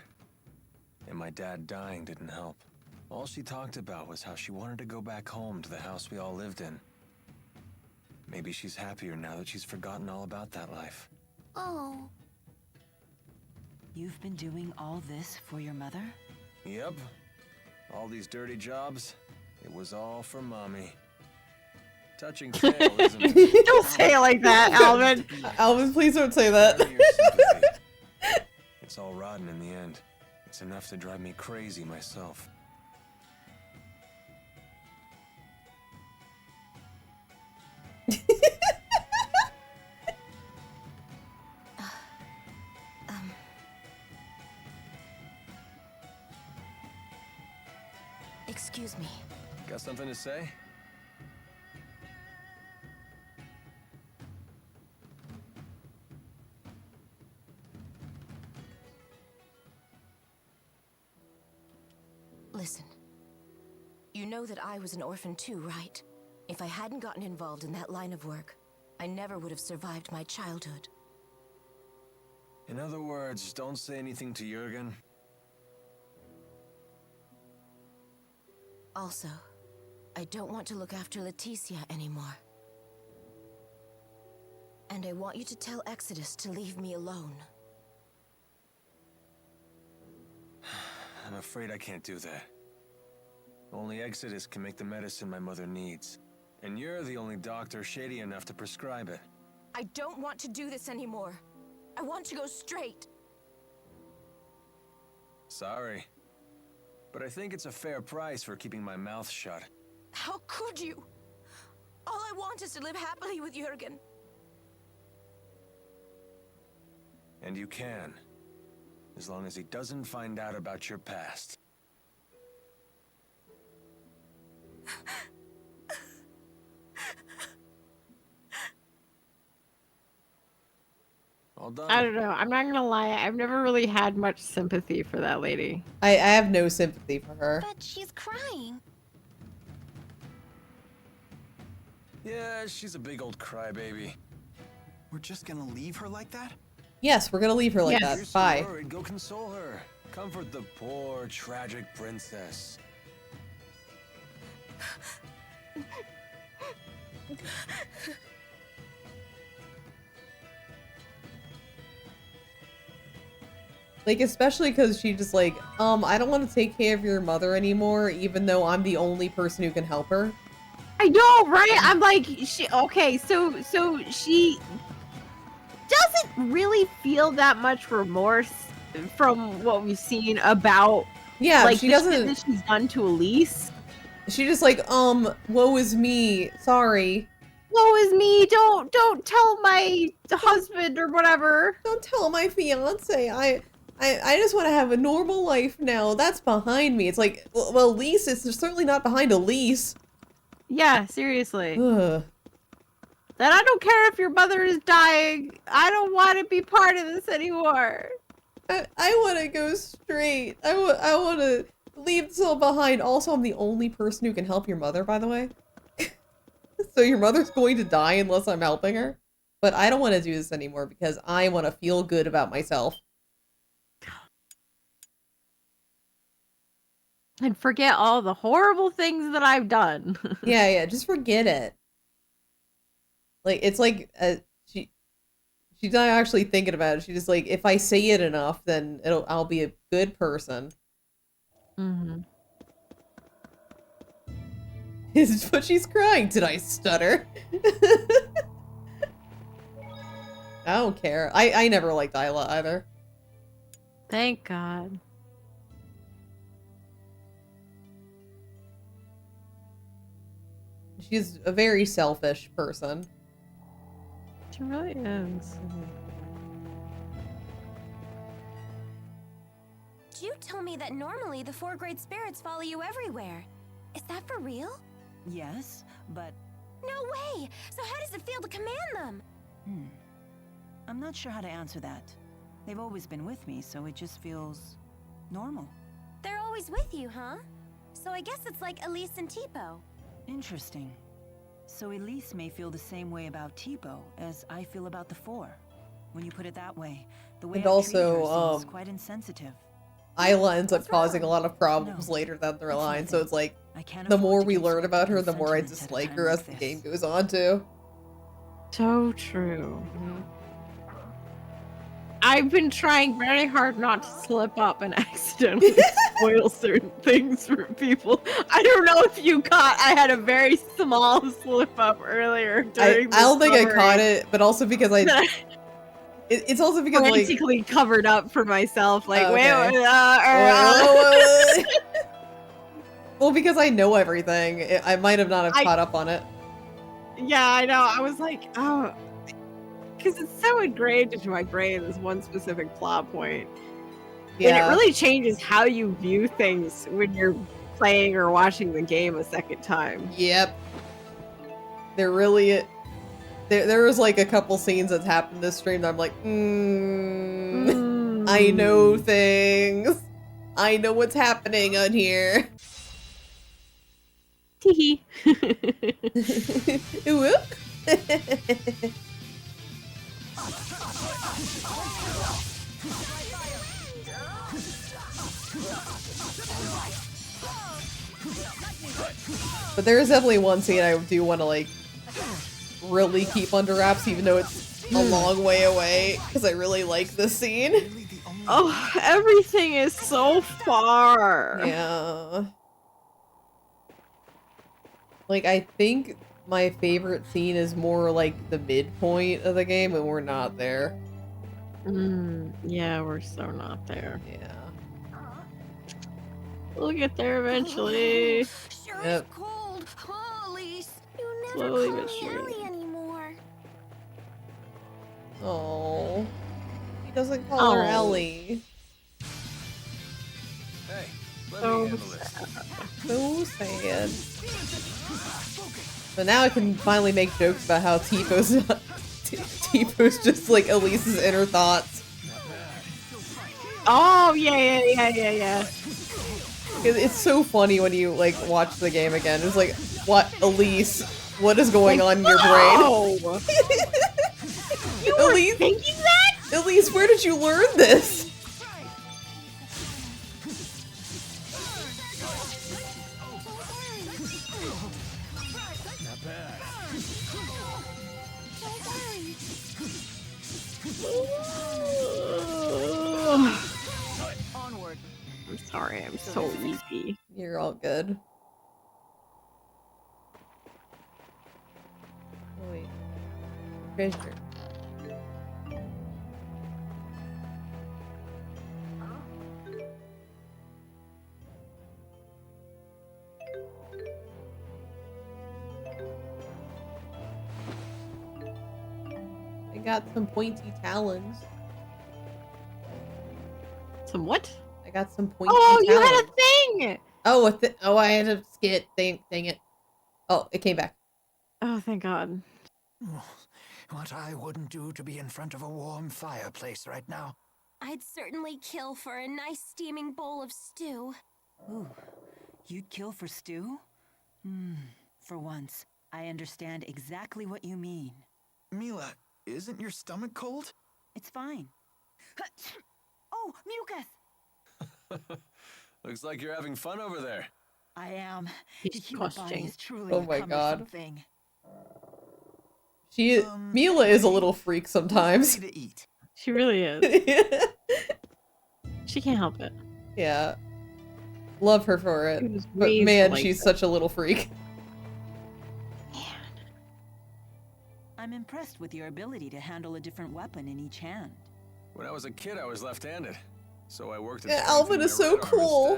And my dad dying didn't help. All she talked about was how she wanted to go back home to the house we all lived in. Maybe she's happier now that she's forgotten all about that life. Oh. You've been doing all this for your mother? Yep. All these dirty jobs, it was all for Mommy. Touching tale, isn't it? Don't say it like that, Alvin. Alvin, please don't say that. Earn your sympathy. It's all rotten in the end. It's enough to drive me crazy myself. Excuse me. Got something to say? Listen. You know that I was an orphan too, right? If I hadn't gotten involved in that line of work, I never would have survived my childhood. In other words, don't say anything to Jurgen. Also, I don't want to look after Leticia anymore. And I want you to tell Exodus to leave me alone. I'm afraid I can't do that. Only Exodus can make the medicine my mother needs. And you're the only doctor shady enough to prescribe it. I don't want to do this anymore. I want to go straight. Sorry. But I think it's a fair price for keeping my mouth shut. How could you? All I want is to live happily with Jurgen. And you can. As long as he doesn't find out about your past. All done. I don't know. I'm not gonna lie. I've never really had much sympathy for that lady. I have no sympathy for her. But she's crying. Yeah, she's a big old crybaby. We're just gonna leave her like that? Yes, we're gonna leave her like Yes. that. You're so Bye. worried, go console her. Comfort the poor, tragic princess. Like, especially because she just like, I don't want to take care of your mother anymore, even though I'm the only person who can help her. I know, right? I'm like, okay, so she doesn't really feel that much remorse from what we've seen about Yeah, like she the shit doesn't. that she's done to Elise. She just like, woe is me. Sorry. Woe is me. Don't tell my husband or whatever. Don't tell my fiance. I just want to have a normal life now. That's behind me. It's like, well, Elise is certainly not behind Elise. Yeah, seriously. Ugh. Then I don't care if your mother is dying. I don't want to be part of this anymore. I want to go straight. I want to leave this all behind. Also, I'm the only person who can help your mother, by the way. So your mother's going to die unless I'm helping her. But I don't want to do this anymore because I want to feel good about myself. And forget all the horrible things that I've done. Yeah, just forget it. Like, it's like, she's not actually thinking about it. She's just like, if I say it enough, then I'll be a good person. Mm-hmm. But she's crying. Did I stutter? I don't care. I never liked Isla either. Thank God. She's a very selfish person. She really is. You told me that normally the 4 great spirits follow you everywhere. Is that for real? Yes, but... No way! So how does it feel to command them? I'm not sure how to answer that. They've always been with me, so it just feels... normal. They're always with you, huh? So I guess it's like Elise and Tipo. Interesting. So Elise may feel the same way about Tipo as I feel about the 4. When you put it that way, the way And I've treated her also, seems quite insensitive. Isla ends up causing a lot of problems later down the line, so it's like, the more we learn about her, the more I dislike her as the game goes on, too. So true. I've been trying very hard not to slip up and accidentally spoil certain things for people. I don't know if you caught, I had a very small slip up earlier during I don't think I caught it, but also because it's also because like frantically covered up for myself, like well, because I know everything, I might have not caught up on it. Yeah, I know. I was like, oh, because it's so ingrained into my brain, this one specific plot point. Yeah. And it really changes how you view things when you're playing or watching the game a second time. Yep. There really... There was like a couple scenes that's happened this stream that I'm like, I know things. I know what's happening on here. Teehee. Whoop. But there is definitely one scene I do want to like really keep under wraps, even though it's a long way away, because I really like this scene. Oh, everything is so far. Yeah. Like, I think my favorite scene is more like the midpoint of the game, and we're not there. Yeah, we're so not there. Yeah. We'll get there eventually. Sure Yep. is cold. Oh, Elise, you never Slowly call but me surely. Ellie anymore. Oh. He doesn't call her Oh. Ellie. Hey, let So me handle this. So sad. But now I can finally make jokes about how Tifo's just like Elise's inner thoughts. Oh, yeah. It's so funny when you like watch the game again. It's like, what, Elise? What is going on in your brain? You were thinking that? Elise, where did you learn this? Not bad. Onward. I'm sorry, I'm so weepy. You're all good. Oh, wait. Treasure. got some pointy talons. Some what? I got some pointy Oh, talons. you had a thing! Oh, I had a skit thing. Dang it. Oh, it came back. Oh, thank God. What I wouldn't do to be in front of a warm fireplace right now. I'd certainly kill for a nice steaming bowl of stew. Ooh, you'd kill for stew? For once, I understand exactly what you mean. Mila, isn't your stomach cold? It's fine. Oh, mucus! Looks like you're having fun over there. I am. He's The human body questioning. is truly Oh a my cumbersome God. thing. Mila is a little freak sometimes. Ready to eat. She really is. She can't help it. Yeah. Love her for it. She was But raised man, like she's that. such a little freak. I'm impressed with your ability to handle a different weapon in each hand. When I was a kid, I was left-handed, so I worked at Yeah, strengthening Alvin is my so right arm cool.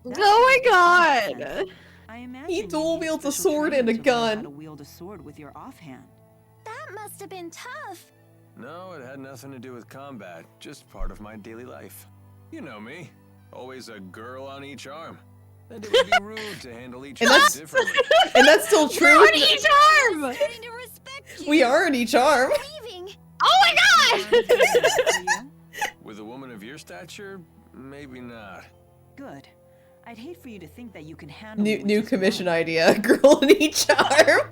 instead. Oh my God! I imagine He you dual need wields a special sword training and a to learn how gun. to wield a sword with your offhand. That must have been tough. No, it had nothing to do with combat, just part of my daily life. You know me, always a girl on each arm. And it would be rude to handle each And arm that's- differently. And that's still true. You're on each arm! Starting to respect you. We are in each arm. Leaving. Oh my God! With a woman of your stature, maybe not. Good. I'd hate for you to think that you can handle New it with new just commission one. idea. Girl in each arm.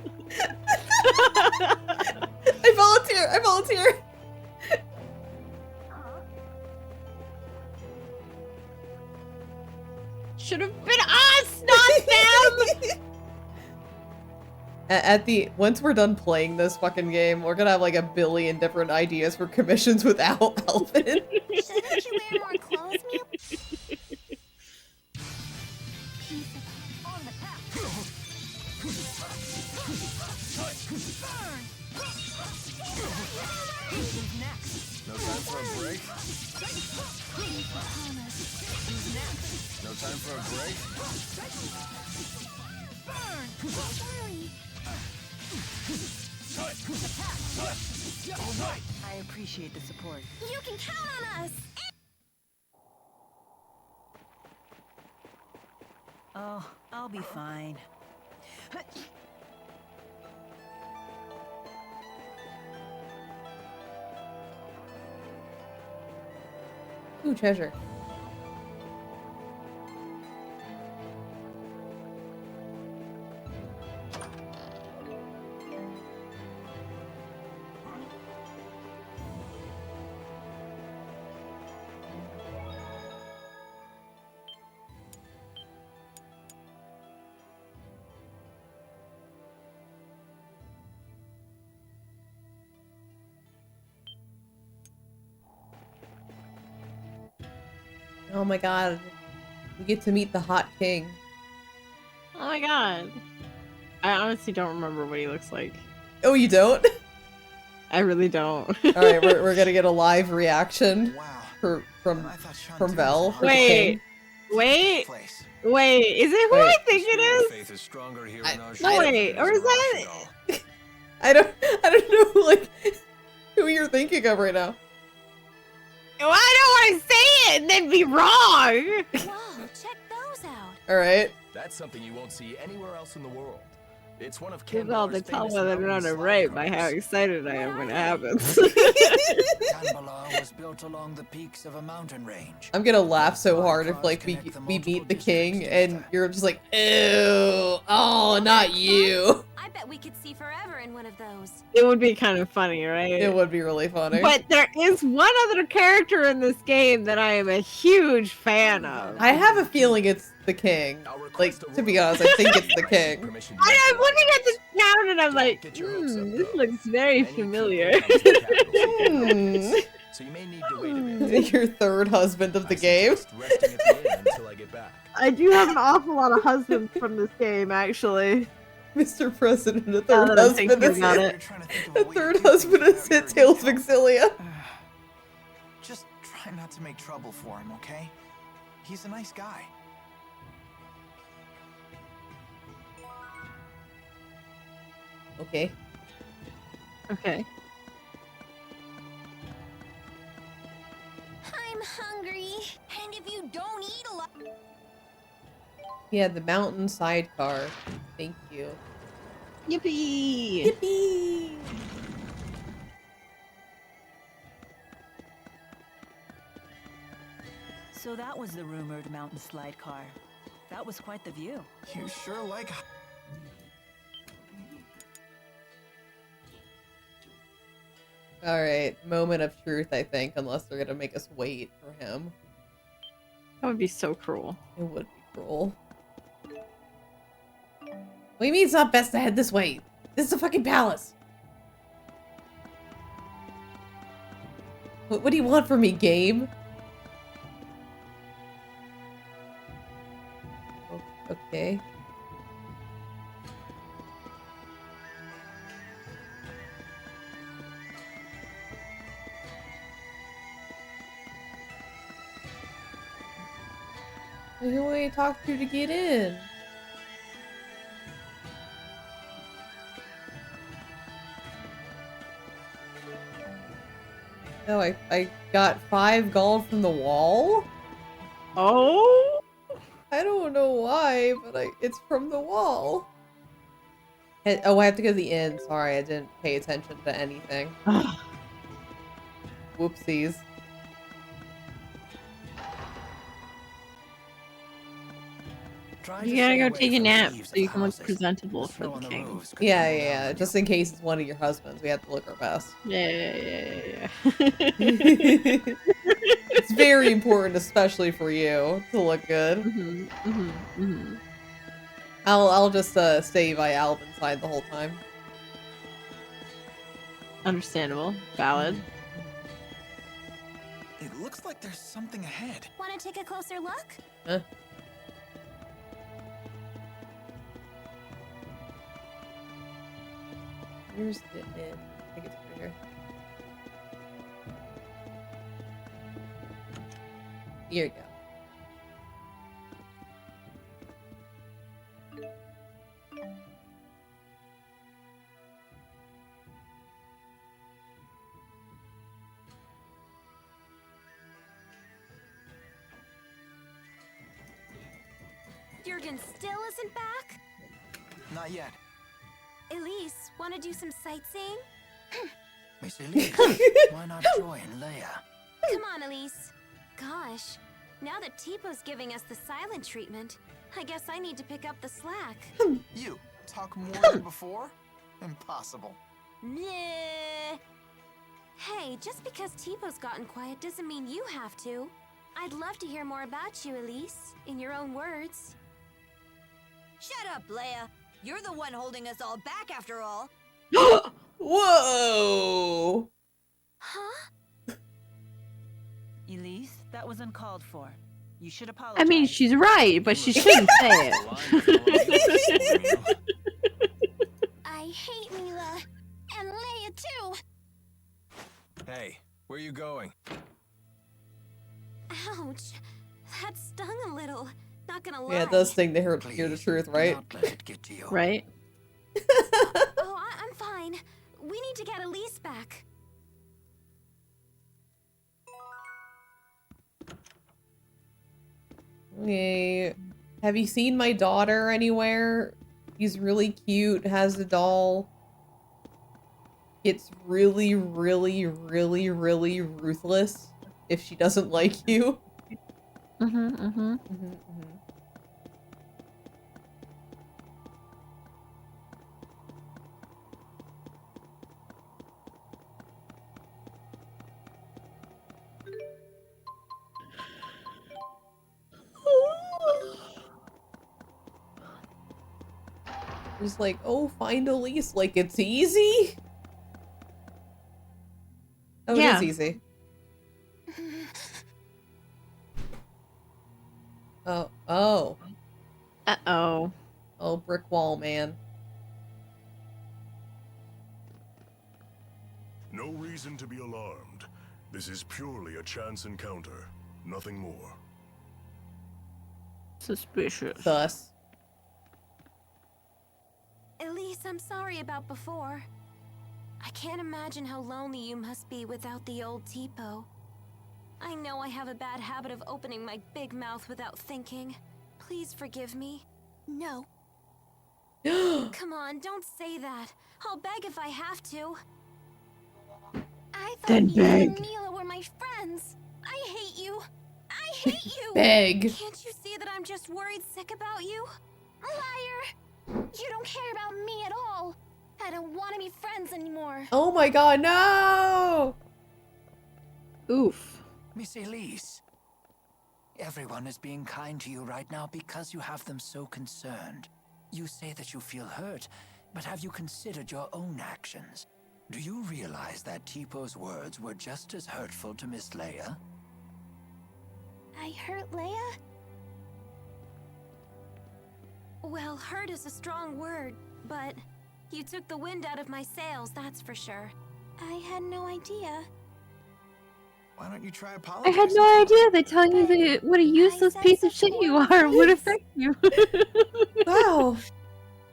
I volunteer. I volunteer. Should have been us, not them! At the once we're done playing this fucking game, we're gonna have like a billion different ideas for commissions without Alvin. Shouldn't you wear more clothes, Mew? No time for a break? No time for a break? I appreciate the support. You can count on us. Oh, I'll be fine. Ooh, treasure. Oh my god. We get to meet the hot king. Oh my God. I honestly don't remember what he looks like. Oh, you don't? I really don't. Alright, we're gonna get a live reaction Wow. from I thought Sean from Duke Vel. was a for the Wait. king. Wait, place. wait, is it who Wait. I think it is? Faith is stronger here I- in I Oshkosh don't- than Wait, it or is is that- in Rashidal. I don't know like who you're thinking of right now. Well, I don't want to say it and then be wrong. Whoa, check those out. Alright. That's something you won't see anywhere else in the world. It's one of You're all to Kandor's tell famous whether or not mountain I'm slide right by how cars. excited I am when it happens. Kandbalar was built along the peaks of a mountain range. I'm gonna laugh so hard if like we meet the king and you're just like, ew, oh, not you. I bet we could see forever in one of those. It would be kind of funny, right? It would be really funny. But there is one other character in this game that I am a huge fan of. I have a feeling it's the king. Like, to be honest, I think it's the king. I'm looking at this town and I'm like, this looks very familiar. Hmm. So you may need to wait a bit. Your third husband of the game. Resting at the inn until I get back. I do have an awful lot of husbands from this game, actually. Mr. President, a Now third that I'm husband thinking is about it. it. You're trying to think of A a way to third do things husband is without it, hurting Tales of yourself. Xillia. Just try not to make trouble for him, okay? He's a nice guy. Okay. Okay. if you don't eat a lot. Yeah, the mountain sidecar. Thank you. Yippee! Yippee! So that was the rumored mountain slide car. That was quite the view. You sure like... Alright, moment of truth, I think, unless they're gonna make us wait for him. That would be so cruel. It would be cruel. What do you mean it's not best to head this way? This is a fucking palace! What do you want from me, game? Okay. Who will you talk to get in? No, I got 5 gold from the wall? Oh? I don't know why, but it's from the wall. Oh, I have to go to the inn. Sorry, I didn't pay attention to anything. Whoopsies. You gotta go take a nap so you can look presentable for the king. Yeah. Just in case it's one of your husbands, we have to look our best. Yeah. It's very important, especially for you, to look good. I'll just stay by Alvin's side the whole time. Understandable. Valid. It looks like there's something ahead. Want to take a closer look? Huh? Where's the inn? I think it's over here. Here you go. Jurgen still isn't back? Not yet. Elise, want to do some sightseeing? Miss Elise, why not join Leia? Come on, Elise. Gosh, now that Tipo's giving us the silent treatment, I guess I need to pick up the slack. You talk more than before? Impossible. Nah. Hey, just because Tipo's gotten quiet doesn't mean you have to. I'd love to hear more about you, Elise, in your own words. Shut up, Leia. You're the one holding us all back after all. Whoa! Huh? Elise, that was uncalled for. You should apologize. I mean, she's right, but she shouldn't say it. I hate Mila. And Leia, too. Hey, where you going? Ouch. That stung a little. Not gonna lie. Yeah, it does sting to hear the truth, right? Let it get to you. Right? Oh, I'm fine. We need to get Elise back. Okay. Have you seen my daughter anywhere? He's really cute, has a doll. It's really, really, really, really ruthless if she doesn't like you. Just like, oh, find Elise, like it's easy? Oh, Yeah. it is easy. Oh. Uh-oh. Oh, brick wall, man. No reason to be alarmed. This is purely a chance encounter. Nothing more. Suspicious. Thus. Elise, I'm sorry about before. I can't imagine how lonely you must be without the old Tipo. I know I have a bad habit of opening my big mouth without thinking. Please forgive me. No. Come on, don't say that. I'll beg if I have to. I thought Then you and beg. Mila were my friends. I hate you. I hate you. Beg. Can't you see that I'm just worried sick about you? Liar. You don't care about me at all. I don't want to be friends anymore. Oh my god, no! Oof. Miss Elise, everyone is being kind to you right now because you have them so concerned. You say that you feel hurt, but have you considered your own actions? Do you realize that Teepo's words were just as hurtful to Miss Leia? I hurt Leia? Well, hurt is a strong word, but you took the wind out of my sails, that's for sure. I had no idea. Why don't you try I apologizing? had no idea that telling you that what a useless piece of shit you are would affect you. Wow.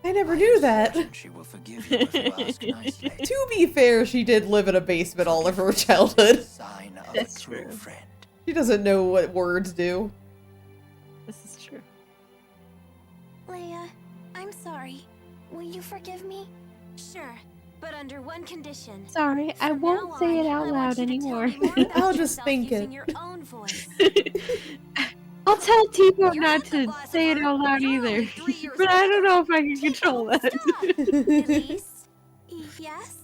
I never knew that. She will forgive you if you ask nicely. To be fair, she did live in a basement all of her childhood. Sign of That's a true true. friend. She doesn't know what words do. This is true. Leia, I'm sorry. Will you forgive me? Sure, but under one condition. Sorry, I From won't now say it on, out I want loud you to anymore. tell me more about I'll just yourself think using it. your own voice. I'll tell Teepo You're not not the to boss say of it her. out loud You're either. only 3 years But I don't older. know if I can control that. Elise? Yes?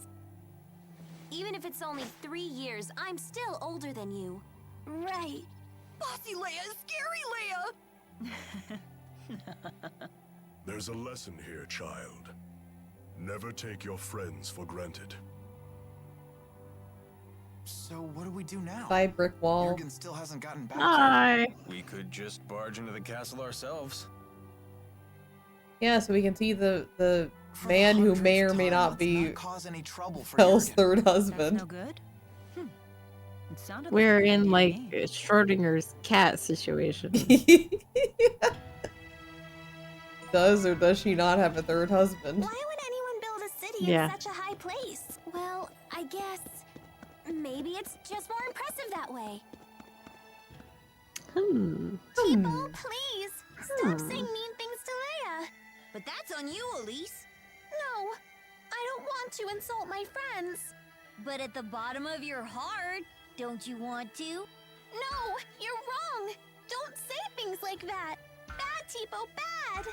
Even if it's only 3 years, I'm still older than you. Right. Bossy Leia, scary Leia. There's a lesson here, child. Never take your friends for granted. So what do we do now? By brick wall. Jurgen still hasn't gotten back Hi. We could just barge into the castle ourselves. Yeah, so we can see the yet. For the man who may or 100th may time, not let's be cause any trouble for Belle's Jurgen. third That's husband. no good? It sounded We're like a good in idea like to me. Schrodinger's cat situation. Does or does she not have a third husband? Why would anyone build a city Yeah. in such a high place? Well, I guess maybe it's just more impressive that way. People, please stop saying mean things to Leia. But that's on you, Elise. No, I don't want to insult my friends. But at the bottom of your heart, don't you want to? No, you're wrong. Don't say things like that. Bad, Tipo, bad.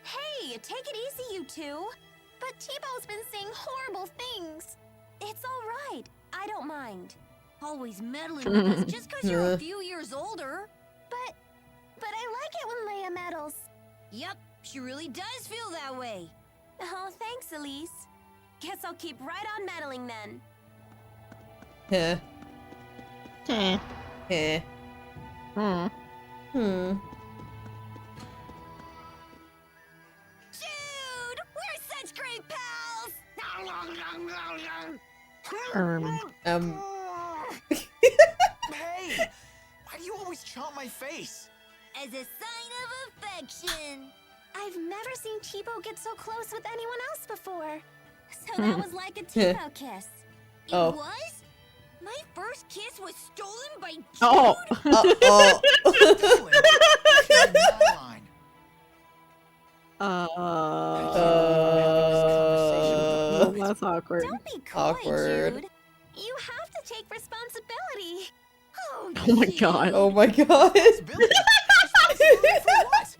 Hey, take it easy, you two. But Tipo's been saying horrible things. It's all right. I don't mind. Always meddling with us just because you're a few years older. But I like it when Leia meddles. Yep, she really does feel that way. Oh, thanks, Elise. Guess I'll keep right on meddling then. Heh. Eh. Heh. Hmm. Hmm. Dude, we're such great pals! Hey! Why do you always chomp my face? As a sign of affection. I've never seen Tipo get so close with anyone else before. So that was like a Tipo kiss. It Oh. was? My first kiss was stolen by Jude? Oh. Uh-oh. That's awkward. Don't be coy, Awkward. Jude. You have to take responsibility. Oh, Oh my Jude. god. Oh my god. Responsibility? Responsibility for what?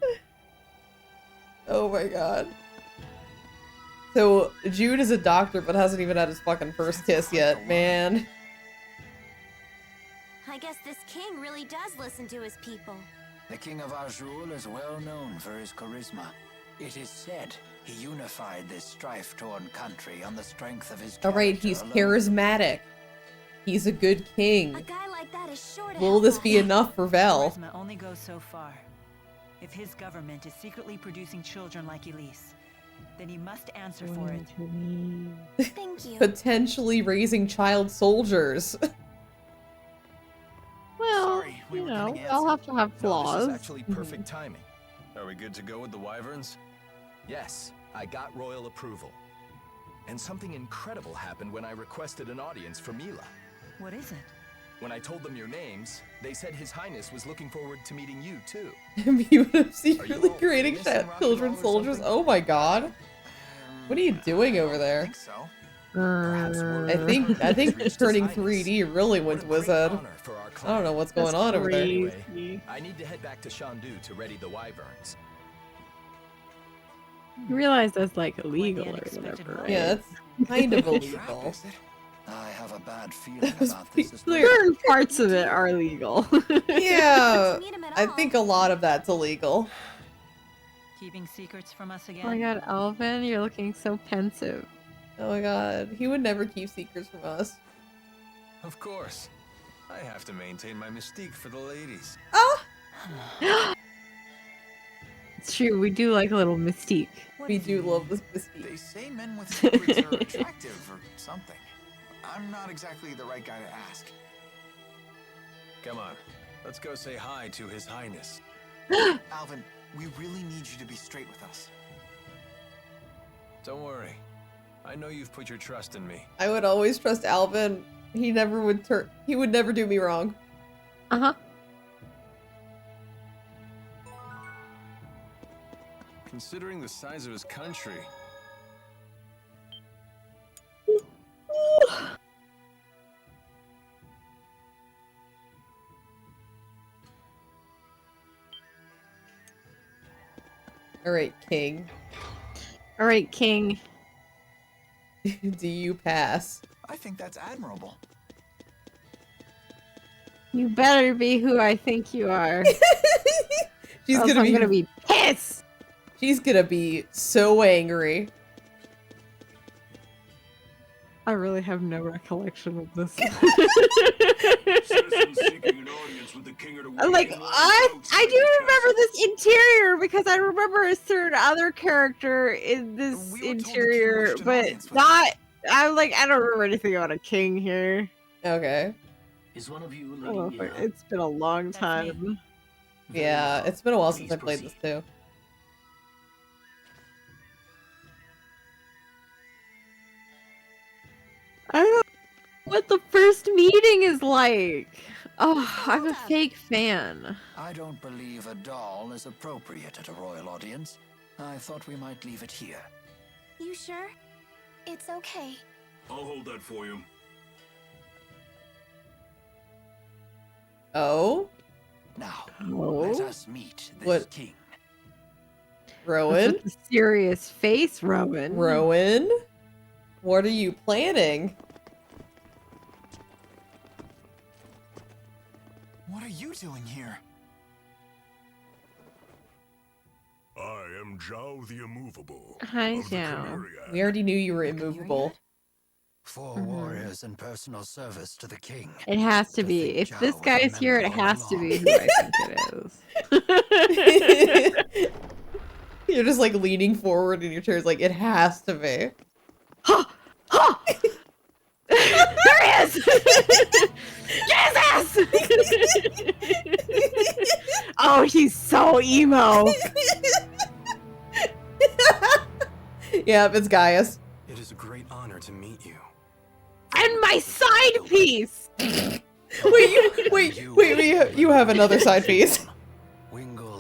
Oh my god. So, Jude is a doctor but hasn't even had his fucking first kiss yet, man. I guess this king really does listen to his people. The King of Azul is well known for his charisma. It is said he unified this strife-torn country on the strength of his Alright, character he's alone. charismatic. He's a good king. A guy like that is sure to Will help this us. be enough for Vel? Charisma only goes so far. If his government is secretly producing children like Elise, then he must answer for it. Thank you. Potentially raising child soldiers. Well, Sorry, we you were know, getting I'll antsy. have to have No, flaws. this is actually perfect timing. Are we good to go with the wyverns? Yes, I got royal approval. And something incredible happened when I requested an audience for Mila. What is it? When I told them your names, they said His Highness was looking forward to meeting you, too. You would have secretly all creating famous in rock and children roll or soldiers. something? Oh my god. What are you doing over I there? think so. I think turning 3D really went to his head. Honor for our I don't clan. know what's going on over there. Anyway, I need to head back to Shandu to ready the wyverns. You realize that's like Quite the illegal or unexpected whatever, roll. right? Yeah, that's kind of Trap, illegal. is it? I have a bad feeling That was about pretty this as clear. Certain parts of it are illegal. Yeah, meet him at I all. think a lot of that's illegal. Keeping secrets from us Oh again? my god, Alvin, you're looking so pensive. Oh my god, he would never keep secrets from us. Of course. I have to maintain my mystique for the ladies. Ah! It's true, we do like a little mystique. We do love this They mystique. say men with secrets are attractive or something. I'm not exactly the right guy to ask. Come on, let's go say hi to His Highness. Alvin, we really need you to be straight with us. Don't worry. I know you've put your trust in me. I would always trust Alvin. He would never do me wrong. Uh-huh. Considering the size of his country, Alright, King. Alright, King. Do you pass? I think that's admirable. You better be who I think you are. She's Else I'm gonna be pissed! She's gonna be so angry. I really have no recollection of this. Like, I do remember this interior because I remember a certain other character in this interior, but not. I'm like, I don't remember anything about a king here. Okay. Is one of you Oh, it's been a long time. Yeah, it's been a while since I played this too. I don't know what the first meeting is like. Oh, I'm a fake fan. I don't believe a doll is appropriate at a royal audience. I thought we might leave it here. You sure? It's okay. I'll hold that for you. Oh? Now, Oh? let us meet this What? king. Rowan? With a serious face, Rowan. Rowan? What are you planning? What are you doing here? I am Zhao the Immovable. Hi, of the Zhao. Chimeriad. We already knew you were immovable. 4 warriors in personal service to the king. It has to be. If this guy is here, it has to be who I think it is. You're just like leaning forward in your chair, like, it has to be. There he is! Jesus! Oh, he's so emo. Yep, it's Gaius. It is a great honor to meet you. And my side piece! Wait, you have another side piece.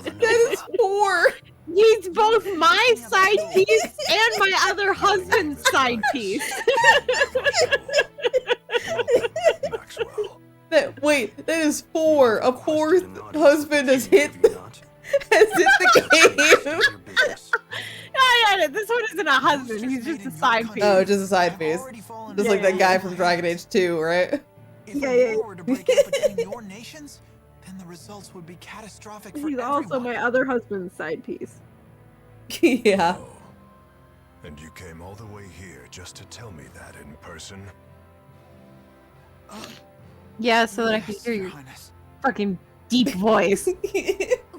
That is 4! He's both my side piece and my other husband's side piece. That is 4. A 4th husband has hit the game. No, this one isn't a husband. He's just a side piece. Oh, just a side piece. Just like that guy from Dragon Age 2, right? If a war were to break out between your nations, then the results would be catastrophic for He's also my other husband's side piece. Yeah. And you came all the way here just to tell me that in person? Yeah, so that I can hear your fucking deep voice.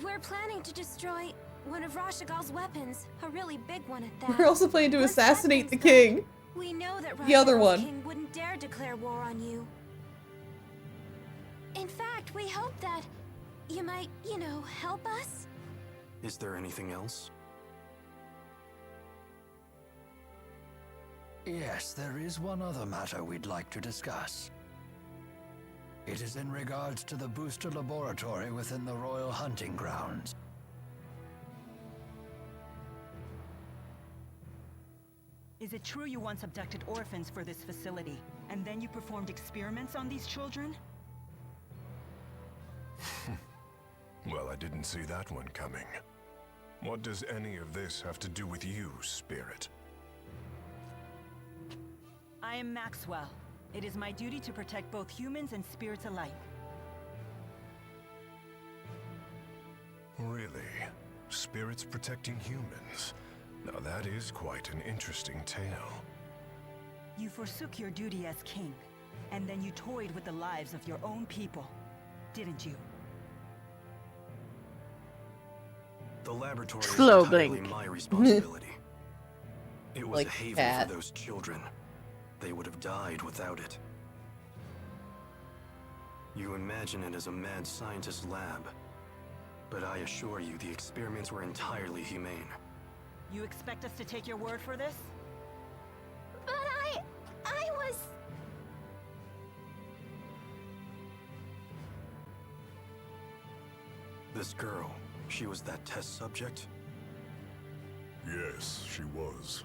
We're planning to destroy one of Rashagal's weapons, a really big one at that. We're also planning to assassinate the king. We know that The other Rashagal's one. king wouldn't dare declare war on you. In fact, we hope that you might, help us. Is there anything else? Yes, there is one other matter we'd like to discuss. It is in regards to the booster laboratory within the Royal Hunting Grounds. Is it true you once abducted orphans for this facility, and then you performed experiments on these children? Well, I didn't see that one coming. What does any of this have to do with you, Spirit? I am Maxwell. It is my duty to protect both humans and spirits alike. Really? Spirits protecting humans? Now that is quite an interesting tale. You forsook your duty as king, and then you toyed with the lives of your own people, didn't you? The laboratory Slow is entirely blink. my responsibility. It was Like a haven cat. for those children. They would have died without it. You imagine it as a mad scientist's lab, but I assure you the experiments were entirely humane. You expect us to take your word for this? But I was... This girl, she was that test subject? Yes, she was.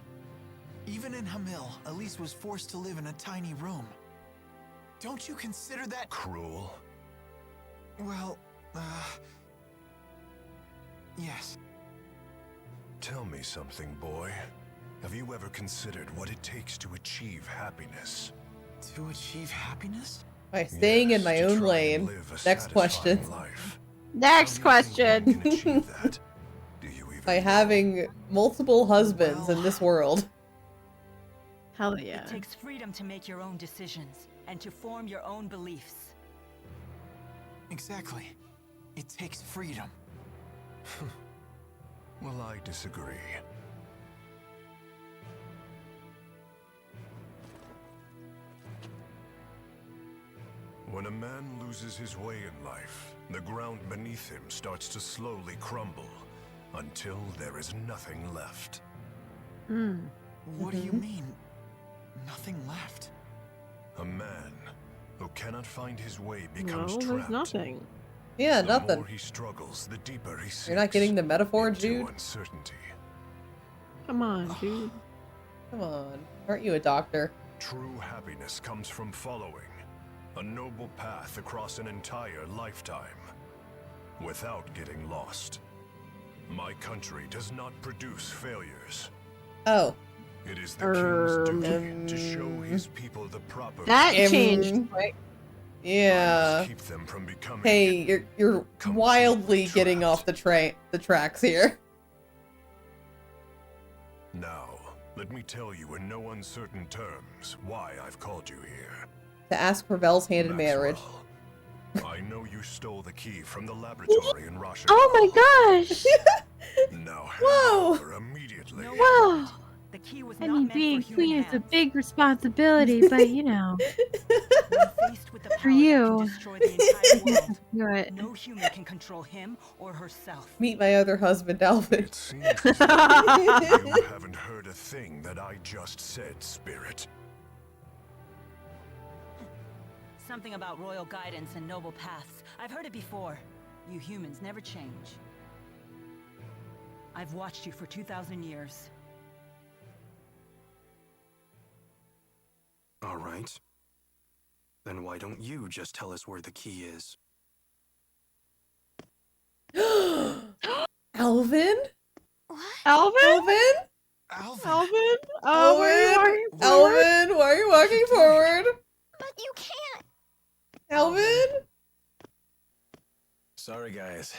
Even in Hamil, Elise was forced to live in a tiny room. Don't you consider that Cruel? well, yes. Tell me something, boy. Have you ever considered what it takes to achieve happiness? To achieve happiness? By staying in Yes, my to own try and lane. live a Next question. satisfying life. Next How do you think one question. can achieve that? Do you even By know? having multiple husbands in this world. Hell yeah. It takes freedom to make your own decisions, and to form your own beliefs. Exactly. It takes freedom. Well, I disagree. When a man loses his way in life, the ground beneath him starts to slowly crumble until there is nothing left. What do you mean? Nothing left? A man who cannot find his way No, becomes there's trapped. nothing. Yeah, The nothing. more he struggles, the deeper he sinks. You're not getting the metaphor, into dude? uncertainty. Come on, dude. Come on. Aren't you a doctor? True happiness comes from following a noble path across an entire lifetime without getting lost. My country does not produce failures. Oh. It is the king's duty to show his people the proper That path. changed quick. Yeah. Keep them from becoming Hey, you're wildly getting off the tracks here. Now, let me tell you in no uncertain terms why I've called you here. To ask for Vel's hand in marriage. I know you stole the key from the laboratory in Russia. Oh my gosh! Now hand Whoa! it over immediately. Whoa! The key was I not mean, meant being for queen human is a hands. big responsibility, but you know, When faced with the for power that you, can destroy the entire you have to world, do it. no human can control him or herself. Meet my other husband, Alvin. It seems as though you haven't heard a thing that I just said, Spirit. Something about royal guidance and noble paths. I've heard it before. You humans never change. I've watched you for 2,000 years. All right. Then why don't you just tell us where the key is? Alvin? Alvin? Alvin? Alvin! Alvin? Oh, where are you Alvin? walking forward? Alvin, why are you walking forward? But you can't. Alvin? Sorry, guys.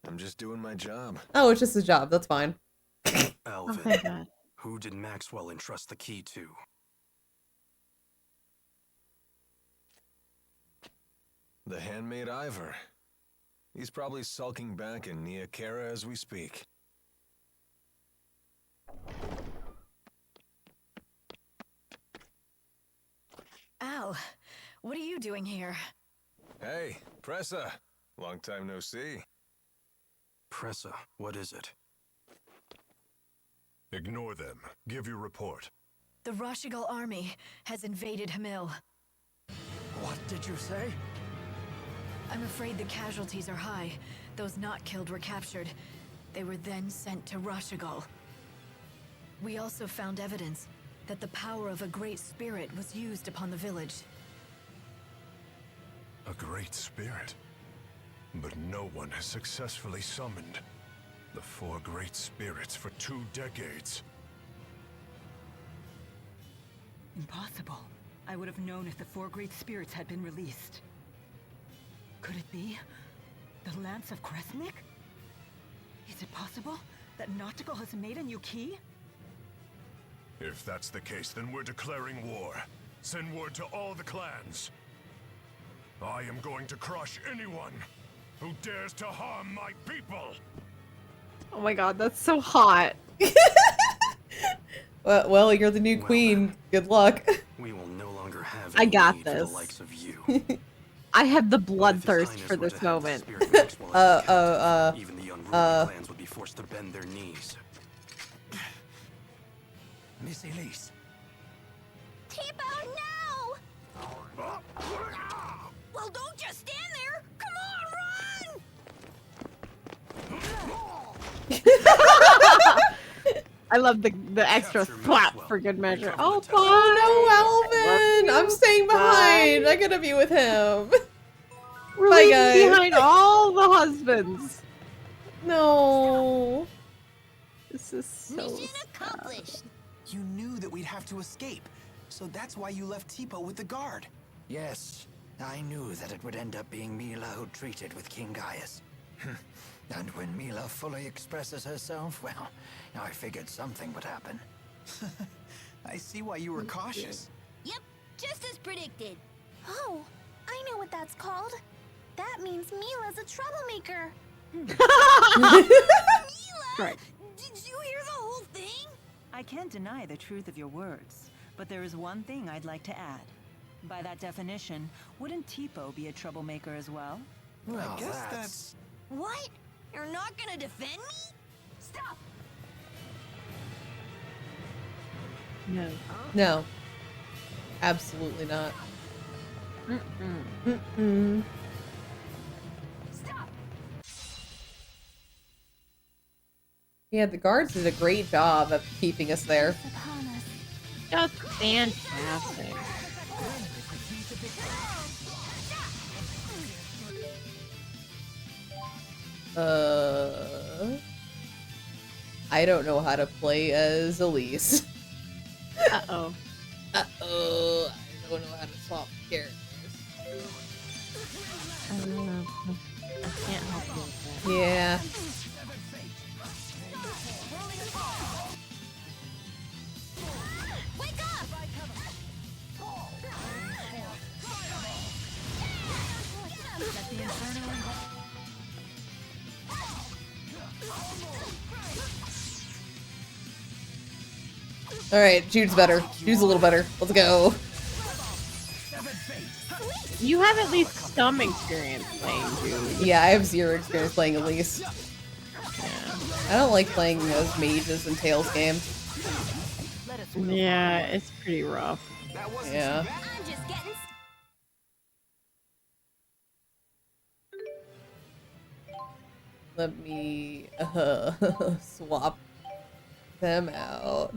I'm just doing my job. Oh, it's just a job. That's fine. Alvin. Oh, thank God. Who did Maxwell entrust the key to? The handmaid Ivor. He's probably sulking back in Nia Kara as we speak. Al, what are you doing here? Hey, Pressa. Long time no see. Pressa, what is it? Ignore them. Give your report. The Rashigal army has invaded Hamil. What did you say? I'm afraid the casualties are high. Those not killed were captured. They were then sent to Rashigal. We also found evidence that the power of a great spirit was used upon the village. A great spirit? But no one has successfully summoned the 4 great spirits for 2 decades. Impossible. I would have known if the 4 great spirits had been released. Could it be the Lance of Kresnik? Is it possible that Noctigal has made a new key? If that's the case, then we're declaring war. Send word to all the clans. I am going to crush anyone who dares to harm my people. Oh my god, that's so hot. Well, you're the new queen. Good luck. We will no longer have I got need for this. the likes of you. I have the bloodthirst for this moment. Even the unruly clans would be forced to bend their knees. Miss Elise. Tipo, no! Well, don't just stand there! Come on, run! I love the extra slap for good measure. Oh, bye! Oh no, Alvin! I'm staying behind. I gotta be with him. We're Bye, leaving guys. behind all the husbands. No. This is so Mission accomplished. You knew that we'd have to escape, so that's why you left Tipo with the guard. Yes, I knew that it would end up being Mila who treated with King Gaius. And when Mila fully expresses herself, well, I figured something would happen. I see why you were cautious. Yep, just as predicted. Oh, I know what that's called. That means Mila's a troublemaker. Mila! Right. Did you hear the whole thing? I can't deny the truth of your words, but there is one thing I'd like to add. By that definition, wouldn't Tipo be a troublemaker as well? Well, I guess that's... What? You're not gonna defend me? Stop! No. No. Absolutely not. Mm-mm. Stop! Yeah, the guards did a great job of keeping us there. Just fantastic. I don't know how to play as Elise. Uh-oh. Uh-oh. I don't know how to swap characters. I can't help you with that. Yeah. Wake up! Set the inferno in Alright, Jude's better. Jude's a little better. Let's go. You have at least some experience playing Jude. Yeah, I have 0 experience playing Elise. Yeah. I don't like playing those mages in Tales games. Yeah, it's pretty rough. Yeah. I'm just getting... Let me swap them out.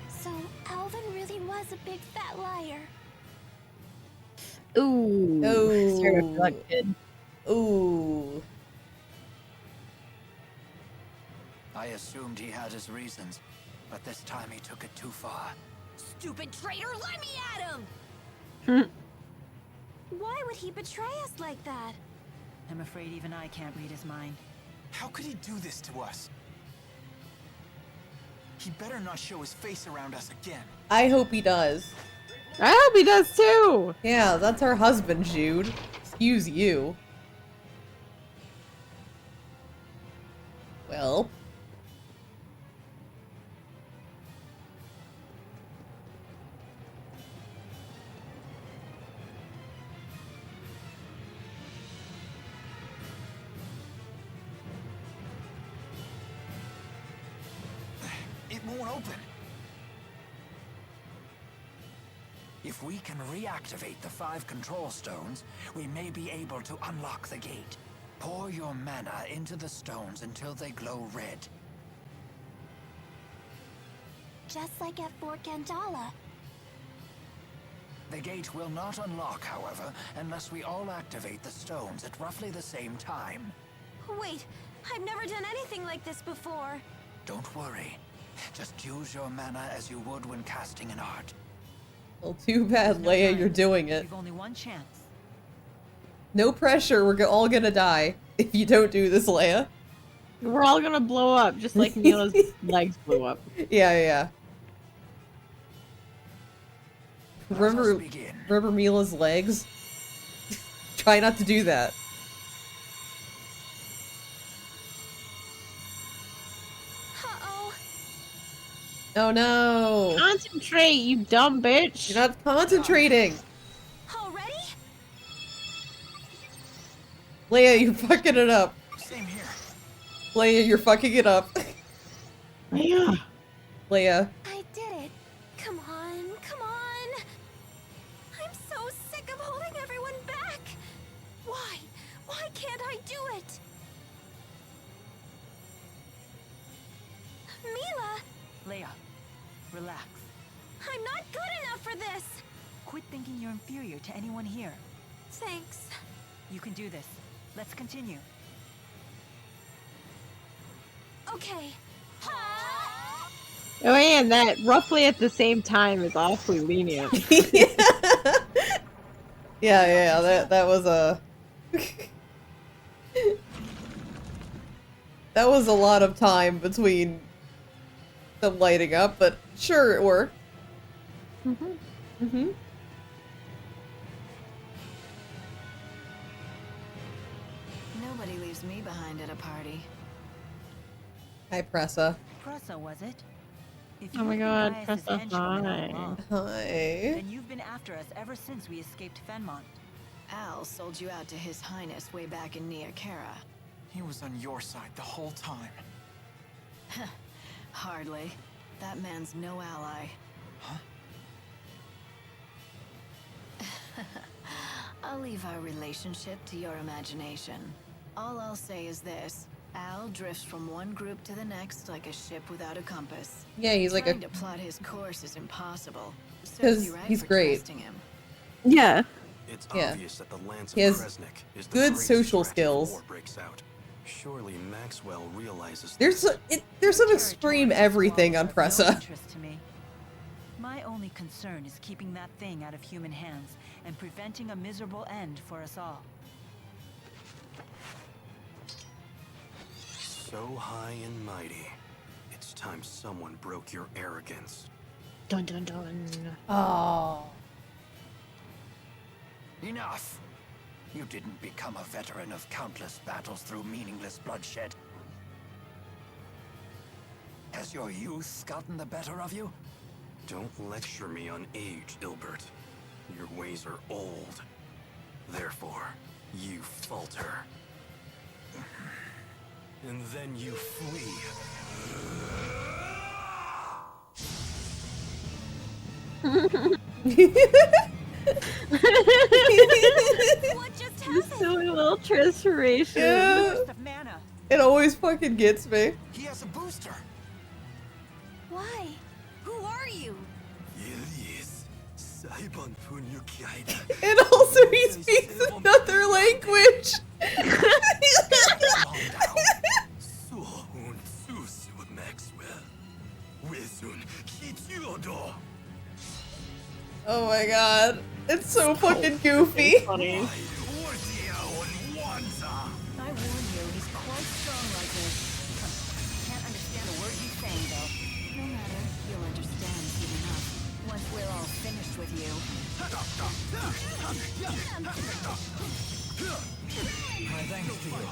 So, Alvin really was a big fat liar. Ooh. Oh. Seducted. Ooh. I assumed he had his reasons, but this time he took it too far. Stupid traitor, let me at him! Why would he betray us like that? I'm afraid even I can't read his mind. How could he do this to us? He better not show his face around us again. I hope he does. I hope he does too! Yeah, that's our husband, Jude. Excuse you. Well. won't open. If we can reactivate the 5 control stones, we may be able to unlock the gate. Pour your mana into the stones until they glow red. Just like at Fort Gandala. The gate will not unlock, however, unless we all activate the stones at roughly the same time. Wait, I've never done anything like this before. Don't worry. Just use your mana as you would when casting an art. Well, too bad, Leia, you're doing it. You've only one chance. No pressure, we're all gonna die if you don't do this, Leia. We're all gonna blow up, just like Mila's legs blew up. Yeah. Remember Mila's legs? Try not to do that. Uh-oh. Oh no! Concentrate, you dumb bitch! You're not concentrating! Already? Leia, you're fucking it up. Same here. Leia, you're fucking it up. Leia. Leia. I did it. Come on, come on. I'm so sick of holding everyone back. Why? Why can't I do it? Mila! Leia, relax. I'm not good enough for this. Quit thinking you're inferior to anyone here. Thanks. You can do this. Let's continue. Okay. Oh man, that roughly at the same time is awfully lenient. Yeah, that was a... that was a lot of time between them lighting up, but sure, it worked. Nobody leaves me behind at a party. Hi, Pressa. Pressa, was it? If Oh my think god, Gaius' Pressa, henchmen are hi. wrong, Hi. Then you've been after us ever since we escaped Fenmont. Al sold you out to His Highness way back in Nia Khera. He was on your side the whole time. Hardly. That man's no ally. Huh? I'll leave our relationship to your imagination. All I'll say is this. Al drifts from one group to the next like a ship without a compass. Yeah, he's like Trying to plot his course is impossible. Because Serves you right he's for great. trusting him. Yeah. It's Yeah. obvious that the Lance of He has Kresnik is the good greatest social threat if skills. war breaks out. Surely Maxwell realizes There's some extreme everything on Pressa. Interest to me. My only concern is keeping that thing out of human hands and preventing a miserable end for us all. So high and mighty. It's time someone broke your arrogance. Dun dun dun. Oh. Enough! You didn't become a veteran of countless battles through meaningless bloodshed. Has your youth gotten the better of you? Don't lecture me on age, Ilbert. Your ways are old. Therefore, you falter. And then you flee. What just happened? Silly little transformation. Yeah. Burst of mana. It always fucking gets me. He has a booster. Why? Who are you? Elize, Saibon Punyukaida. And also he speaks another language. Suhun Susu Maxwell. Wizun Kichuodo. Oh my god. It's so fucking goofy. Funny. I warn you, he's quite strong like this. Can't understand a word he's saying, though. No matter, you'll understand soon enough. Once we're all finished with you. My thanks to you.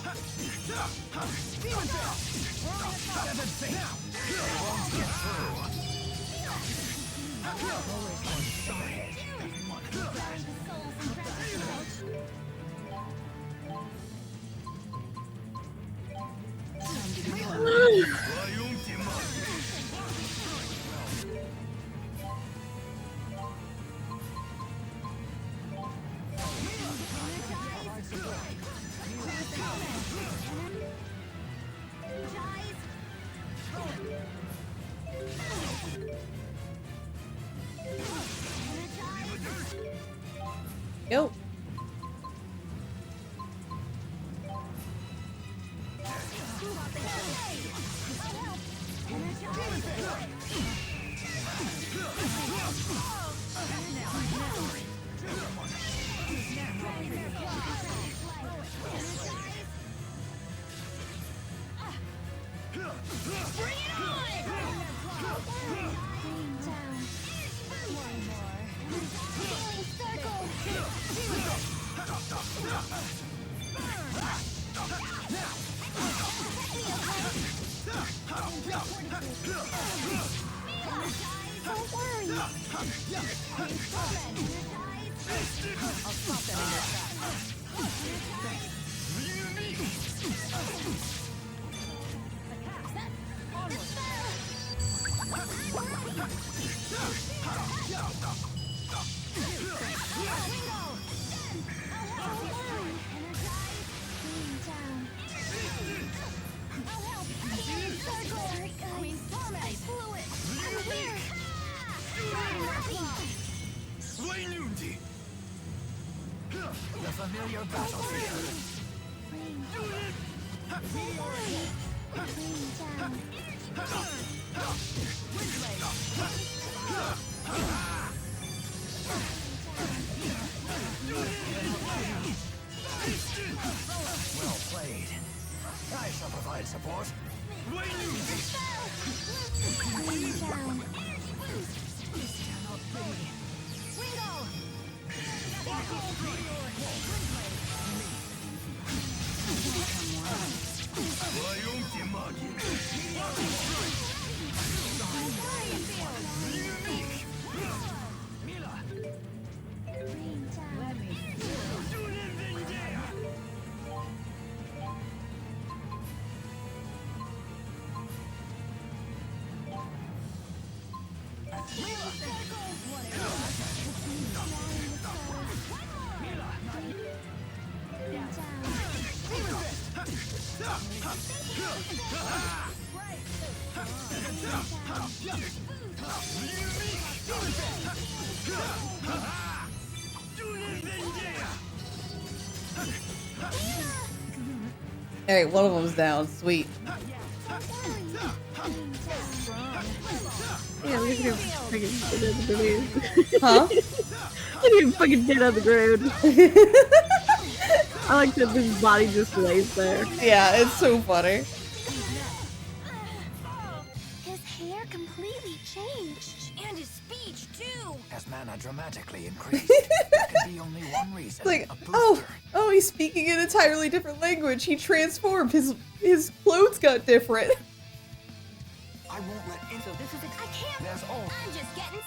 go. The familiar battlefield. Well played. I shall provide support. Alright, one of them's down. Sweet. Yeah, look at him fucking dead on the ground. Huh? Look at him fucking dead on the ground. I like that his body just lays there. Yeah, it's so funny. His hair completely changed. And his speech, too! As mana dramatically increased, there can be only one reason. It's like, a booster. oh, he's speaking an entirely different language. He transformed. His clothes got different. I won't let in. So this is I can't. There's all. I'm just getting.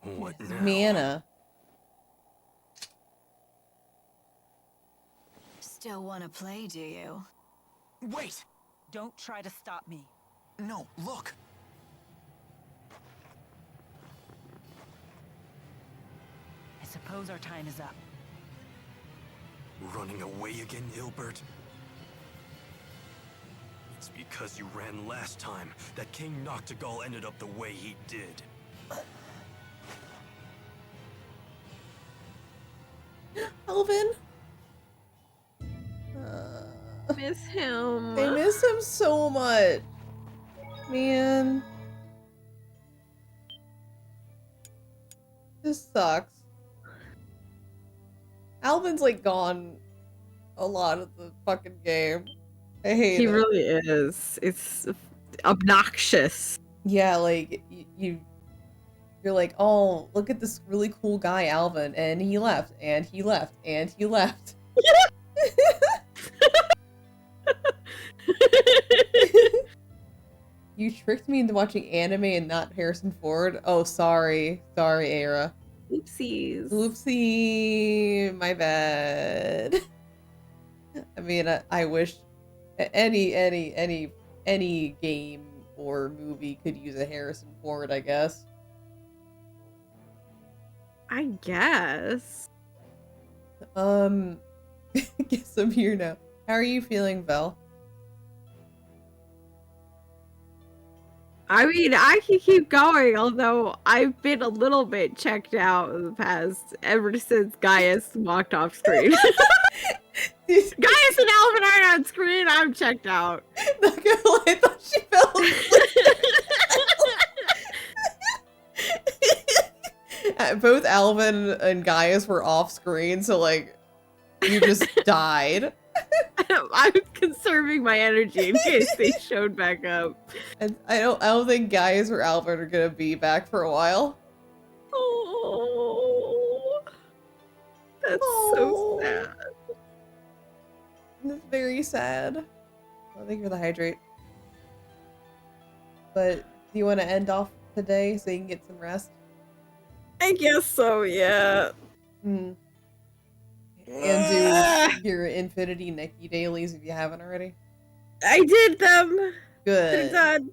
What now? Mana. Still want to play, do you? Wait! Don't try to stop me. No, look! I suppose our time is up. Running away again, Ilbert? It's because you ran last time that King Noctigal ended up the way he did. Alvin. Miss him. I miss him so much. Man. This sucks. Alvin's like gone a lot of the fucking game. I hate He it. really is. It's obnoxious. Yeah, like you're like, oh, look at this really cool guy, Alvin, and he left, and he left, and he left. You tricked me into watching anime and not Harrison Ford. Oh, sorry, Era. Oopsies. Oopsie, my bad. I mean, I wish any game or movie could use a Harrison Ford, I guess. I guess. Guess I'm here now. How are you feeling, Vel? I mean, I can keep going, although I've been a little bit checked out in the past, ever since Gaius walked off screen. Gaius and Alvin aren't on screen, I'm checked out. Not gonna lie, I thought she fell asleep. Both Alvin and Gaius were off screen, so like, you just died. I was conserving my energy in case they showed back up. And I don't think Gaius or Alvin are gonna be back for a while. Oh, that's so sad. That's very sad. Well, thank you for the hydrate. But do you want to end off today so you can get some rest? I guess so, yeah. And do your Infinity Nikki dailies if you haven't already. I did them. Good. They're done.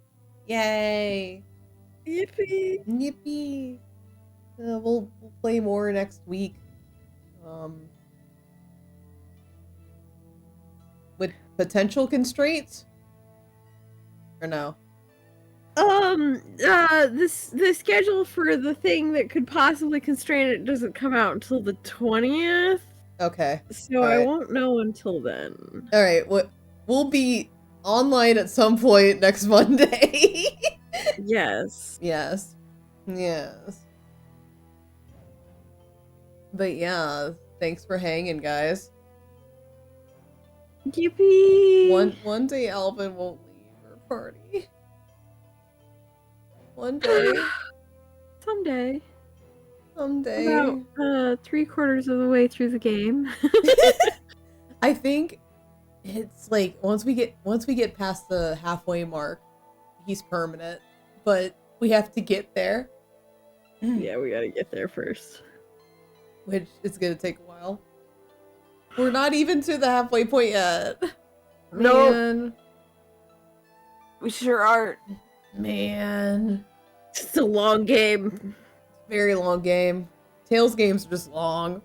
Yay. Yippee. Yippee. We'll play more next week. With potential constraints? Or no? The schedule for the thing that could possibly constrain it doesn't come out until the 20th. Okay. So I won't know until then. All right. We'll be online at some point next Monday. Yes. Yes. Yes. But yeah, thanks for hanging, guys. Yippee! One day Alvin won't leave our party. One day. Someday. Someday. About 3/4 of the way through the game. I think it's like once we get past the halfway mark, he's permanent. But we have to get there. Yeah, we gotta get there first. Which is gonna take a while. We're not even to the halfway point yet. No. We sure aren't. Man. It's a long game. Very long game. Tales games are just long.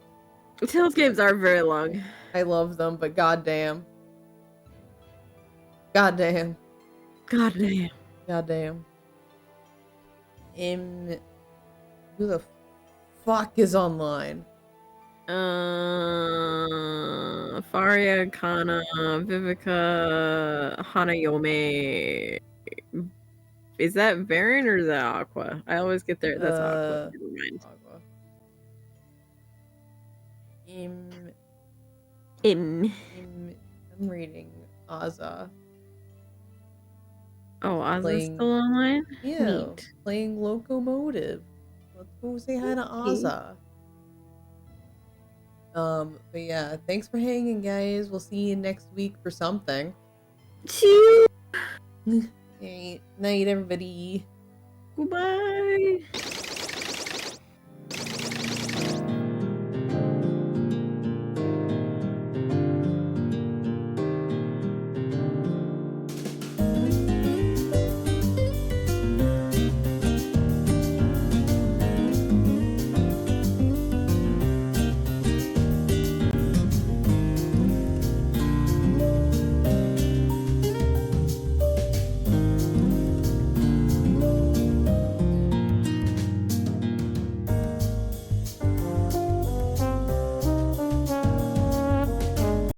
Tales games are very long. I love them, but goddamn. Goddamn. Goddamn. Goddamn. Who the fuck is online? Faria, Kana, Vivica, Hanayome. Is that Varen or is that Aqua? I always get there. That's Aqua. Never mind. Aqua. I'm reading Aza. Oh, Aza's still online? Yeah, Neat. playing Locomotive. Let's go say hi to Aza. But yeah, thanks for hanging, guys. We'll see you next week for something. Cheers. Hey, night, everybody. Goodbye.